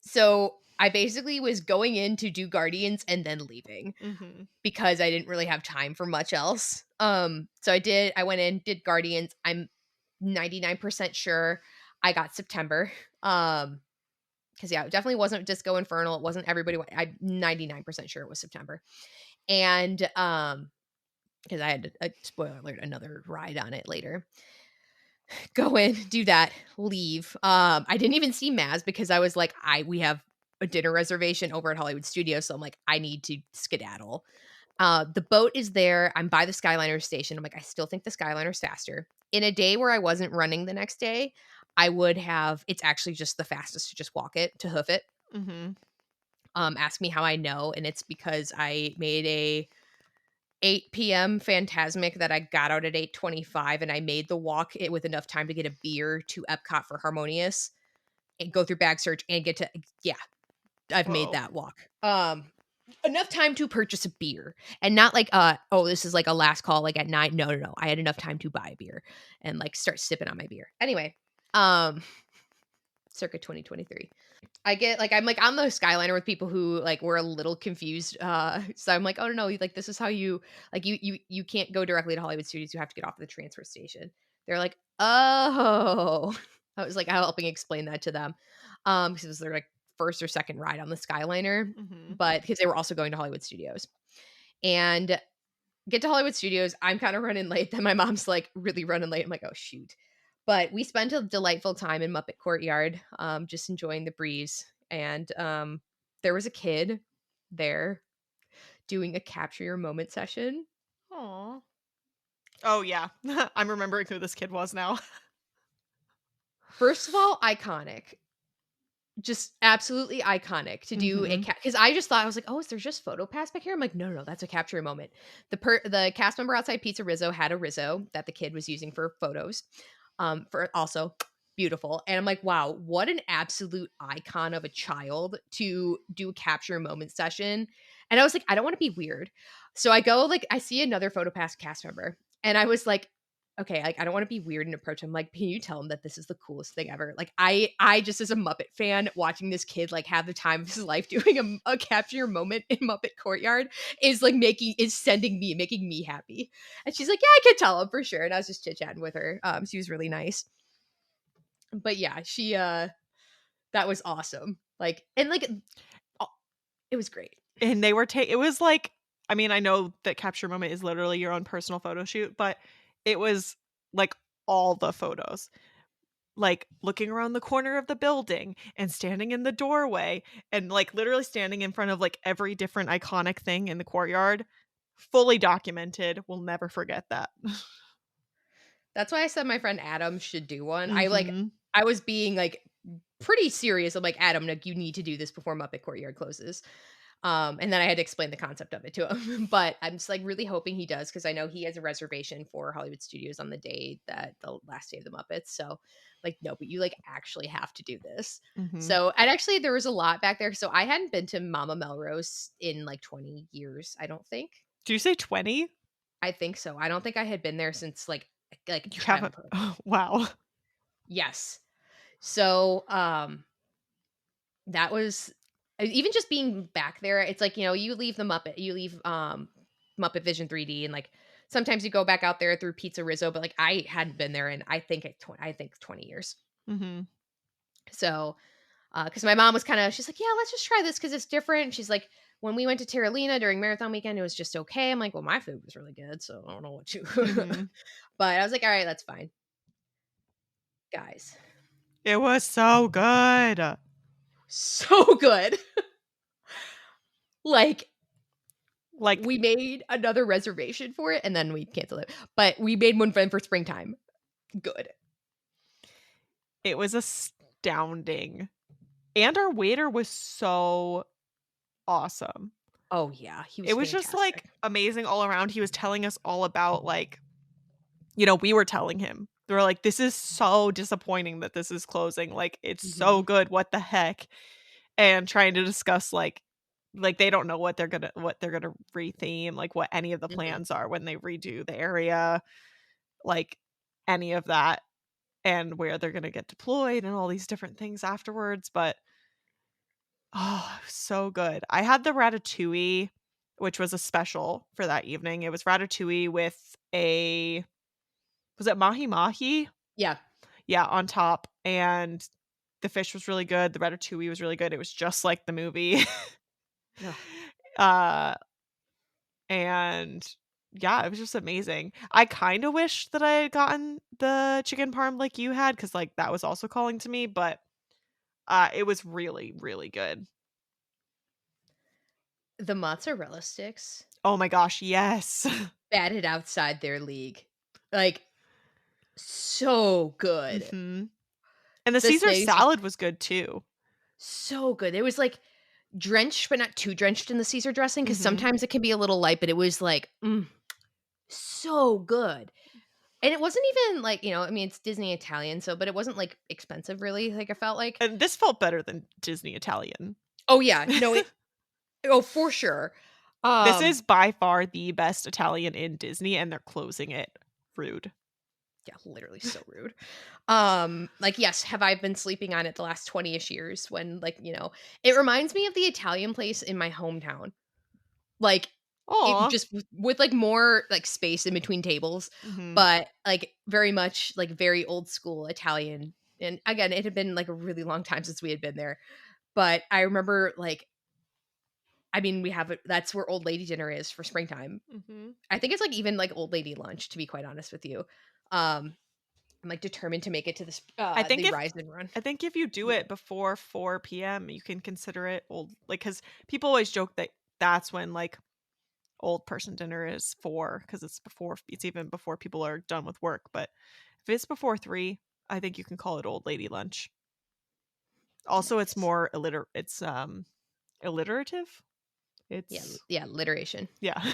Speaker 2: So I basically was going in to do Guardians and then leaving
Speaker 1: Mhm.
Speaker 2: because I didn't really have time for much else. So I went in, did Guardians. I'm 99% sure I got September. Because yeah, it definitely wasn't Disco Infernal. It wasn't everybody. I'm 99% sure it was September. And because I had a spoiler alert, another ride on it later. Go in, do that, leave. I didn't even see Maz because I was like, we have a dinner reservation over at Hollywood Studios, so I'm like, I need to skedaddle. The boat is there. I'm by the Skyliner station. I'm like, I still think the Skyliner's faster. In a day where I wasn't running the next day, I would have. It's actually just the fastest to just walk it, to hoof it.
Speaker 1: Mhm.
Speaker 2: Ask me how I know, and it's because I made a 8 p.m. Phantasmic that I got out at 8:25, and I made the walk it with enough time to get a beer to Epcot for Harmonious and go through bag search and get to yeah, I've made
Speaker 1: Whoa.
Speaker 2: that walk. Enough time to purchase a beer and not like oh, this is like a last call like at 9. No, no, no. I had enough time to buy a beer and like start sipping on my beer. Anyway, um circa 2023. I get like I'm like on the Skyliner with people who like were a little confused. So I'm like, oh no, like this is how you like you can't go directly to Hollywood Studios. You have to get off at the transfer station. They're like, oh, I was like helping explain that to them, because it was their like first or second ride on the Skyliner,
Speaker 1: Mhm.
Speaker 2: but because they were also going to Hollywood Studios and get to Hollywood Studios. I'm kind of running late. Then my mom's like really running late. I'm like, oh shoot. But we spent a delightful time in Muppet Courtyard, just enjoying the breeze. And there was a kid there doing a capture your moment session.
Speaker 1: Aw. Oh, yeah. I'm remembering who this kid was now.
Speaker 2: First of all, iconic. Just absolutely iconic to do a
Speaker 1: Mhm.
Speaker 2: because I just thought I was like, oh, is there just photo pass back here? I'm like, no, no, no, that's a capture your moment. The cast member outside Pizza Rizzo had a Rizzo that the kid was using for photos. For also beautiful. And I'm like, wow, what an absolute icon of a child to do a capture moment session. And I was like, I don't want to be weird. So I go like I see another PhotoPass cast member. And I was like, okay, like I don't want to be weird and approach him. Like, can you tell him that this is the coolest thing ever? Like, I just as a Muppet fan watching this kid like have the time of his life doing a capture your moment in Muppet Courtyard is like making me happy. And she's like, yeah, I could tell him for sure. And I was just chit chatting with her. She was really nice. But yeah, she that was awesome. Like and like uh, it was great.
Speaker 1: And they were it was like, I mean, I know that capture moment is literally your own personal photo shoot, but it was like all the photos. Like looking around the corner of the building and standing in the doorway and like literally standing in front of like every different iconic thing in the courtyard. Fully documented. We'll never forget that.
Speaker 2: That's why I said my friend Adam should do one.
Speaker 1: Mhm.
Speaker 2: I was being like pretty serious. I'm like, Adam, like you need to do this before Muppet Courtyard closes. And then I had to explain the concept of it to him. But I'm just like really hoping he does because I know he has a reservation for Hollywood Studios on the day that the last day of the Muppets. So like, no, but you like actually have to do this.
Speaker 1: Mhm.
Speaker 2: So and actually there was a lot back there. So I hadn't been to Mama Melrose in like 20 years, I don't think.
Speaker 1: Did you say 20?
Speaker 2: I think so. I don't think I had been there since like
Speaker 1: You haven't.
Speaker 2: childhood.
Speaker 1: Oh, wow.
Speaker 2: Yes. So, that was even just being back there, it's like, you leave Muppet Vision 3D and, like, sometimes you go back out there through Pizza Rizzo, but, like, I hadn't been there in I think 20 years.
Speaker 1: Mhm.
Speaker 2: So, because my mom was she's like, "Yeah, let's just try this because it's different." She's like, "When we went to Terralina during marathon weekend, it was just okay." I'm like, "Well, my food was really good, so I don't know what you"
Speaker 1: Mhm.
Speaker 2: But I was like, "Alright, that's fine." Guys,
Speaker 1: It was so good.
Speaker 2: so good. Like,
Speaker 1: Like,
Speaker 2: we made another reservation for it, and then we canceled it, but we made one for springtime. Good.
Speaker 1: it was astounding. And our waiter was so awesome.
Speaker 2: Oh, yeah, he was
Speaker 1: It was just,
Speaker 2: fantastic.
Speaker 1: like, amazing all around. He was telling us all about, like, we were telling him. We were like, "This is so disappointing that this is closing, like, it's so
Speaker 2: Mhm,
Speaker 1: good, what the heck?" And trying to discuss, like, they don't know what they're gonna retheme, like, what any of the
Speaker 2: mhm.
Speaker 1: plans are when they redo the area, like, any of that, and where they're gonna get deployed and all these different things afterwards, but oh, so good. I had the ratatouille, which was a special for that evening. It was ratatouille with a was it mahi-mahi?
Speaker 2: Yeah.
Speaker 1: Yeah, on top, and the fish was really good, the ratatouille was really good, it was just like the movie.
Speaker 2: Ugh.
Speaker 1: Uh, and yeah, it was just amazing. I kinda wish that I had gotten the chicken parm like you had, because like, that was also calling to me, but, it was really, really good.
Speaker 2: The mozzarella sticks
Speaker 1: Oh my gosh, yes.
Speaker 2: batted outside their league. Like, so good.
Speaker 1: Mhm. And the
Speaker 2: The
Speaker 1: Caesar
Speaker 2: things
Speaker 1: salad was good too.
Speaker 2: so good. It was, like, drenched, but not too drenched in the Caesar dressing, because
Speaker 1: Mhm.
Speaker 2: sometimes it can be a little light, but it was, like, so good. And it wasn't even, like, I mean, it's Disney Italian, so but it wasn't, like, expensive really, like, I felt like.
Speaker 1: And this felt better than Disney Italian.
Speaker 2: Oh, yeah. No, for sure.
Speaker 1: This
Speaker 2: Um
Speaker 1: is by far the best Italian in Disney, and they're closing it. Rude.
Speaker 2: Yeah, literally so rude. Like, yes, have I been sleeping on it the last 20-ish years when, like, it reminds me of the Italian place in my hometown. Like, it
Speaker 1: Aw.
Speaker 2: just with, like, more, like, space in between tables,
Speaker 1: Mhm.
Speaker 2: but, like, very much, like, very old school Italian. And again, it had been, like, a really long time since we had been there. But I remember, like, I mean, we have it that's where old lady dinner is for springtime.
Speaker 1: Mhm.
Speaker 2: I think it's, like, even, like, old lady lunch, to be quite honest with you. Um I'm, like, determined to make it to
Speaker 1: I think
Speaker 2: the
Speaker 1: if
Speaker 2: Rise and Run.
Speaker 1: I think if you do
Speaker 2: Yeah.
Speaker 1: it before 4 p.m., you can consider it old, like, because people always joke that that's when, like, old person dinner is 4 because it's even before people are done with work, but if it's before 3, I think you can call it old lady lunch. Also, it's
Speaker 2: Nice.
Speaker 1: more alliterative?
Speaker 2: Yeah,
Speaker 1: It's
Speaker 2: yeah, alliteration.
Speaker 1: yeah.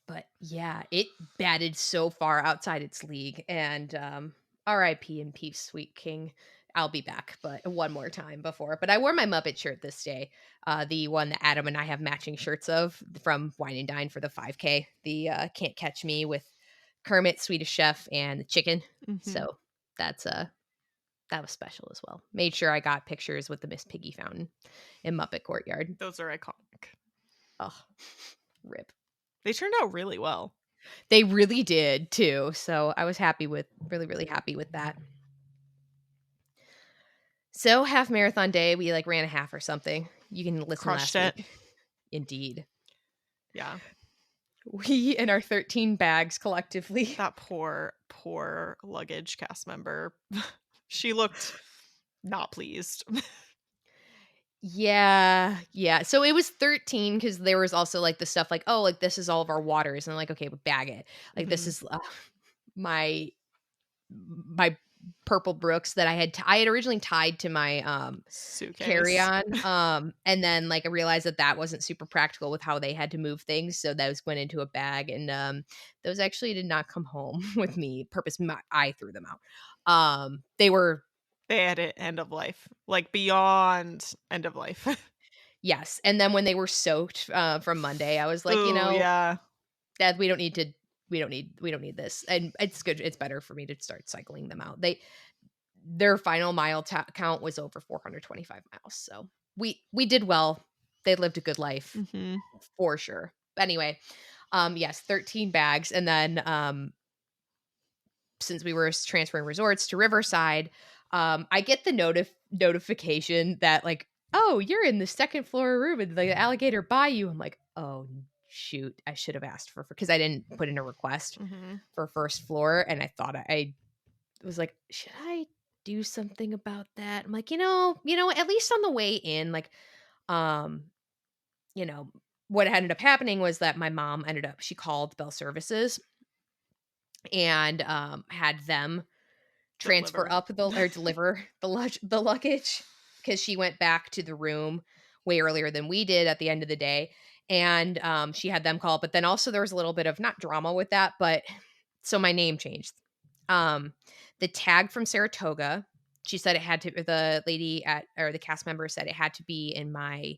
Speaker 2: But, yeah, it batted so far outside its league, and, RIP and peace, sweet king. I'll be back, but one more time before but I wore my Muppet shirt this day, the one that Adam and I have matching shirts of from Wine and Dine for the 5K, the, Can't Catch Me with Kermit, Swedish Chef, and the chicken.
Speaker 1: Mhm.
Speaker 2: So, that's, that was special as well. Made sure I got pictures with the Miss Piggy fountain in Muppet Courtyard.
Speaker 1: Those are iconic.
Speaker 2: Oh, rip.
Speaker 1: They turned out really well.
Speaker 2: They really did too, so I was happy with really, really happy with that. So, half marathon day, we, like, ran a half or something. You can listen
Speaker 1: Crushed
Speaker 2: last
Speaker 1: it.
Speaker 2: week. Indeed.
Speaker 1: Yeah.
Speaker 2: We and our 13 bags collectively.
Speaker 1: That poor luggage cast member. She looked not pleased.
Speaker 2: Yeah, yeah. So it was 13 because there was also, like, the stuff like, "Oh, like, this is all of our waters," and I'm like, "Okay, but bag it." Like, this
Speaker 1: Mhm.
Speaker 2: is, my my purple Brooks that I had originally tied to my,
Speaker 1: Suitcase.
Speaker 2: carry-on, and then, like, I realized that that wasn't super practical with how they had to move things, so those went into a bag, and, those actually did not come home with me. I threw them out. They were
Speaker 1: They had it end of life, like, beyond end of life.
Speaker 2: yes, and then when they were soaked, from Monday, I was like,
Speaker 1: Ooh, yeah.
Speaker 2: "Dad, we don't need this," and it's good it's better for me to start cycling them out. Their final mile count was over 425 miles, so we did well. They lived a good life,
Speaker 1: Mhm.
Speaker 2: for sure. But anyway, yes, 13 bags, and then, since we were transferring resorts to Riverside, I get the notification that, like, "Oh, you're in the second floor room in the alligator bayou." I'm like, "Oh, shoot, I should have asked for because I didn't put in a request
Speaker 1: Mhm.
Speaker 2: for first floor, and I thought I was like, "Should I do something about that?" I'm like, at least on the way in, like, um, you know, what ended up happening was that my mom she called Bell Services and, had them transfer
Speaker 1: Deliver.
Speaker 2: up the or deliver the luggage because she went back to the room way earlier than we did at the end of the day, and, she had them call, but then also there was a little bit of not drama with that, but so my name changed. Um, the tag from Saratoga, she said it had to the lady at or the cast member said it had to be in my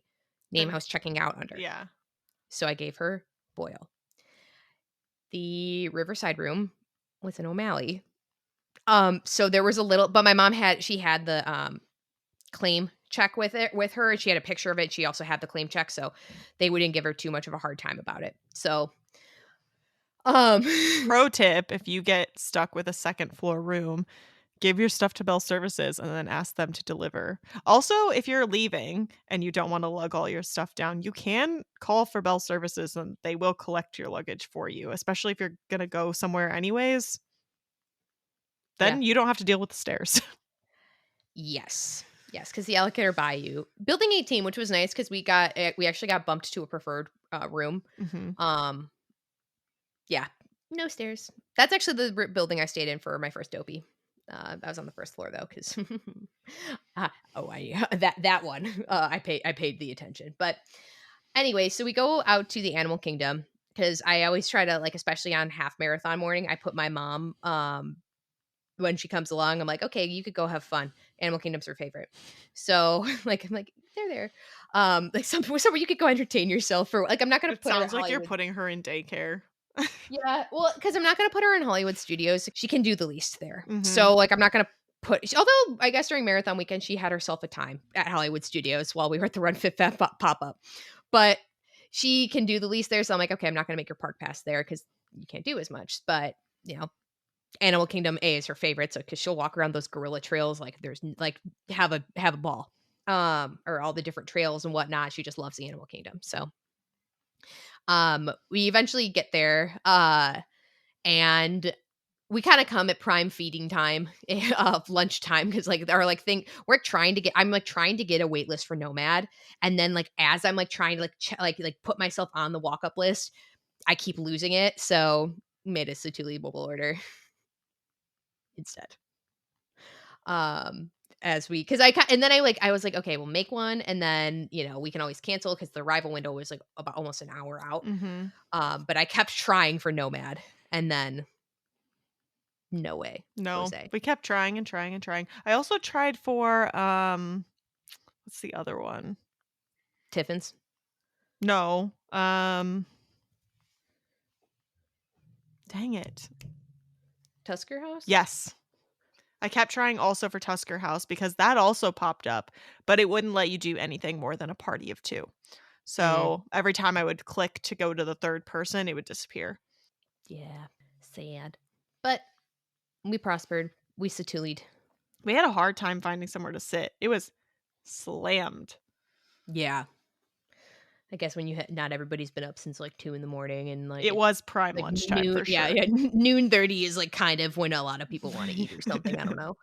Speaker 2: name I
Speaker 1: And
Speaker 2: was checking out under,
Speaker 1: yeah.
Speaker 2: so I gave her Boyle. The Riverside room was in O'Malley. So there was a little but my mom had the, claim check with her, and she had a picture of it. She also had the claim check, so they wouldn't give her too much of a hard time about it. So, um
Speaker 1: Pro tip, if you get stuck with a second floor room, give your stuff to Bell Services and then ask them to deliver. Also, if you're leaving and you don't wanna lug all your stuff down, you can call for Bell Services and they will collect your luggage for you, especially if you're gonna go somewhere anyways.
Speaker 2: Yeah.
Speaker 1: Then you don't have to deal with the stairs.
Speaker 2: Yes. Yes, because the Alligator Bayou. Building 18, which was nice because we actually got bumped to a preferred, room.
Speaker 1: Mhm.
Speaker 2: Um, yeah, no stairs. That's actually the building I stayed in for my first dopey. I was on the first floor though, because that one, I paid the attention. But anyway, so we go out to the animal kingdom because I always try to, like, especially on half marathon morning, I put my mom, when she comes along, I'm like, "Okay, you could go have fun. Animal Kingdom's her favorite." So, like, I'm like, "They're there." Like, somewhere you could go entertain yourself for, like, I'm not gonna
Speaker 1: It
Speaker 2: put her at
Speaker 1: sounds like you're
Speaker 2: Hollywood.
Speaker 1: putting her in daycare.
Speaker 2: Yeah, well, because 'cause I'm not gonna put her in Hollywood Studios. She can do the least there.
Speaker 1: Mhm.
Speaker 2: So, like, I'm not gonna although I guess during marathon weekend, she had herself a time at Hollywood Studios while we were at the Run Fit Fat pop-up. But she can do the least there, so I'm like, "Okay, I'm not gonna make her park pass there because you can't do as much." But, you know, Animal Kingdom A is her favorite, so because 'cause she'll walk around those gorilla trails, like, have a ball, or all the different trails and whatnot. She just loves the Animal Kingdom. So, we eventually get there, and we kinda come at prime feeding time of lunchtime because, like, our, like, thing we're trying to get I'm, like, trying to get a wait list for Nomad, and then, like, as I'm, like, trying to, like, put myself on the walk-up list, I keep losing it, so made a Satuli mobile order instead. Um, as we because I ki and then I was like, "Okay, we'll make one, and then, we can always cancel because the arrival window was, like, about almost an hour out."
Speaker 1: Mhm.
Speaker 2: But I kept trying for Nomad, and then no way,
Speaker 1: No,
Speaker 2: Jose.
Speaker 1: we kept trying and trying and trying. I also tried for, what's the other one?
Speaker 2: Tiffin's?
Speaker 1: No, dang it.
Speaker 2: Tusker House?
Speaker 1: Yes. I kept trying also for Tusker House because that also popped up, but it wouldn't let you do anything more than a party of 2.
Speaker 2: Mm,
Speaker 1: So, every time I would click to go to the 3rd person, it would disappear.
Speaker 2: yeah, sad. But we prospered. We Satuli'd.
Speaker 1: We had a hard time finding somewhere to sit. It was slammed.
Speaker 2: Yeah. I guess when not everybody's been up since, like, 2 in the morning and,
Speaker 1: It was prime
Speaker 2: like,
Speaker 1: lunchtime
Speaker 2: noon
Speaker 1: for
Speaker 2: yeah,
Speaker 1: sure.
Speaker 2: yeah, noon 30 is, like, kind of when a lot of people wanna eat or something, I don't know.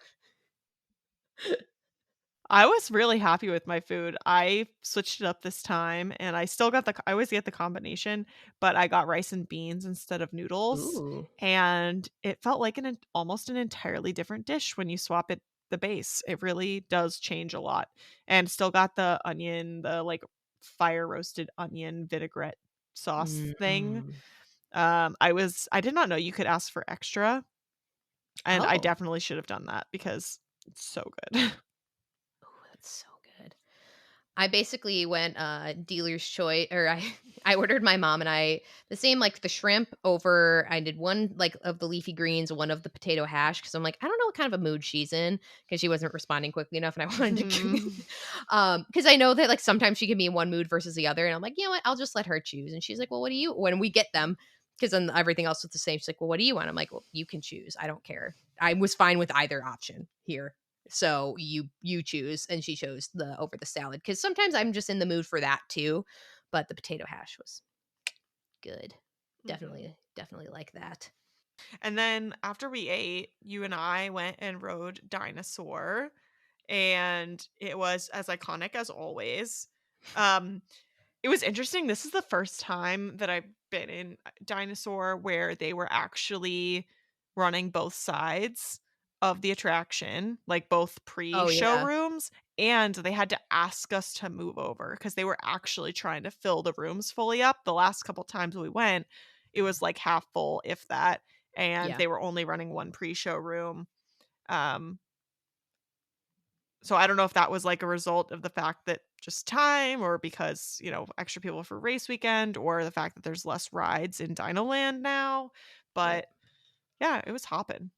Speaker 1: I was really happy with my food. I switched it up this time and I still got I always get the combination, but I got rice and beans instead of noodles,
Speaker 2: Ooh.
Speaker 1: and it felt like almost an entirely different dish when you swap the base. It really does change a lot. And still got the onion, the like fire roasted onion vinaigrette sauce thing.
Speaker 2: Mm.
Speaker 1: I did not know you could ask for extra, and I
Speaker 2: Oh.
Speaker 1: definitely should have done that because it's so good.
Speaker 2: Ooh, that's so good. I basically went, dealer's choice, or I I ordered my mom and I the same, like, the shrimp over I did one, like, of the leafy greens, one of the potato hash because 'cause I'm like, "I don't know what kind of a mood she's in because she wasn't responding quickly enough, and I wanted to
Speaker 1: Mhm.
Speaker 2: because I know that, like, sometimes she can be in one mood versus the other, and I'm like, "You know what? I'll just let her choose." And she's like, "Well, what do you" when we get them, because then everything else is the same, she's like, "Well, what do you want?" I'm like, "Well, you can choose. I don't care." I was fine with either option here. So you choose, and she chose the over the salad because sometimes I'm just in the mood for that too, but the potato hash was good.
Speaker 1: Mhm.
Speaker 2: Definitely like that.
Speaker 1: And then after we ate, you and I went and rode Dinosaur, and it was as iconic as always. Um, it was interesting. This is the first time that I've been in Dinosaur where they were actually running both sides of the attraction, like both
Speaker 2: Oh, yeah.
Speaker 1: pre-showrooms, and they had to ask us to move over because they were actually trying to fill the rooms fully up. The last couple times we went, it was like half full, if that, and
Speaker 2: Yeah.
Speaker 1: they were only running one pre-show room. Um, so I don't know if that was like a result of the fact that just time or because, extra people for race weekend or the fact that there's less rides in Dino Land now.
Speaker 2: Yep.
Speaker 1: But yeah, it was hopping.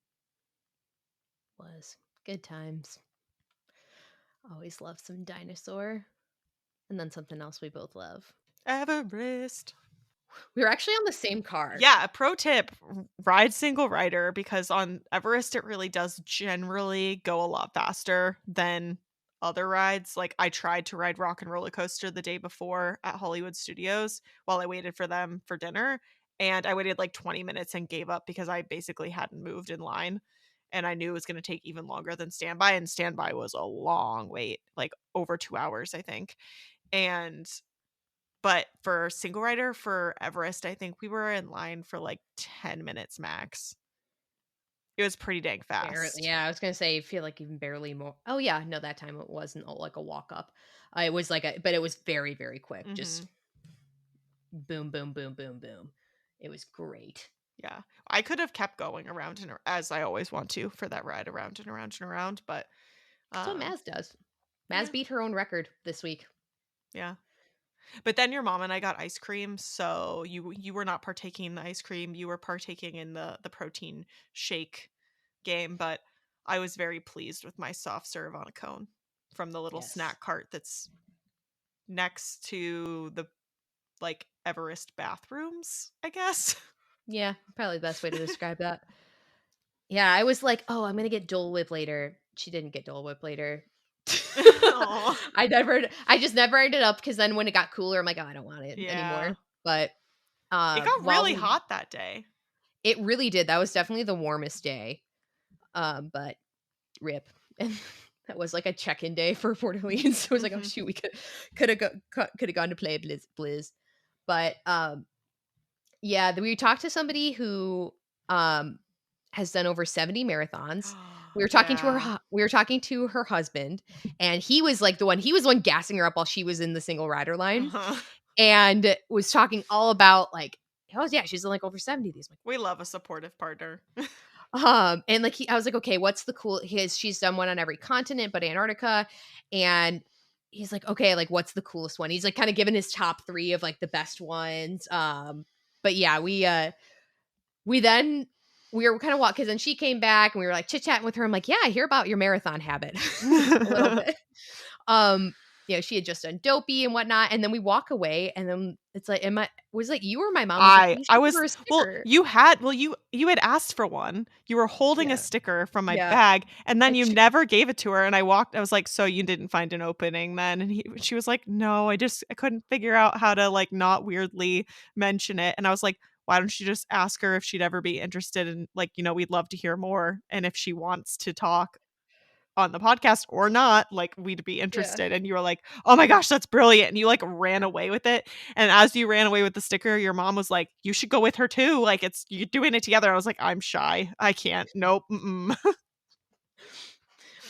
Speaker 2: Was. Good times. Always love some dinosaur. And then something else we both love.
Speaker 1: Everest.
Speaker 2: We were actually on the same car.
Speaker 1: Yeah, a pro tip, ride single rider because on Everest it really does generally go a lot faster than other rides. Like I tried to ride Rock and Roller Coaster the day before at Hollywood Studios while I waited for them for dinner, and I waited like 20 minutes and gave up because I basically hadn't moved in line. and I knew it was going to take even longer than standby, and standby was a long wait, like over 2 hours, I think. And but for single rider for Everest, I think we were in line for like 10 minutes max. It was pretty dang
Speaker 2: Barely,
Speaker 1: fast.
Speaker 2: yeah, I was gonna say, I feel like even barely more. Oh yeah, no, that time it wasn't like a walk up. It was like but it was very, very quick. Just
Speaker 1: Mhm.
Speaker 2: boom, boom, boom, boom, boom. It was great.
Speaker 1: Yeah. I could have kept going around and as I always want to for that ride around and around and around, but
Speaker 2: That's what
Speaker 1: um
Speaker 2: Maz does. Maz
Speaker 1: yeah,
Speaker 2: beat her own record this week.
Speaker 1: yeah. But then your mom and I got ice cream, so you were not partaking in the ice cream. You were partaking in the protein shake game, but I was very pleased with my soft serve on a cone from the little
Speaker 2: Yes.
Speaker 1: snack cart that's next to the like Everest bathrooms, I guess.
Speaker 2: Yeah, probably the best way to describe that. Yeah, I was like, "Oh, I'm gonna get Dole Whip later." She didn't get Dole Whip later.
Speaker 1: Aw.
Speaker 2: I just never ended up because then when it got cooler, I'm like, "Oh, I don't want it
Speaker 1: Yeah.
Speaker 2: anymore." But,
Speaker 1: It got
Speaker 2: while
Speaker 1: really
Speaker 2: we
Speaker 1: hot that day.
Speaker 2: it really did. That was definitely the warmest day. But rip. And that was like a check-in day for Port Orleans. So it was like, "Oh
Speaker 1: Mhm.
Speaker 2: shoot, we could have gone to play Blizz." But, yeah, we talked to somebody who, um, has done over 70 marathons.
Speaker 1: Yeah.
Speaker 2: We were talking to her husband, and he was the one gassing her up while she was in the single rider line,
Speaker 1: Uh-huh.
Speaker 2: and was talking all about, like, "Oh, yeah, she's done, like, over 70 of these."
Speaker 1: We love a supportive partner.
Speaker 2: And, like, I was like, "Okay, what's the cool," she's done one on every continent but Antarctica, and he's like, "Okay, like, what's the coolest one?" He's, like, kinda giving his top 3 of, like, the best ones. But yeah, we then we were kinda because then she came back, and we were, like, chit-chatting with her. I'm like, "Yeah, I hear about your marathon habit." A little bit. Um, she had just done Dopey and whatnot, and then we walk away, and then it's like, was it you or my mom was like, "You
Speaker 1: I
Speaker 2: should give
Speaker 1: was
Speaker 2: her a
Speaker 1: well,
Speaker 2: sticker."
Speaker 1: you had asked for one. You were holding a
Speaker 2: Yeah.
Speaker 1: sticker from my
Speaker 2: Yeah.
Speaker 1: bag, and then
Speaker 2: And
Speaker 1: you
Speaker 2: she
Speaker 1: never gave it to her, and I was like, "So you didn't find an opening then?" And she was like, "No, I couldn't figure out how to, like, not weirdly mention it." And I was like, "Why don't you just ask her if she'd ever be interested in, like, we'd love to hear more, and if she wants to talk on the podcast or not, like, we'd be
Speaker 2: Yeah.
Speaker 1: interested." And you were like, "Oh my gosh, that's brilliant." And you like ran away with it. And as you ran away with the sticker, your mom was like, "You should go with her too. Like, you're doing it together." I was like, "I'm shy. I can't. Nope. Mm-mm."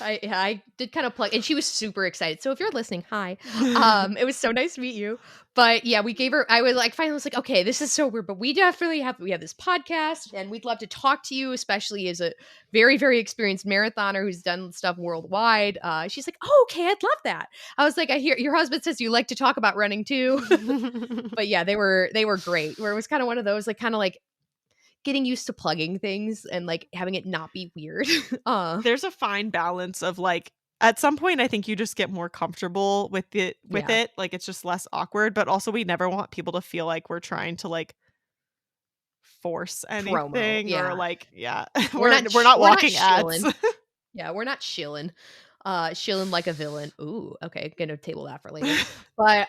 Speaker 2: I did kind of plug, and she was super excited. So if you're listening, hi. It was so nice to meet you. But yeah, we gave her. I was like, finally, was like, okay, this is so weird, but we have this podcast, and we'd love to talk to you, especially as a very very experienced marathoner who's done stuff worldwide. She's like, oh, okay, I'd love that. I was like, I hear your husband says you like to talk about running too. But yeah, they were great. Where it was kind of one of those, like, kind of like getting used to plugging things and like having it not be weird. uh
Speaker 1: There's a fine balance of like at some point I think you just get more comfortable with
Speaker 2: yeah.
Speaker 1: it. Like it's just less awkward, but also we never want people to feel like we're trying to like force
Speaker 2: Promo.
Speaker 1: anything or
Speaker 2: Yeah.
Speaker 1: like yeah,
Speaker 2: We're not
Speaker 1: we're not
Speaker 2: we're not
Speaker 1: walking ads.
Speaker 2: shilling. Yeah, we're not shilling. Shilling like a villain. Ooh, okay, gonna table that for later. But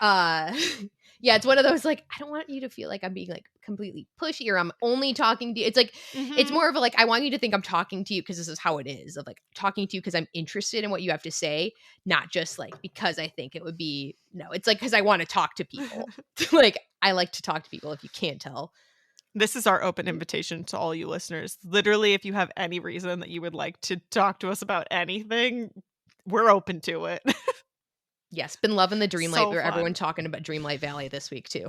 Speaker 2: yeah, it's one of those, like, I don't want you to feel like I'm being like completely pushy or I'm only talking to you. It's like it's
Speaker 1: Mhm.
Speaker 2: more of a, like, I want you to think I'm talking to you because this is how it is, of like talking to you because I'm interested in what you have to say, not just like because I think it would be. No, it's like because I want to talk to people. Like, I like to talk to people, if you can't tell.
Speaker 1: This is our open invitation to all you listeners. Literally, if you have any reason that you would like to talk to us about anything, we're open to it.
Speaker 2: Yes, been loving the Dreamlight
Speaker 1: So
Speaker 2: or everyone
Speaker 1: fun.
Speaker 2: talking about Dreamlight Valley this week too.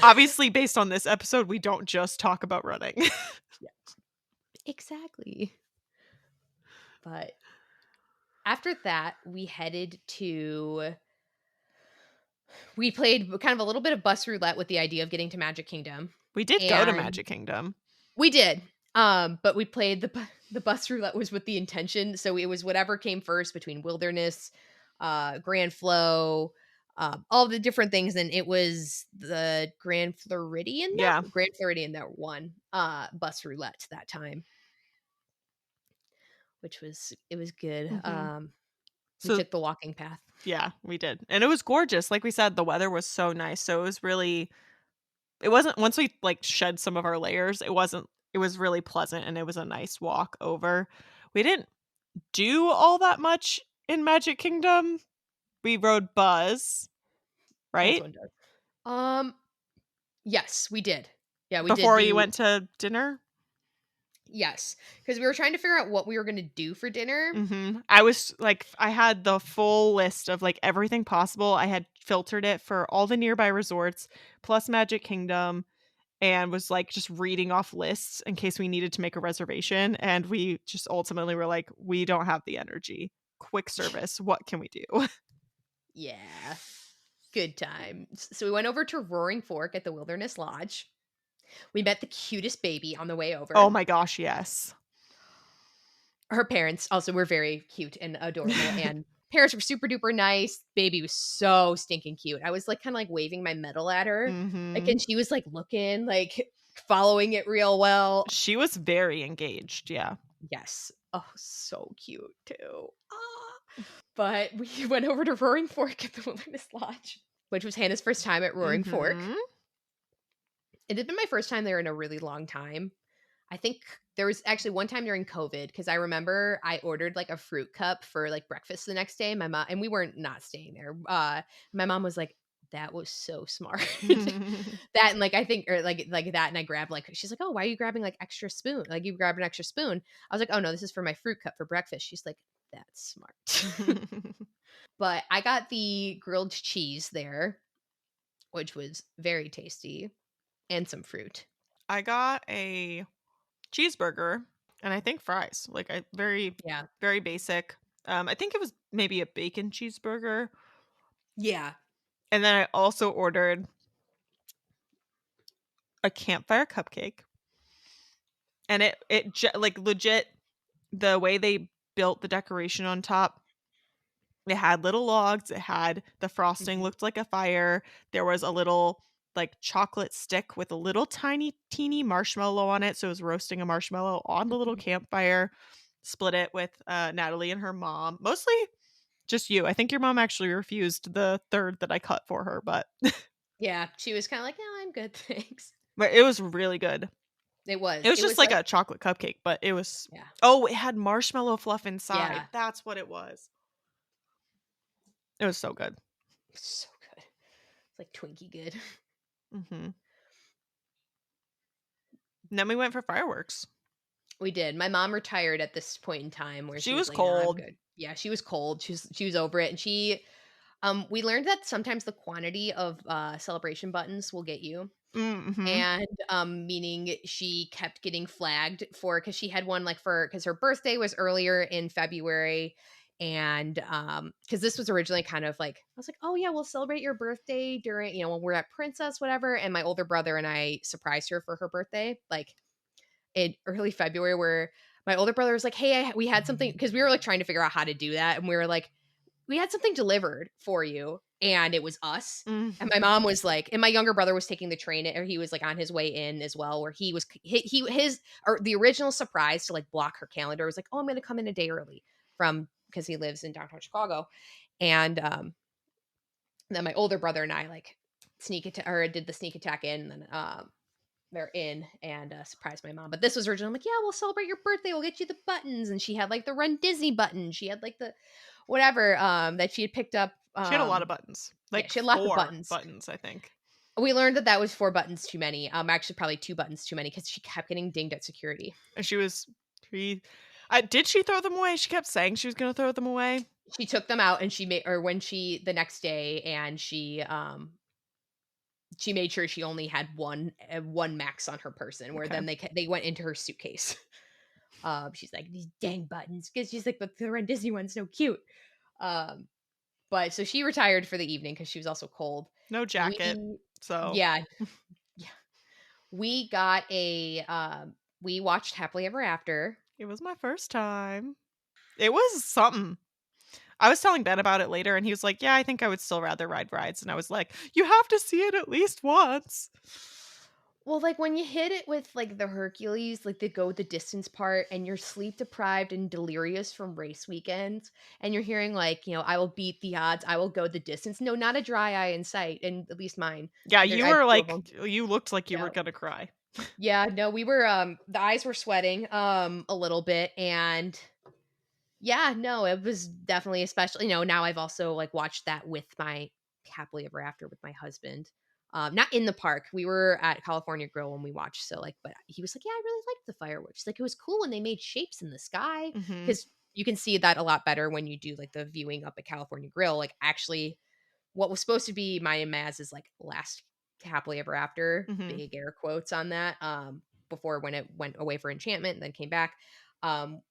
Speaker 1: Obviously, based on this episode, we don't just talk about running.
Speaker 2: Yeah, exactly. But after that, we played kind of a little bit of bus roulette with the idea of getting to Magic Kingdom.
Speaker 1: We did go to
Speaker 2: And
Speaker 1: Magic Kingdom.
Speaker 2: we did. But we played the bus roulette was with the intention. So it was whatever came first between Wilderness, Grand Flow, all the different things. And it was the
Speaker 1: Yeah.
Speaker 2: Grand Floridian that won bus roulette that time, which was it was good.
Speaker 1: Mhm.
Speaker 2: We
Speaker 1: So
Speaker 2: took the walking path.
Speaker 1: yeah, we did. And it was gorgeous. Like we said, the weather was so nice. So it wasn't once we like shed some of our layers, it wasn't it was really pleasant and it was a nice walk over. We didn't do all that much in Magic Kingdom. We rode Buzz,
Speaker 2: As
Speaker 1: right?
Speaker 2: one does. Um, yes, we did. Yeah, we did
Speaker 1: Before you
Speaker 2: do
Speaker 1: went to dinner?
Speaker 2: yes, because we were trying to figure out what we were gonna do for dinner.
Speaker 1: Mhm. I was like I had the full list of, like, everything possible. I had filtered it for all the nearby resorts, plus Magic Kingdom, and was, like, just reading off lists in case we needed to make a reservation, and we just ultimately were like, "We don't have the energy. Quick service, what can we do?"
Speaker 2: Yeah, good times. So we went over to Roaring Fork at the Wilderness Lodge. We met the cutest baby on the way
Speaker 1: Oh
Speaker 2: over.
Speaker 1: my gosh, yes.
Speaker 2: Her parents also were very cute and adorable, and parents were super duper nice. Baby was so stinking cute. I was, like, kinda, like, waving my medal at her, like,
Speaker 1: Mhm.
Speaker 2: and she was, like, looking, like, following it real well.
Speaker 1: She was very engaged, yeah.
Speaker 2: Yes. Oh, so cute too. Ah. But we went over to Roaring Fork at the Wilderness Lodge, which was Hannah's first time at Roaring Fork.
Speaker 1: Mhm.
Speaker 2: It had been my first time there in a really long time. I think there was actually one time during COVID because I remember I ordered like a fruit cup for like breakfast the next day. My mom and we weren't not staying there. My mom was like, "That was so smart." That and like I think or like that, and I grabbed like she's like, "Oh, why are you grabbing like extra spoon? Like you grabbed an extra spoon?" I was like, "Oh no, this is for my fruit cup for breakfast." She's like, "That's smart." But I got the grilled cheese there, which was very tasty, and some fruit.
Speaker 1: I got a cheeseburger and I think fries, like, I very,
Speaker 2: Yeah.
Speaker 1: very basic. I think it was maybe a bacon cheeseburger,
Speaker 2: Yeah.
Speaker 1: and then I also ordered a campfire cupcake, and like, legit, the way they built the decoration on top, it had little logs, it had the frosting
Speaker 2: Mhm.
Speaker 1: looked like a fire, there was a little, like, chocolate stick with a little tiny, teeny marshmallow on it, so it was roasting a marshmallow on the little
Speaker 2: Mhm.
Speaker 1: campfire, split it with, Natalie and her mom, mostly just you. I think your mom actually refused the 3rd that I cut for her,
Speaker 2: Yeah, she was kinda like, "No, I'm good, thanks."
Speaker 1: but it was really good.
Speaker 2: It
Speaker 1: It
Speaker 2: was.
Speaker 1: was
Speaker 2: It
Speaker 1: just
Speaker 2: was
Speaker 1: like
Speaker 2: like
Speaker 1: a chocolate cupcake, but it was
Speaker 2: yeah.
Speaker 1: oh, it had marshmallow fluff inside.
Speaker 2: Yeah.
Speaker 1: That's what it was. It was so good.
Speaker 2: So good. It's like Twinkie good.
Speaker 1: Mhm. And then we went for fireworks.
Speaker 2: We did. My mom retired at this point in time where
Speaker 1: She
Speaker 2: she was
Speaker 1: was
Speaker 2: like, "Nah, I'm
Speaker 1: cold.
Speaker 2: good." Yeah, she was cold. She was over it, and we learned that sometimes the quantity of, celebration buttons will get you.
Speaker 1: Mhm.
Speaker 2: And, meaning she kept getting flagged for because she had one, like, for because her birthday was earlier in February, and, because this was originally kind of like I was like, "Oh, yeah, we'll celebrate your birthday during when we're at Princess, whatever," and my older brother and I surprised her for her birthday, like, in early February where my older brother was like, "Hey, we had something because we were, like, trying to figure out how to do that, and we were like, "We had something delivered for you," and it was us.
Speaker 1: Mm.
Speaker 2: And my mom was like and my younger brother was taking the train or he was, like, on his way in as well, where he was he his or the original surprise to, like, block her calendar was like, "Oh, I'm gonna come in a day early," from because he lives in downtown Chicago. And, then my older brother and I, like, sneak atta or did the sneak attack in, and then, they're in and, surprised my mom. But this was originally, I'm like, "Yeah, we'll celebrate your birthday, we'll get you the buttons," and she had, like, the Run Disney button, she had, like, the whatever, that she had picked up,
Speaker 1: She had a lot of buttons.
Speaker 2: yeah,
Speaker 1: Like
Speaker 2: she had lots of
Speaker 1: 4
Speaker 2: buttons.
Speaker 1: buttons, I think.
Speaker 2: We learned that that was 4 buttons too many, actually probably 2 buttons too many because she kept getting dinged at security.
Speaker 1: And she did she throw them away? She kept saying she was gonna throw them away.
Speaker 2: She took them out and she made or when she the next day and she made sure she only had 1 max on her person, where
Speaker 1: Okay.
Speaker 2: then they went into her suitcase. She's like, "These dang buttons," because she's like, "But the Run Disney one's so cute." Um, but so she retired for the evening because she was also cold.
Speaker 1: No jacket,
Speaker 2: We
Speaker 1: so
Speaker 2: yeah, yeah. We got we watched Happily Ever After.
Speaker 1: it was my first time. It was something. I was telling Ben about it later, and he was like, "Yeah, I think I would still rather ride rides." And I was like, "You have to see it at least once."
Speaker 2: Well, like, when you hit it with, like, the Hercules, like, the go the distance part, and you're sleep deprived and delirious from race weekends, and you're hearing, like, "I will beat the odds, I will go the distance." No, not a dry eye in sight, and at least mine.
Speaker 1: Yeah,
Speaker 2: There
Speaker 1: you
Speaker 2: I had
Speaker 1: were
Speaker 2: 2 of
Speaker 1: like
Speaker 2: them.
Speaker 1: you looked like you
Speaker 2: Yeah.
Speaker 1: were gonna cry.
Speaker 2: Yeah, no, we were, the eyes were sweating, a little bit, and yeah, no, it was definitely especially now I've also, like, watched that with my happily ever after with my husband. Not in the park, we were at California Grill when we watched, so, like but he was like, "Yeah, I really liked the fireworks." Like, it was cool when they made shapes in the sky
Speaker 1: Mhm.
Speaker 2: because you can see that a lot better when you do, like, the viewing up at California Grill, like, actually what was supposed to be mine and Maz's, like, last happily ever after,
Speaker 1: Mhm.
Speaker 2: big air quotes on that, before when it went away for enchantment and then came back, um,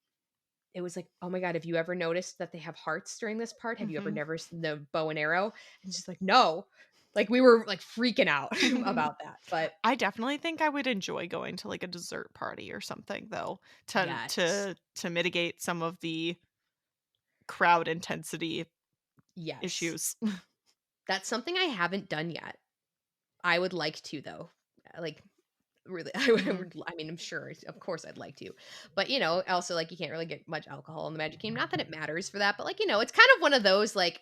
Speaker 2: it was like, "Oh my god, have you ever noticed that they have hearts during this part? Have you ever
Speaker 1: Mhm.
Speaker 2: never seen the bow and arrow?" And she's like, "No." Like, we were, like, freaking out about that, but
Speaker 1: I definitely think I would enjoy going to, like, a dessert party or something, though, to
Speaker 2: yes.
Speaker 1: to to mitigate some of the crowd intensity
Speaker 2: Yes.
Speaker 1: issues.
Speaker 2: That's something I haven't done yet. I would like to, though. Like, really,
Speaker 1: Mhm.
Speaker 2: I mean, I'm sure, of course I'd like to. But, also, like, you can't really get much alcohol in the Magic Kingdom. Not that it matters for that, but, like, it's kind of one of those, like,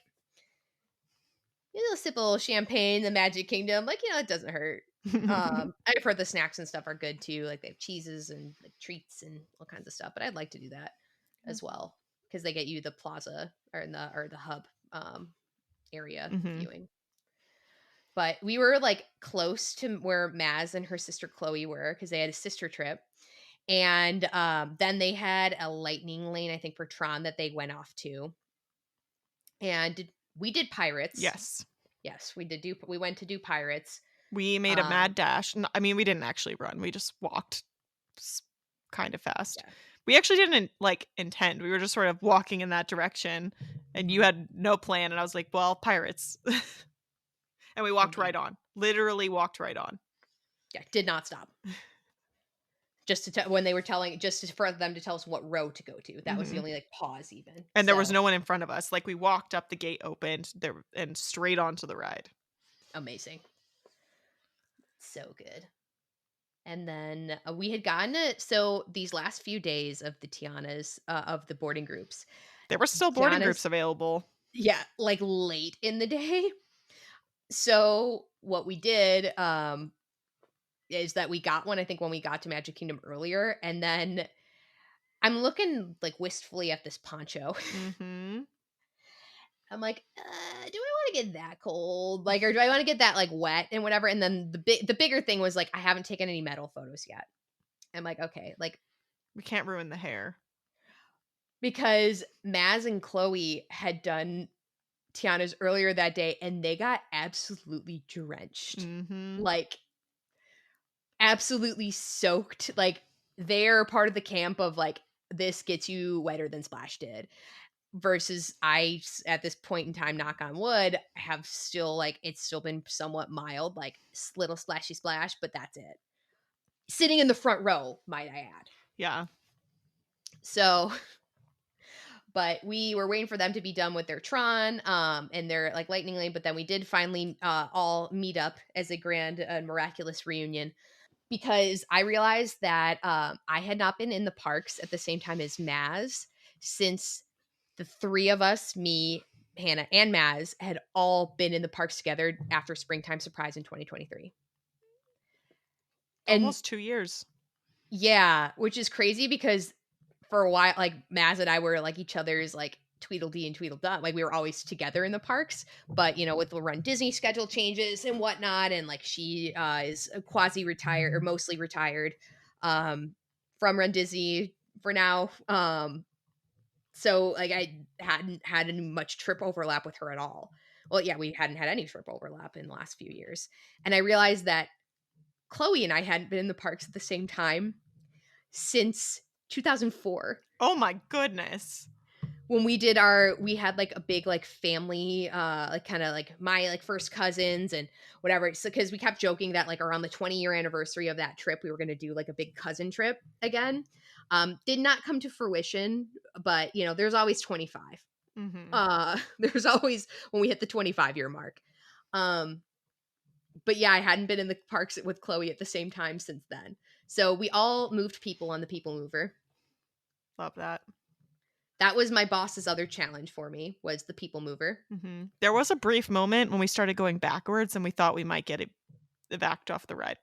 Speaker 2: sip a little champagne in the Magic Kingdom, like, it doesn't hurt. I've heard the snacks and stuff are good too, like, they have cheeses and, like, treats and all kinds of stuff, but I'd like to do that as well because they get you the plaza or the hub, area
Speaker 1: Mhm.
Speaker 2: viewing. But we were, like, close to where Maz and her sister Chloe were because they had a sister trip, and, then they had a lightning lane, I think, for Tron that they went off to, and we did Pirates.
Speaker 1: Yes.
Speaker 2: Yes, we went to do Pirates.
Speaker 1: We made a
Speaker 2: Um,
Speaker 1: mad dash. I mean, we didn't actually run, we just walked kind of fast.
Speaker 2: yeah.
Speaker 1: We actually didn't, like, intend, we were just sort of walking in that direction, and you had no plan, and I was like, "Well, pirates." And we walked
Speaker 2: Indeed.
Speaker 1: right on. Literally walked right on.
Speaker 2: Yeah, did not stop. Just to tell when they were telling for them to tell us what row to go to. That was the
Speaker 1: Mhm.
Speaker 2: only, like, pause even.
Speaker 1: And there was
Speaker 2: So,
Speaker 1: no one in front of us, like, we walked up, the gate opened, there and straight onto the ride.
Speaker 2: amazing. So good. And then, we had gotten it so these last few days of the Tiana's, of the boarding groups,
Speaker 1: There were still boarding
Speaker 2: Tiana's
Speaker 1: groups available.
Speaker 2: yeah, like, late in the day. So, what we did, is that we got one, I think, when we got to Magic Kingdom earlier, and then I'm looking, like, wistfully at this poncho.
Speaker 1: Mhm.
Speaker 2: I'm like, do I wanna get that cold? Like, or do I wanna get that, like, wet and whatever?" And then the bigger thing was, like, I haven't taken any metal photos yet. I'm like, "Okay," like,
Speaker 1: We can't ruin the hair.
Speaker 2: because Maz and Chloe had done Tiana's earlier that day, and they got absolutely drenched.
Speaker 1: Mhm.
Speaker 2: Like, absolutely soaked. Like, they're part of the camp of, like, "This gets you wetter than Splash did." Versus at this point in time, knock on wood, have still, like it's still been somewhat mild, like, little splashy splash, but that's it. Sitting in the front row, might I add.
Speaker 1: Yeah.
Speaker 2: So, but we were waiting for them to be done with their Tron, and their, like, lightning lane, but then we did finally, all meet up as a grand and miraculous reunion because I realized that, I had not been in the parks at the same time as Maz since the 3 of us, me, Hannah, and Maz, had all been in the parks together after Springtime Surprise in 2023. And
Speaker 1: Almost 2 years.
Speaker 2: yeah, which is crazy because for a while, like, Maz and I were, like, each other's, like, Tweedledee and Tweedledum, like, we were always together in the parks, but, with the Run Disney schedule changes and whatnot, and, like, she, is quasi-retired or mostly retired, um, from Run Disney for now, so, like, I hadn't had any much trip overlap with her at all. Well, yeah, we hadn't had any trip overlap in the last few years, and I realized that Chloe and I hadn't been in the parks at the same time since 2004
Speaker 1: Oh my goodness.
Speaker 2: when we had, like, a big, like, family, like, kinda, like, my, like, first cousins and whatever, so because we kept joking that, like, around the 20-year anniversary of that trip, we were gonna do, like, a big cousin trip again. Did not come to fruition, but, there's always 25.
Speaker 1: Mhm.
Speaker 2: There's always when we hit the 25-year mark. Um, but yeah, I hadn't been in the parks with Chloe at the same time since then. So we all moved people on the People Mover.
Speaker 1: Love that.
Speaker 2: That was my boss's other challenge for me was the People Mover.
Speaker 1: Mhm. There was a brief moment when we started going backwards and we thought we might get it evac off the ride.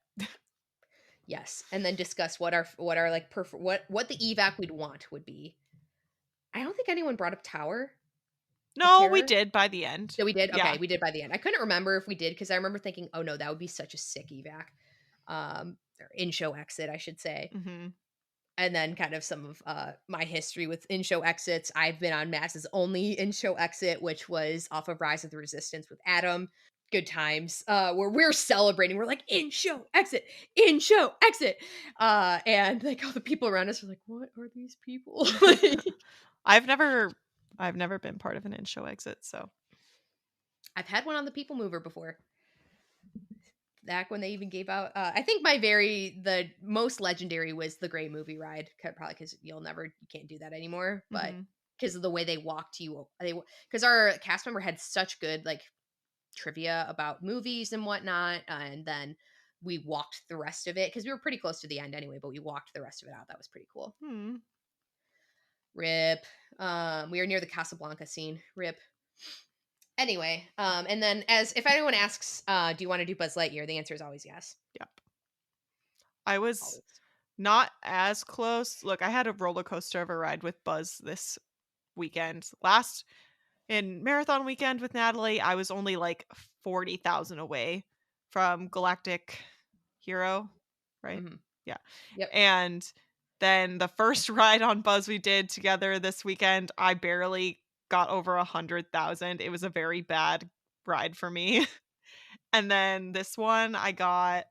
Speaker 2: Yes, and then discuss what our like what the evac we'd want would be. I don't think anyone brought up Tower of
Speaker 1: No, we
Speaker 2: Terror.
Speaker 1: did by the end.
Speaker 2: So we did? Okay,
Speaker 1: Yeah.
Speaker 2: we did by the end. I couldn't remember if we did because I remember thinking, "Oh, no, that would be such a sick evac." Or in-show exit, I should say.
Speaker 1: Mhm.
Speaker 2: And then kind of some of, my history with in-show exits. I've been on Mass's only in-show exit, which was off of Rise of the Resistance with Adam. Good times, where we're celebrating. We're like, "In-show exit, in-show exit." And, like, all the people around us are like, "What are these people?" Like,
Speaker 1: I've never I've never been part of an in-show exit, so
Speaker 2: I've had one on the People Mover before. Back when they even gave out, I think the most legendary was the Gray Movie Ride, probably because you can't do that anymore. But
Speaker 1: mhm.
Speaker 2: because of the way they walked you, because our cast member had such good like trivia about movies and whatnot, and then we walked the rest of it because we were pretty close to the end anyway. But we walked the rest of it out. That was pretty cool.
Speaker 1: Hmm.
Speaker 2: Rip. We were near the Casablanca scene. Rip. Anyway, and then as if anyone asks, do you want to do Buzz Lightyear? The answer is always yes.
Speaker 1: Yep. I was
Speaker 2: Always.
Speaker 1: not as close. Look, I had a roller coaster of a ride with Buzz this weekend. Last in marathon weekend with Natalie, I was only like 40,000 away from Galactic Hero, right?
Speaker 2: Hmm.
Speaker 1: Yeah.
Speaker 2: Yep.
Speaker 1: And then the first ride on Buzz we did together this weekend, I barely got over 100,000. It was a very bad ride for me. And then this one I got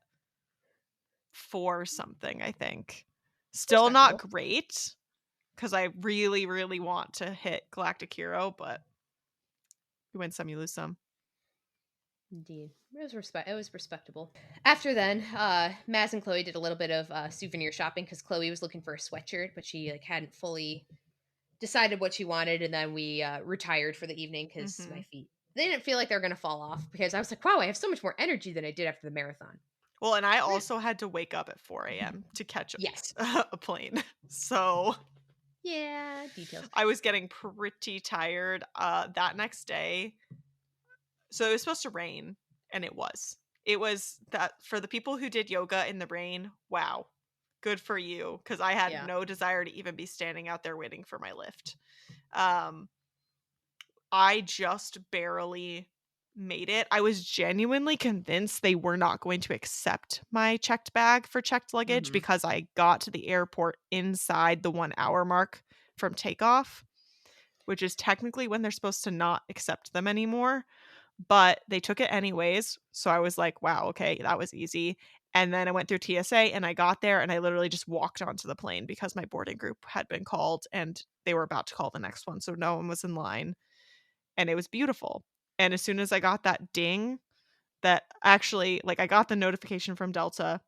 Speaker 1: 4 something, I think. Still not
Speaker 2: Respectable.
Speaker 1: great because I really, really want to hit Galactic Hero, but you win some, you lose some.
Speaker 2: Indeed. It was respectable. After then, Maz and Chloe did a little bit of souvenir shopping because Chloe was looking for a sweatshirt, but she like hadn't fully decided what she wanted, and then we retired for the evening because my
Speaker 1: Mhm.
Speaker 2: feet they didn't feel like they were gonna fall off because I was like, wow, I have so much more energy than I did after the marathon.
Speaker 1: Well, and I
Speaker 2: Really?
Speaker 1: also had to wake up at 4 a.m. to catch
Speaker 2: Yes.
Speaker 1: a plane. So,
Speaker 2: Yeah, details.
Speaker 1: I was getting pretty tired, that next day. So, it was supposed to rain, and it was. It was that for the people who did yoga in the rain, wow, good for you, because I had
Speaker 2: Yeah.
Speaker 1: no desire to even be standing out there waiting for my lift. Um, I just barely made it. I was genuinely convinced they were not going to accept my checked bag for checked luggage
Speaker 2: Hmm.
Speaker 1: because I got to the airport inside the 1 hour mark from takeoff, which is technically when they're supposed to not accept them anymore. But they took it anyways. So I was like, wow, okay, that was easy. And then I went through TSA and I got there and I literally just walked onto the plane because my boarding group had been called and they were about to call the next one. So no one was in line and it was beautiful. And as soon as I got that ding that actually like I got the notification from Delta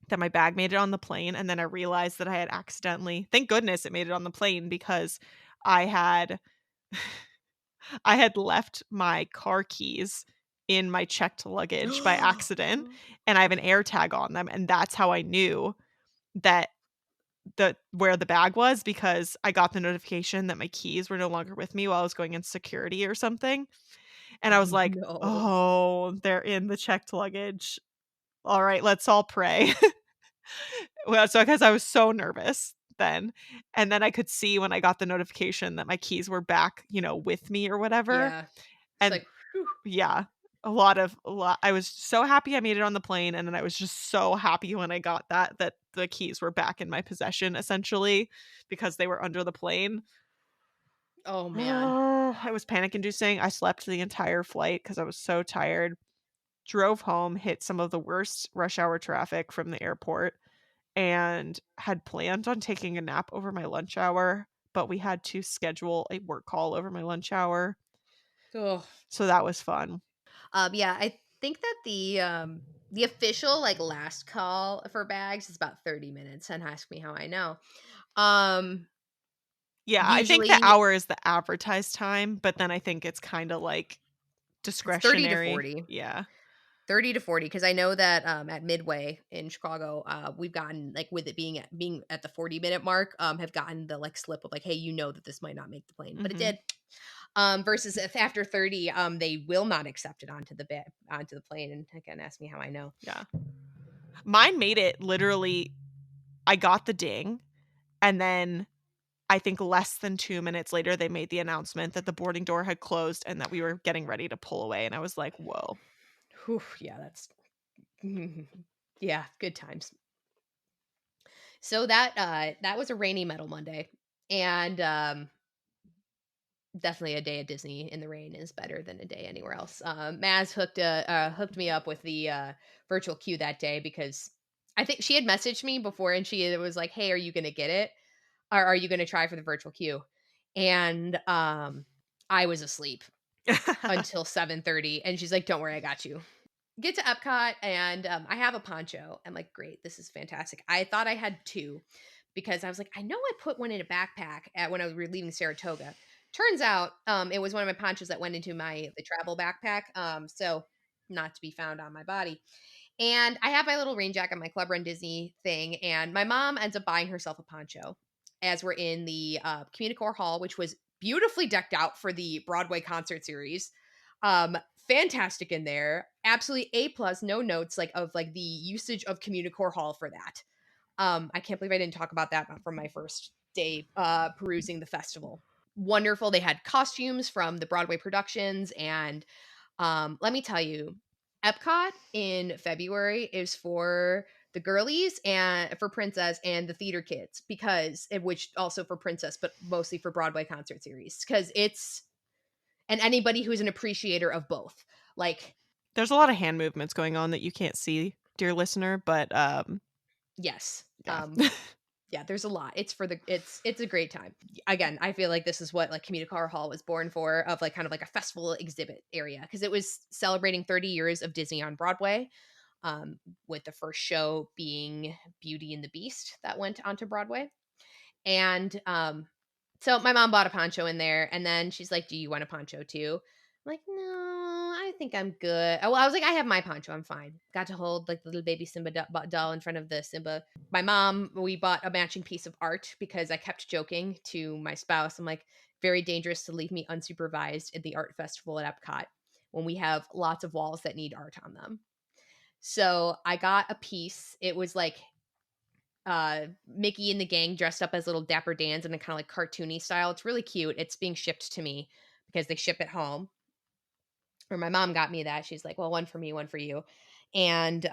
Speaker 1: that my bag made it on the plane and then I realized that I had accidentally thank goodness it made it on the plane because I had I had left my car keys in my checked luggage by accident and I have an air tag on them and that's how I knew that where the bag was because I got the notification that my keys were no longer with me while I was going in security or something. And I was
Speaker 2: Oh
Speaker 1: like,
Speaker 2: no.
Speaker 1: "Oh, they're in the checked luggage. All right, let's all pray." Well, so because I was so nervous then, and then I could see when I got the notification that my keys were back, with me or whatever,
Speaker 2: Yeah. It's
Speaker 1: and
Speaker 2: like, whew.
Speaker 1: yeah, a lot I was so happy I made it on the plane, and then I was just so happy when I got that the keys were back in my possession essentially because they were under the plane.
Speaker 2: Oh man.
Speaker 1: Oh, it was panic inducing. I slept the entire flight because I was so tired. Drove home, hit some of the worst rush hour traffic from the airport, and had planned on taking a nap over my lunch hour, but we had to schedule a work call over my lunch hour.
Speaker 2: Oh.
Speaker 1: So that was fun.
Speaker 2: Yeah, I think that the official like last call for bags is about 30 minutes, and ask me how I know. Um
Speaker 1: Yeah, I think the
Speaker 2: Usually
Speaker 1: hour is the advertised time, but then I think it's kinda like
Speaker 2: it's 30 to
Speaker 1: discretionary.
Speaker 2: 40.
Speaker 1: Yeah.
Speaker 2: 30 to 40 because I know that at Midway in Chicago, we've gotten like with it being at the 40-minute mark, have gotten the like slip of like, hey, you know that this might not make the plane, but it
Speaker 1: Mhm.
Speaker 2: did. Versus if after 30, they will not accept it onto the plane, and again, ask me how I know.
Speaker 1: Yeah. Mine made it literally I got the ding, and then I think less than 2 minutes later, they made the announcement that the boarding door had closed and that we were getting ready to pull away, and I was like, "Whoa."
Speaker 2: Whew, yeah, that's yeah, good times. So that was a rainy Metal Monday, and definitely a day at Disney in the rain is better than a day anywhere else. Maz hooked me up with the virtual queue that day because I think she had messaged me before and she was like, "Hey, are you gonna get it? Or are you gonna try for the virtual queue?" And I was asleep until 7:30, and she's like, "Don't worry, I got you." Get to Epcot, and I have a poncho. I'm like, "Great, this is fantastic." I thought I had two because I was like, I know I put one in a backpack when I was leaving Saratoga. Turns out, it was one of my ponchos that went into the travel backpack. So not to be found on my body. And I have my little rain jacket, my Club Run Disney thing, and my mom ends up buying herself a poncho as we're in the Communicore Hall, which was beautifully decked out for the Broadway concert series. Fantastic in there, absolutely A plus, no notes of like the usage of Communicore Hall for that. I can't believe I didn't talk about that from my first day perusing the festival. Wonderful. They had costumes from the Broadway productions, and let me tell you, Epcot in February is for the girlies and for Princess and the theater kids which also for Princess, but mostly for Broadway concert series because it's and anybody who's an appreciator of both. Like,
Speaker 1: There's a lot of hand movements going on that you can't see, dear listener, but,
Speaker 2: yes,
Speaker 1: yeah.
Speaker 2: yeah, there's a lot. It's a great time. Again, I feel like this is what like Communicore Hall was born for, of like kind of like a festival exhibit area because it was celebrating 30 years of Disney on Broadway. With the first show being Beauty and the Beast that went onto Broadway. And so my mom bought a poncho in there, and then she's like, "Do you want a poncho too?" I'm like, "No, I think I'm good." Well, I was like, "I have my poncho, I'm fine." Got to hold like the little baby Simba doll in front of the Simba. My mom, we bought a matching piece of art because I kept joking to my spouse. I'm like, "Very dangerous to leave me unsupervised at the art festival at Epcot when we have lots of walls that need art on them." So I got a piece. It was like Mickey and the gang dressed up as little Dapper Dans in a kind of like cartoony style. It's really cute. It's being shipped to me because they ship it home. Or my mom got me that. She's like, "Well, one for me, one for you." And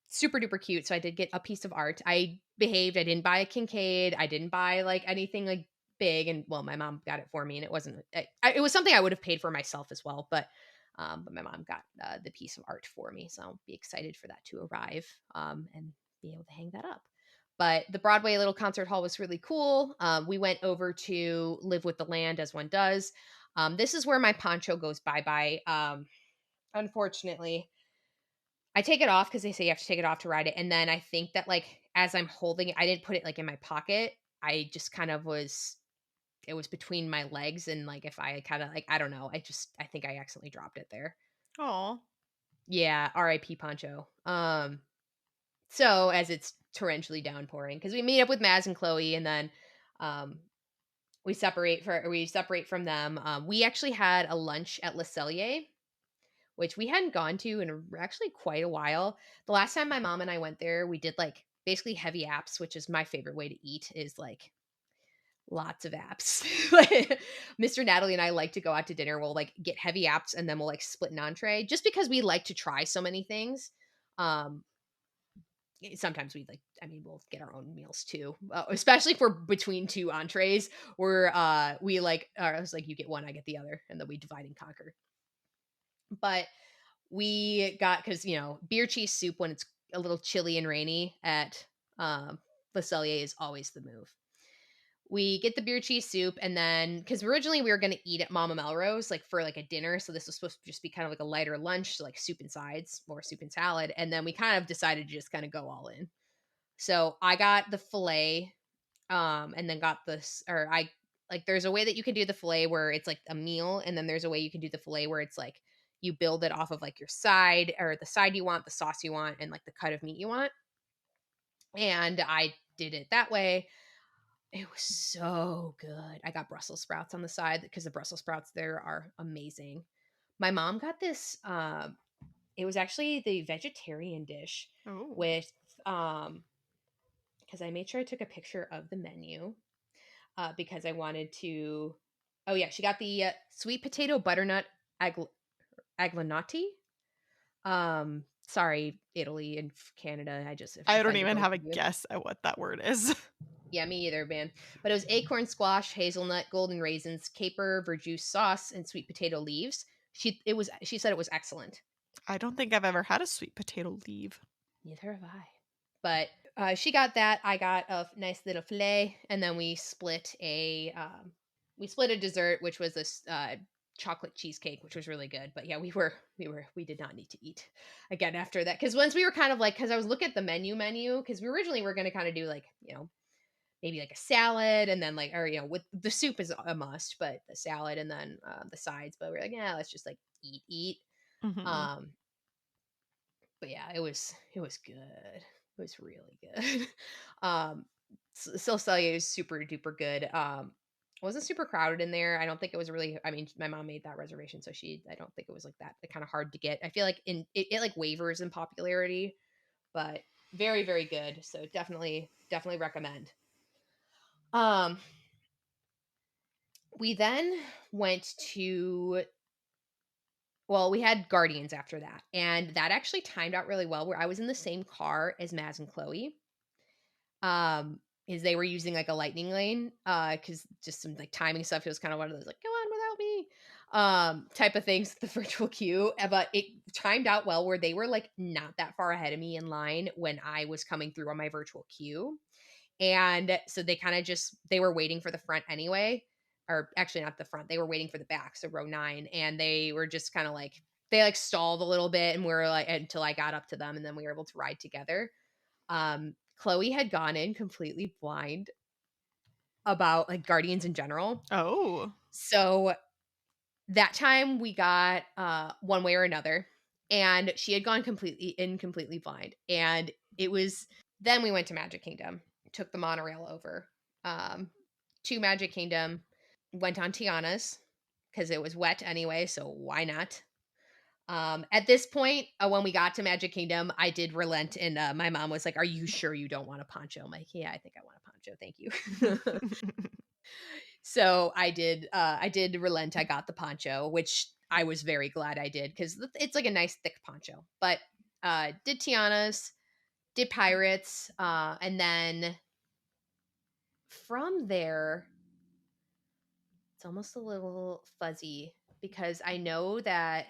Speaker 2: super duper cute. So I did get a piece of art. I behaved. I didn't buy a Kincaid. I didn't buy like anything like big. And well, my mom got it for me, and it wasn't. It was something I would have paid for myself as well, but my mom got the piece of art for me, so I'll be excited for that to arrive and be able to hang that up. But the Broadway little concert hall was really cool. We went over to Live with the Land as one does. This is where my poncho goes bye bye. Unfortunately, I take it off because they say you have to take it off to ride it, and then I think that, like, as I'm holding it I didn't put it, like, in my pocket. I just kind of was it was between my legs, and, like, if I kinda, like I don't know, I think I accidentally dropped it there.
Speaker 1: Aw.
Speaker 2: Yeah, RIP poncho. So as it's torrentially downpouring, because we meet up with Maz and Chloe, and then, um, we separate from them. We actually had a lunch at Le Cellier, which we hadn't gone to in actually quite a while. The last time my mom and I went there, we did like basically heavy apps, which is my favorite way to eat, is like lots of apps. Like, Mr. Natalie and I like to go out to dinner. We'll like get heavy apps and then we'll like split an entree just because we like to try so many things. Um, Sometimes we like, I mean, we'll get our own meals too, especially if we're between two entrees. We like, I was like, you get one, I get the other, and then we divide and conquer. But we got because beer cheese soup when it's a little chilly and rainy at Le Cellier is always the move. We get the beer cheese soup, and then because originally we were going to eat at Mama Melrose like for like a dinner, so this was supposed to just be kind of like a lighter lunch, so like soup and sides, more soup and salad, and then we kind of decided to just kind of go all in. So I got the fillet, and then got this, or I like there's a way that you can do the fillet where it's like a meal, and then there's a way you can do the fillet where it's like you build it off of like your side or the side you want, the sauce you want, and like the cut of meat you want. And I did it that way. It was so good. I got Brussels sprouts on the side because the Brussels sprouts there are amazing. My mom got this. It was actually the vegetarian dish
Speaker 1: Oh,
Speaker 2: with because I made sure I took a picture of the menu because I wanted to. Oh yeah, she got the sweet potato butternut agl- aglinati. Sorry, Italy and Canada. I just
Speaker 1: I don't
Speaker 2: offended
Speaker 1: even
Speaker 2: both
Speaker 1: have a
Speaker 2: of you.
Speaker 1: guess at what that word is.
Speaker 2: Yeah, me either, man. But it was acorn squash, hazelnut, golden raisins, caper, verjuice sauce, and sweet potato leaves. She said it was excellent.
Speaker 1: I don't think I've ever had a sweet potato leaf.
Speaker 2: Neither have I. But she got that. I got a nice little filet, and then we split a dessert, which was this chocolate cheesecake, which was really good. But yeah, we did not need to eat again after that because once we were kind of like because I was looking at the menu because we originally were going to kind of do like maybe like a salad and then like or with the soup is a must, but the salad and then the sides. But we're like yeah, let's just like eat.
Speaker 1: Mhm.
Speaker 2: Um, but yeah, it was good. It was really good. um, Silcelia is super duper good. It wasn't super crowded in there. I don't think it was really. I mean, my mom made that reservation, so I don't think it was like that. Kind of hard to get. I feel like it like wavers in popularity, but very very good. So definitely recommend. Um, we then went to well, we had Guardians after that, and that actually timed out really well. Where I was in the same car as Maz and Chloe, is they were using like a lightning lane, because just some like timing stuff. It was kind of one of those like, go on without me, type of things, the virtual queue. But it timed out well where they were like not that far ahead of me in line when I was coming through on my virtual queue. And so they kind of just they were waiting for the front anyway, or actually not the front. They were waiting for the back, so row 9, and they were just kind of like they like stalled a little bit and we were like until I got up to them and then we were able to ride together. Chloe had gone in completely blind about like Guardians in general.
Speaker 1: Oh.
Speaker 2: So that time we got one way or another and she had gone completely blind and it was then we went to Magic Kingdom, took the monorail over um to Magic Kingdom, went on Tiana's because it was wet anyway, so why not. At this point, when we got to Magic Kingdom, I did relent, and my mom was like, "Are you sure you don't want a poncho?" I'm like, "Yeah, I think I want a poncho. Thank you." So I did. I did relent. I got the poncho, which I was very glad I did because it's like a nice thick poncho. But did Tiana's, did Pirates, and then from there, it's almost a little fuzzy because I know that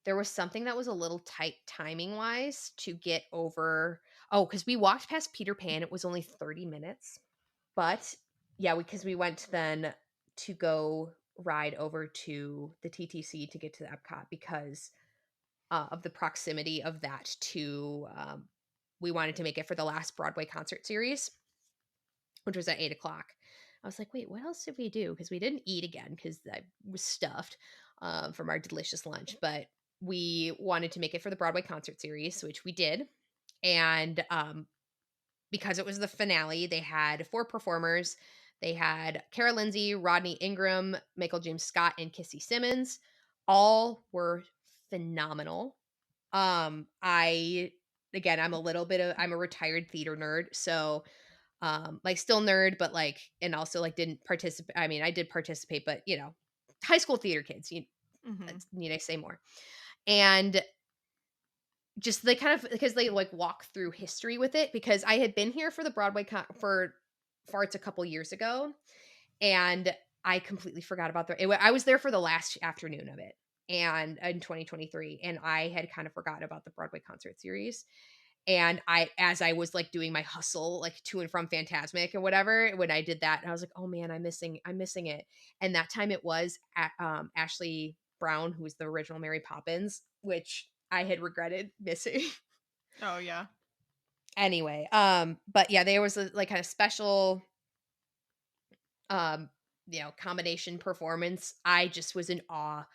Speaker 2: there was something that was a little tight timing wise to get over. Oh, because we walked past Peter Pan. It was only 30 minutes. But yeah, because we went then to go ride over to the TTC to get to the Epcot because of the proximity of that to, we wanted to make it for the last Broadway concert series, which was at 8 o'clock. I was like, wait, what else did we do? Because we didn't eat again because I was stuffed from our delicious lunch. But we wanted to make it for the Broadway concert series, which we did. And because it was the finale, they had 4 performers. They had Kara Lindsay, Rodney Ingram, Michael James Scott, and Kissy Simmons. All were phenomenal. I again, I'm a retired theater nerd, so like still nerd, but like and also like didn't participate. I mean, I did participate, but high school theater kids.
Speaker 1: Mhm.
Speaker 2: Need I say more? And just they kind of because they like walk through history with it because I had been here for the for farts a couple years ago and I completely forgot about I was there for the last afternoon of it and in 2023 and I had kind of forgotten about the Broadway concert series. And as I was like doing my hustle, like to and from Fantasmic and whatever, when I did that, and I was like, oh man, I'm missing it. And that time it was at, Ashley Brown, who was the original Mary Poppins, which I had regretted missing.
Speaker 1: Oh, yeah.
Speaker 2: Anyway, but yeah, there was a like kind of special, um, combination performance. I just was in awe.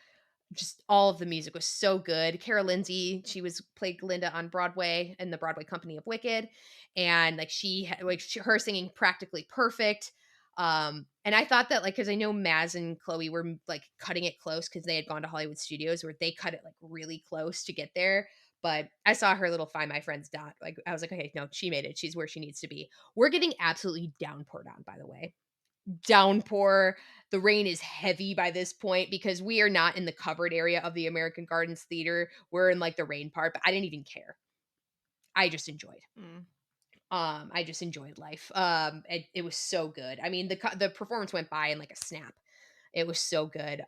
Speaker 2: Just all of the music was so good. Kara Lindsay, she was played Glinda on Broadway in the Broadway company of Wicked, and like her singing practically perfect. And I thought that, like, because I know Maz and Chloe were like cutting it close because they had gone to Hollywood Studios where they cut it like really close to get there. But I saw her little Find My Friends dot. Like, I was like, okay, no, she made it. She's where she needs to be. We're getting absolutely downpoured on, by the way. Downpour. The rain is heavy by this point because we are not in the covered area of the American Gardens Theater. We're in like the rain part, but I didn't even care. I just enjoyed.
Speaker 1: Mm.
Speaker 2: I just enjoyed life. It was so good. I mean, the performance went by in like a snap. It was so good.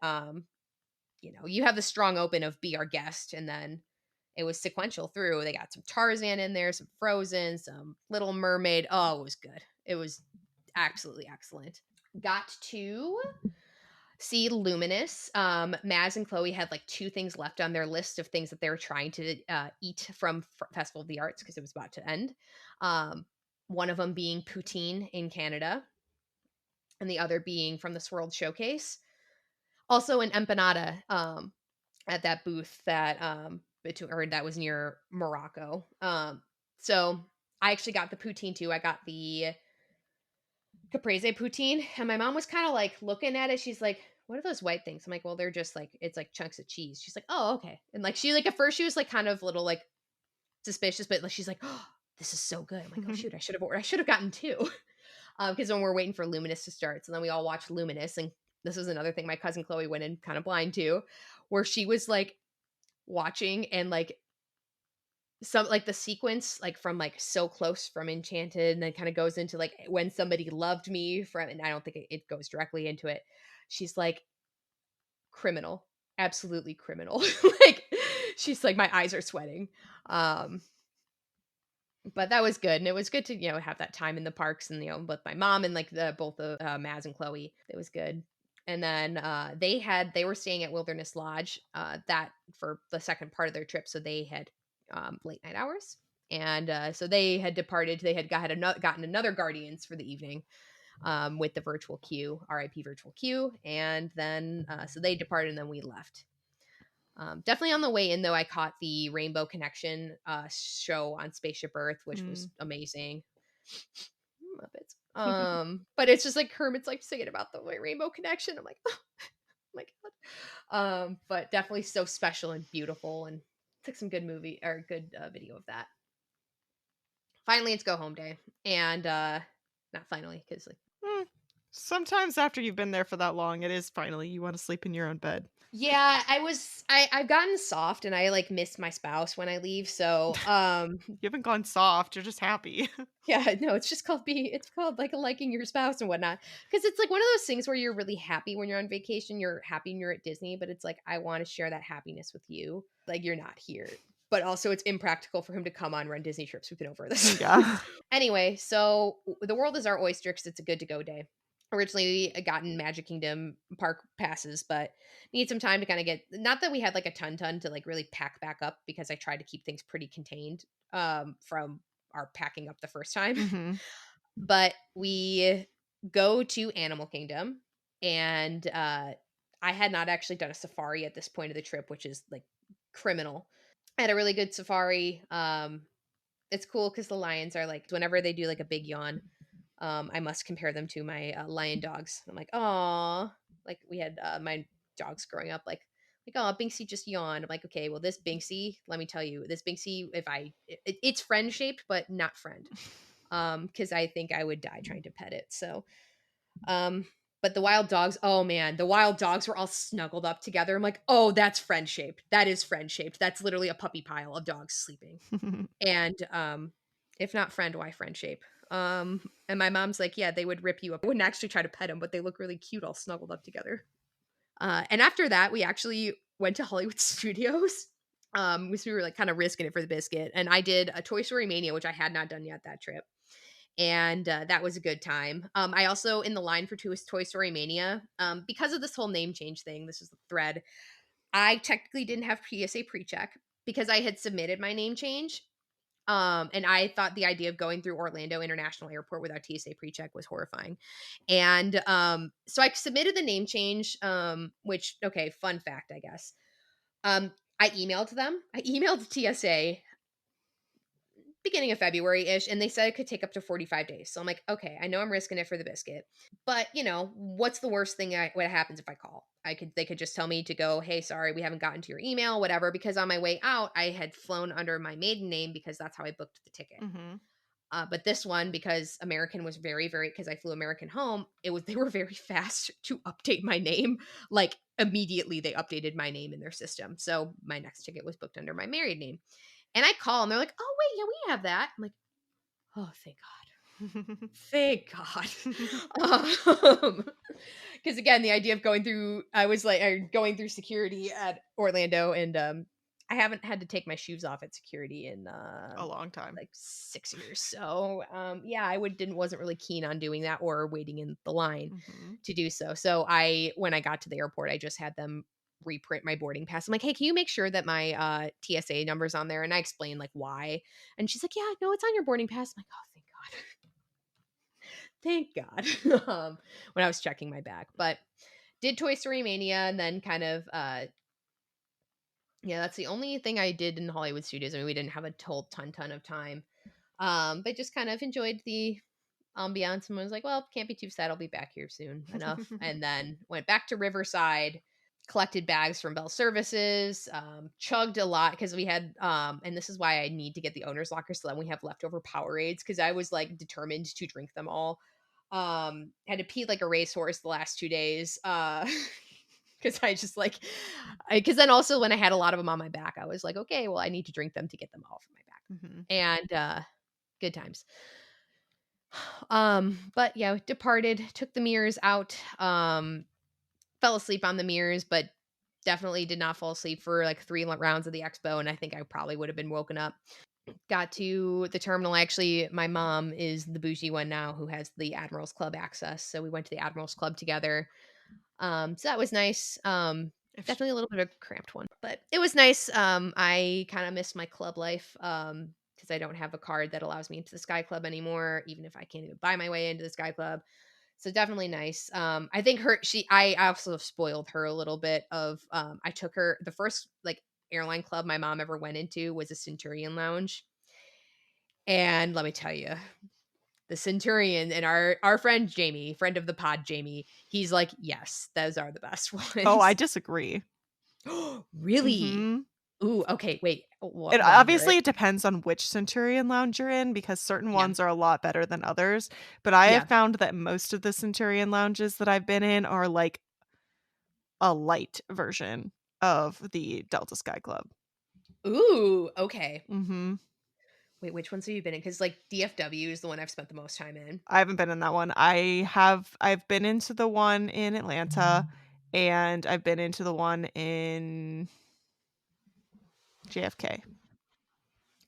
Speaker 2: You have the strong open of Be Our Guest, and then it was sequential through. They got some Tarzan in there, some Frozen, some Little Mermaid. Oh, it was good. It was absolutely excellent. Got to see Luminous. Maz and Chloe had like two things left on their list of things that they were trying to eat from Festival of the Arts because it was about to end. Um, one of them being poutine in Canada, and the other being from this World Showcase. Also, an empanada at that booth that that was near Morocco. So I actually got the poutine too. I got the caprese poutine, and my mom was kind of like looking at it. She's like, "What are those white things?" I'm like, "Well, they're just like it's like chunks of cheese." She's like, "Oh, okay." And like she like at first she was like kind of little like suspicious, but like she's like, "Oh, this is so good." I'm like, "Oh shoot, I should have gotten two." Because when we're waiting for Luminous to start, so then we all watched Luminous, and this is another thing my cousin Chloe went in kind of blind to, where she was like watching and like some like the sequence like from like So Close from Enchanted, and then kind of goes into like When Somebody Loved Me from, and I don't think it goes directly into it. She's like, criminal, absolutely criminal. Like she's like, my eyes are sweating. um but that was good, and it was good to have that time in the parks, and with my mom and like the both the Maz and Chloe. It was good. And then they were staying at Wilderness Lodge that for the second part of their trip, so they had late night hours, and so they had departed. They had gotten another Guardians for the evening with the virtual queue, RIP virtual queue, and then so they departed, and then we left. Definitely on the way in, though, I caught the Rainbow Connection show on Spaceship Earth, which was
Speaker 1: Mm.
Speaker 2: amazing. Muppets. But it's just like Kermit's like singing about the Rainbow Connection. I'm like, oh my god. But definitely so special and beautiful, and took some good movie or good video of that. Finally, it's go home day, and not finally because like
Speaker 1: Mm. Sometimes after you've been there for that long, it is finally you wanna sleep in your own bed.
Speaker 2: yeah, I've gotten soft, and I like miss my spouse when I leave. So
Speaker 1: You haven't gone soft, you're just happy.
Speaker 2: yeah, no, it's called like liking your spouse and whatnot. Because it's like one of those things where you're really happy when you're on vacation, you're happy when you're at Disney, but it's like, I want to share that happiness with you. Like, you're not here. But also, it's impractical for him to come on run Disney trips. We've been over this.
Speaker 1: Yeah.
Speaker 2: Anyway, so the world is our oyster because it's a good to go day. Originally, I gotten Magic Kingdom park passes, but need some time to kind of get. Not that we had like a ton to like really pack back up, because I tried to keep things pretty contained from our packing up the first time.
Speaker 1: Mhm.
Speaker 2: But we go to Animal Kingdom, and I had not actually done a safari at this point of the trip, which is like criminal. I had a really good safari. It's cool because the lions are like, whenever they do like a big yawn, I must compare them to my lion dogs. I'm like, oh, like we had my dogs growing up, like, oh, Binksy just yawned. I'm like, okay, well, this Binksy, let me tell you, this Binksy, it's friend shaped, but not friend. Because I think I would die trying to pet it. So, um, but the wild dogs, oh man, the wild dogs were all snuggled up together. I'm like, oh, that's friend shaped. That is friend shaped. That's literally a puppy pile of dogs sleeping. And if not friend, why friend shape? And my mom's like, yeah, they would rip you up. I wouldn't actually try to pet them, but they look really cute all snuggled up together. And after that, we actually went to Hollywood Studios. Because we were like kind of risking it for the biscuit. And I did a Toy Story Mania, which I had not done yet that trip. And that was a good time. I also, in the line for Toy Story Mania, because of this whole name change thing, this is the thread, I technically didn't have TSA pre-check because I had submitted my name change. And I thought the idea of going through Orlando International Airport without TSA pre-check was horrifying. And so I submitted the name change, which, okay, fun fact, I guess. I emailed them. I emailed TSA beginning of February-ish, and they said it could take up to 45 days. So I'm like, okay, I know I'm risking it for the biscuit, but what's the worst thing what happens if I call? They could just tell me to go, hey, sorry, we haven't gotten to your email, whatever. Because on my way out, I had flown under my maiden name because that's how I booked the ticket.
Speaker 1: Mhm.
Speaker 2: But this one, because American was very, very, because I flew American home, they were very fast to update my name. Like immediately, they updated my name in their system. So my next ticket was booked under my married name. And I call and they're like, "Oh wait, yeah, we have that." I'm like, "Oh, thank God, thank God." Because again, the idea of going through security at Orlando, and I haven't had to take my shoes off at security in
Speaker 1: A long time.
Speaker 2: like 6 years. So yeah, I wasn't really keen on doing that or waiting in the line
Speaker 1: Mhm.
Speaker 2: to do so. So when I got to the airport, I just had them reprint my boarding pass. I'm like, hey, can you make sure that my TSA number's on there? And I explained like why. And she's like, yeah, no, it's on your boarding pass. I'm like, oh, thank God. Thank God. When I was checking my bag. But did Toy Story Mania, and then kind of yeah, that's the only thing I did in Hollywood Studios. I mean, we didn't have a whole ton of time. But just kind of enjoyed the ambiance and was like, well, can't be too sad. I'll be back here soon enough. And then went back to Riverside, collected bags from Bell Services, chugged a lot because we had, and this is why I need to get the owner's locker so that we have leftover Powerades, because I was like determined to drink them all. Had to pee like a racehorse the last 2 days. Because I just like, because then also when I had a lot of them on my back, I was like, okay, well, I need to drink them to get them off of my back.
Speaker 1: Mhm.
Speaker 2: And good times. But yeah, departed, took the mirrors out, fell asleep on the mirrors, but definitely did not fall asleep for like rounds of the expo. And I think I probably would have been woken up. Got to the terminal. Actually, my mom is the bougie one now who has the Admirals Club access. So we went to the Admirals Club together. So that was nice.
Speaker 1: If sh
Speaker 2: Definitely a little bit of a cramped one, but it was nice. I kind of miss my club life. Because I don't have a card that allows me into the Sky Club anymore, even if I can't even buy my way into the Sky Club. So definitely nice. I think I also spoiled her a little bit of, I took her, the first like airline club my mom ever went into was a Centurion Lounge. And let me tell you, the Centurion and our friend Jamie, friend of the pod, Jamie, he's like, yes, those are the best
Speaker 1: Oh, I
Speaker 2: ones.
Speaker 1: disagree.
Speaker 2: Really?
Speaker 1: Mhm.
Speaker 2: Ooh, okay, wait.
Speaker 1: It
Speaker 2: Let me hear
Speaker 1: obviously
Speaker 2: it.
Speaker 1: it depends on which Centurion lounge you're in because certain
Speaker 2: Yeah.
Speaker 1: ones are a lot better than others, but I have
Speaker 2: Yeah.
Speaker 1: found that most of the Centurion lounges that I've been in are like a light version of the Delta Sky Club.
Speaker 2: Ooh, okay.
Speaker 1: Mhm.
Speaker 2: Wait, which ones have you been in? Because like DFW is the one I've spent the most time in.
Speaker 1: I haven't been in that one. I've been into the one in Atlanta, and I've been into the one in JFK.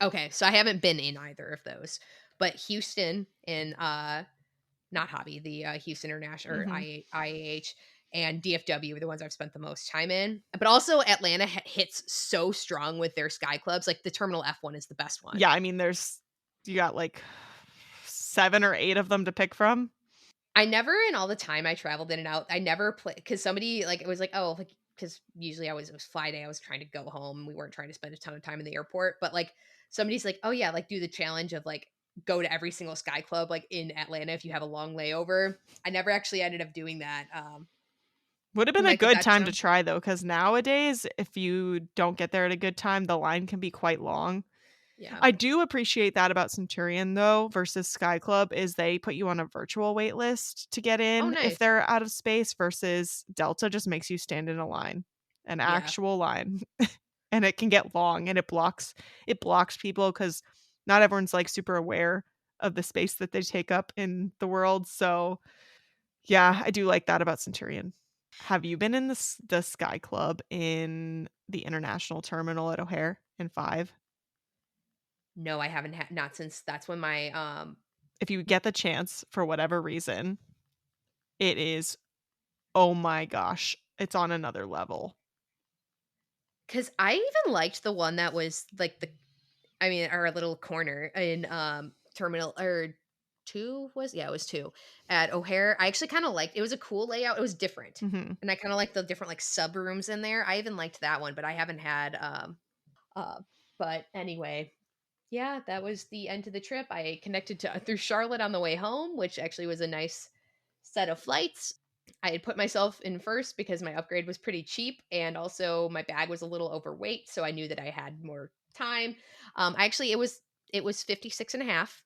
Speaker 2: Okay, so I haven't been in either of those. But Houston and not Hobby, the Houston International or
Speaker 1: Mhm.
Speaker 2: IAH and DFW are the ones I've spent the most time in. But also Atlanta hits so strong with their sky clubs. Like the Terminal F one is the best one.
Speaker 1: Yeah, I mean, you got, like, 7 or 8 of them to pick from.
Speaker 2: I never, in all the time I traveled in and out, I never play because somebody like it was like, oh, like because usually it was fly day, I was trying to go home. We weren't trying to spend a ton of time in the airport, but like somebody's like, oh yeah, like do the challenge of like go to every single sky club like in Atlanta if you have a long layover. I never actually ended up doing that.
Speaker 1: Would've
Speaker 2: I'm
Speaker 1: been a
Speaker 2: like, but
Speaker 1: good
Speaker 2: that
Speaker 1: time to
Speaker 2: sounds
Speaker 1: try, though, because nowadays, if you don't get there at a good time, the line can be quite long.
Speaker 2: yeah.
Speaker 1: I do appreciate that about Centurion, though, versus Sky Club, is they put you on a virtual wait list to get
Speaker 2: Oh,
Speaker 1: in if
Speaker 2: nice.
Speaker 1: they're out of space versus Delta just makes you stand in a line, an
Speaker 2: Yeah.
Speaker 1: actual line, and it can get long, and it blocks people because not everyone's, like, super aware of the space that they take up in the world, so, yeah, I do like that about Centurion. Have you been in the Sky Club in the international terminal at O'Hare in 5?
Speaker 2: No, I haven't had not since that's when my
Speaker 1: If you get the chance for whatever reason, it is, oh my gosh, it's on another level.
Speaker 2: because I even liked the one that was like our little corner in terminal or two was yeah, it was two at O'Hare. I actually kind of liked it was a cool layout. It was different.
Speaker 1: Mhm.
Speaker 2: And I kind of liked the different like sub rooms in there. I even liked that one, but I haven't had uh but anyway. Yeah, that was the end of the trip. I connected to through Charlotte on the way home, which actually was a nice set of flights. I had put myself in first because my upgrade was pretty cheap and also my bag was a little overweight, so I knew that I had more time. Actually it was 56 and a half.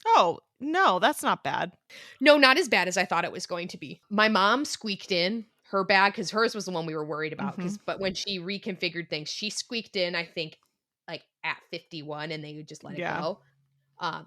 Speaker 1: Oh, no, that's not bad.
Speaker 2: No, not as bad as I thought it was going to be. My mom squeaked in her bag cuz hers was the one we were worried about
Speaker 1: Mhm.
Speaker 2: but when she reconfigured things, she squeaked in I think like at 51 and they would just let it
Speaker 1: Yeah.
Speaker 2: go.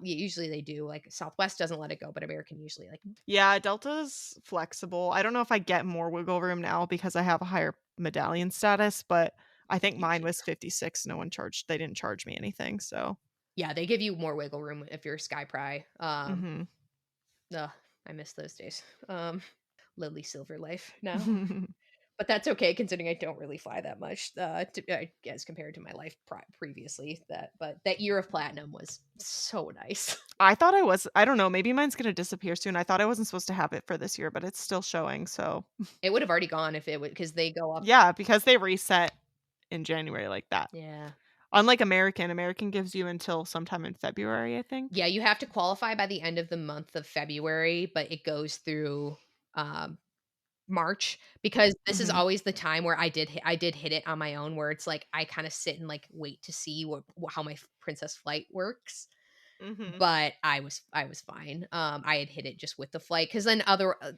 Speaker 2: Usually they do. Like Southwest doesn't let it go, but American usually like
Speaker 1: Yeah, Delta's flexible. I don't know if I get more wiggle room now because I have a higher medallion status, but I think mine
Speaker 2: usually.
Speaker 1: was 56. No one charged they didn't charge me anything, so
Speaker 2: Yeah, they give you more wiggle room if you're Sky Pry.
Speaker 1: Mhm.
Speaker 2: Ugh, I miss those days. Lily Silver life now. But that's okay considering I don't really fly that much as compared to my life previously. But that year of platinum was so nice.
Speaker 1: I thought I don't know, maybe mine's gonna disappear soon. I thought I wasn't supposed to have it for this year, but it's still showing, so
Speaker 2: It would have already gone if it would because they go up.
Speaker 1: yeah, because they reset in January like that.
Speaker 2: Yeah.
Speaker 1: Unlike American, American gives you until sometime in February, I think.
Speaker 2: Yeah, you have to qualify by the end of the month of February, but it goes through um March because this is
Speaker 1: Mhm.
Speaker 2: always the time where I did hit it on my own where it's like I kind of sit and like wait to see how my princess flight works.
Speaker 1: Mhm.
Speaker 2: But I was fine. I had hit it just with the flight because then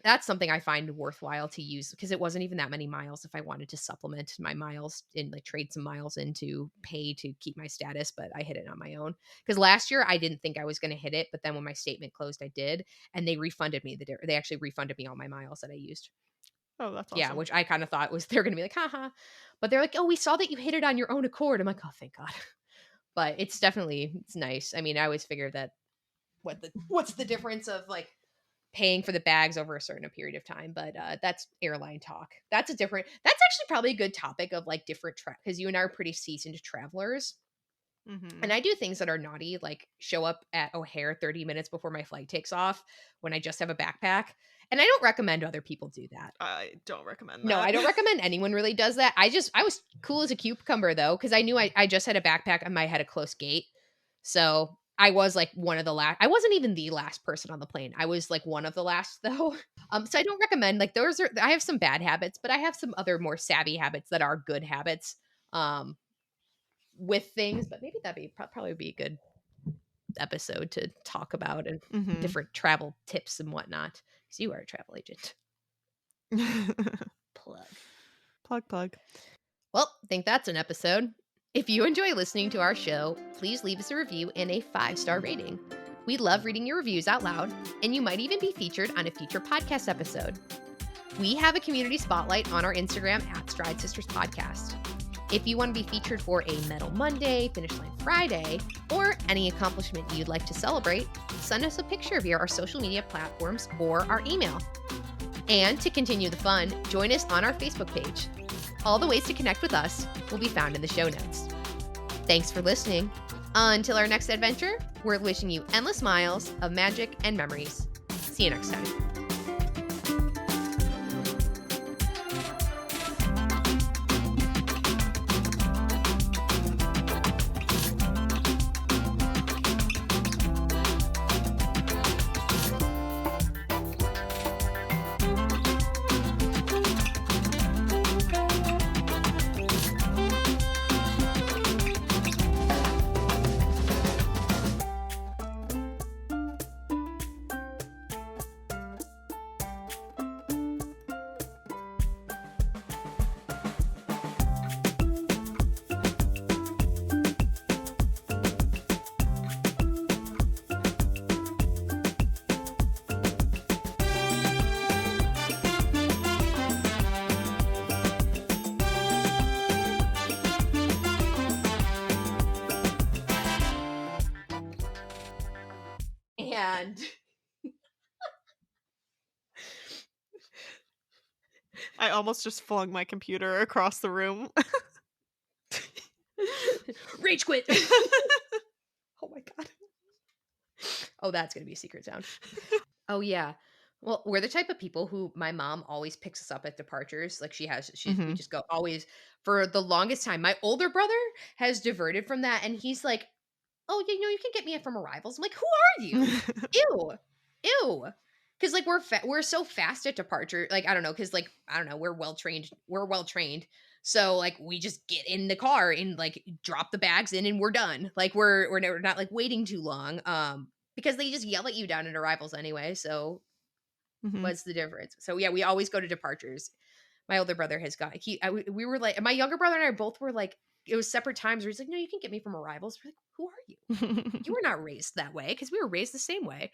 Speaker 2: that's something I find worthwhile to use because it wasn't even that many miles if I wanted to supplement my miles and like trade some miles in to pay to keep my status, but I hit it on my own. Because last year I didn't think I was gonna hit it, but then when my statement closed, I did, and they refunded me they actually refunded me all my miles that I used.
Speaker 1: Oh, that's
Speaker 2: Yeah,
Speaker 1: awesome.
Speaker 2: which I kind of thought was they're gonna be like, haha. But they're like, oh, we saw that you hit it on your own accord. I'm like, oh, thank God. But it's nice. I mean, I always figure that what's the difference of like paying for the bags over a certain period of time, but that's airline talk. That's actually probably a good topic of like different because you and I are pretty seasoned travelers. And
Speaker 1: Mhm.
Speaker 2: I do things that are naughty, like show up at O'Hare 30 minutes before my flight takes off when I just have a backpack. And I don't recommend other people do that.
Speaker 1: I don't recommend
Speaker 2: No,
Speaker 1: that.
Speaker 2: I don't recommend anyone really does that. I was cool as a cucumber though, because I knew I just had a backpack and I had a close gate. So I was like one of the last. I wasn't even the last person on the plane. I was like one of the last though. So I don't recommend like those are. I have some bad habits, but I have some other more savvy habits that are good habits. Um, with things, but maybe that'd be probably be a good episode to talk about and
Speaker 1: Mhm.
Speaker 2: different travel tips and whatnot. Because you are a travel agent. Plug.
Speaker 1: Plug, plug.
Speaker 2: Well, I think that's an episode. If you enjoy listening to our show, please leave us a review and a 5-star rating. We love reading your reviews out loud, and you might even be featured on a future podcast episode. We have a community spotlight on our Instagram at Stride Sisters Podcast. If you want to be featured for a Medal Monday, Finish Line Friday, or any accomplishment you'd like to celebrate, send us a picture via our social media platforms or our email. And to continue the fun, join us on our Facebook page. All the ways to connect with us will be found in the show notes. Thanks for listening. Until our next adventure, we're wishing you endless miles of magic and memories. See you next time. And
Speaker 1: I almost just flung my computer across the room.
Speaker 2: rage quit. Oh my God. Oh, that's going to be a secret sound. Oh, yeah. Well, we're the type of people who my mom always picks us up at departures. Like we
Speaker 1: Mhm.
Speaker 2: just go always for the longest time. My older brother has diverted from that and he's like "Oh, yeah, you can get me it from Arrivals." I'm like, "Who are you? Ew. Ew." Because like, we're so fast at departure, like, I don't know, because like, I don't know, we're well trained. So, like, we just get in the car and, like, drop the bags in and we're done. Like, we're not, like, waiting too long, because they just yell at you down at Arrivals anyway, so
Speaker 1: Mhm.
Speaker 2: what's the difference? So, yeah, we always go to departures. My older brother has got we were like, my younger brother and I both were like, it was separate times where he's like, "No, you can get me from Arrivals." We're like, "Who are you? You were not raised that way," because we were raised the same way.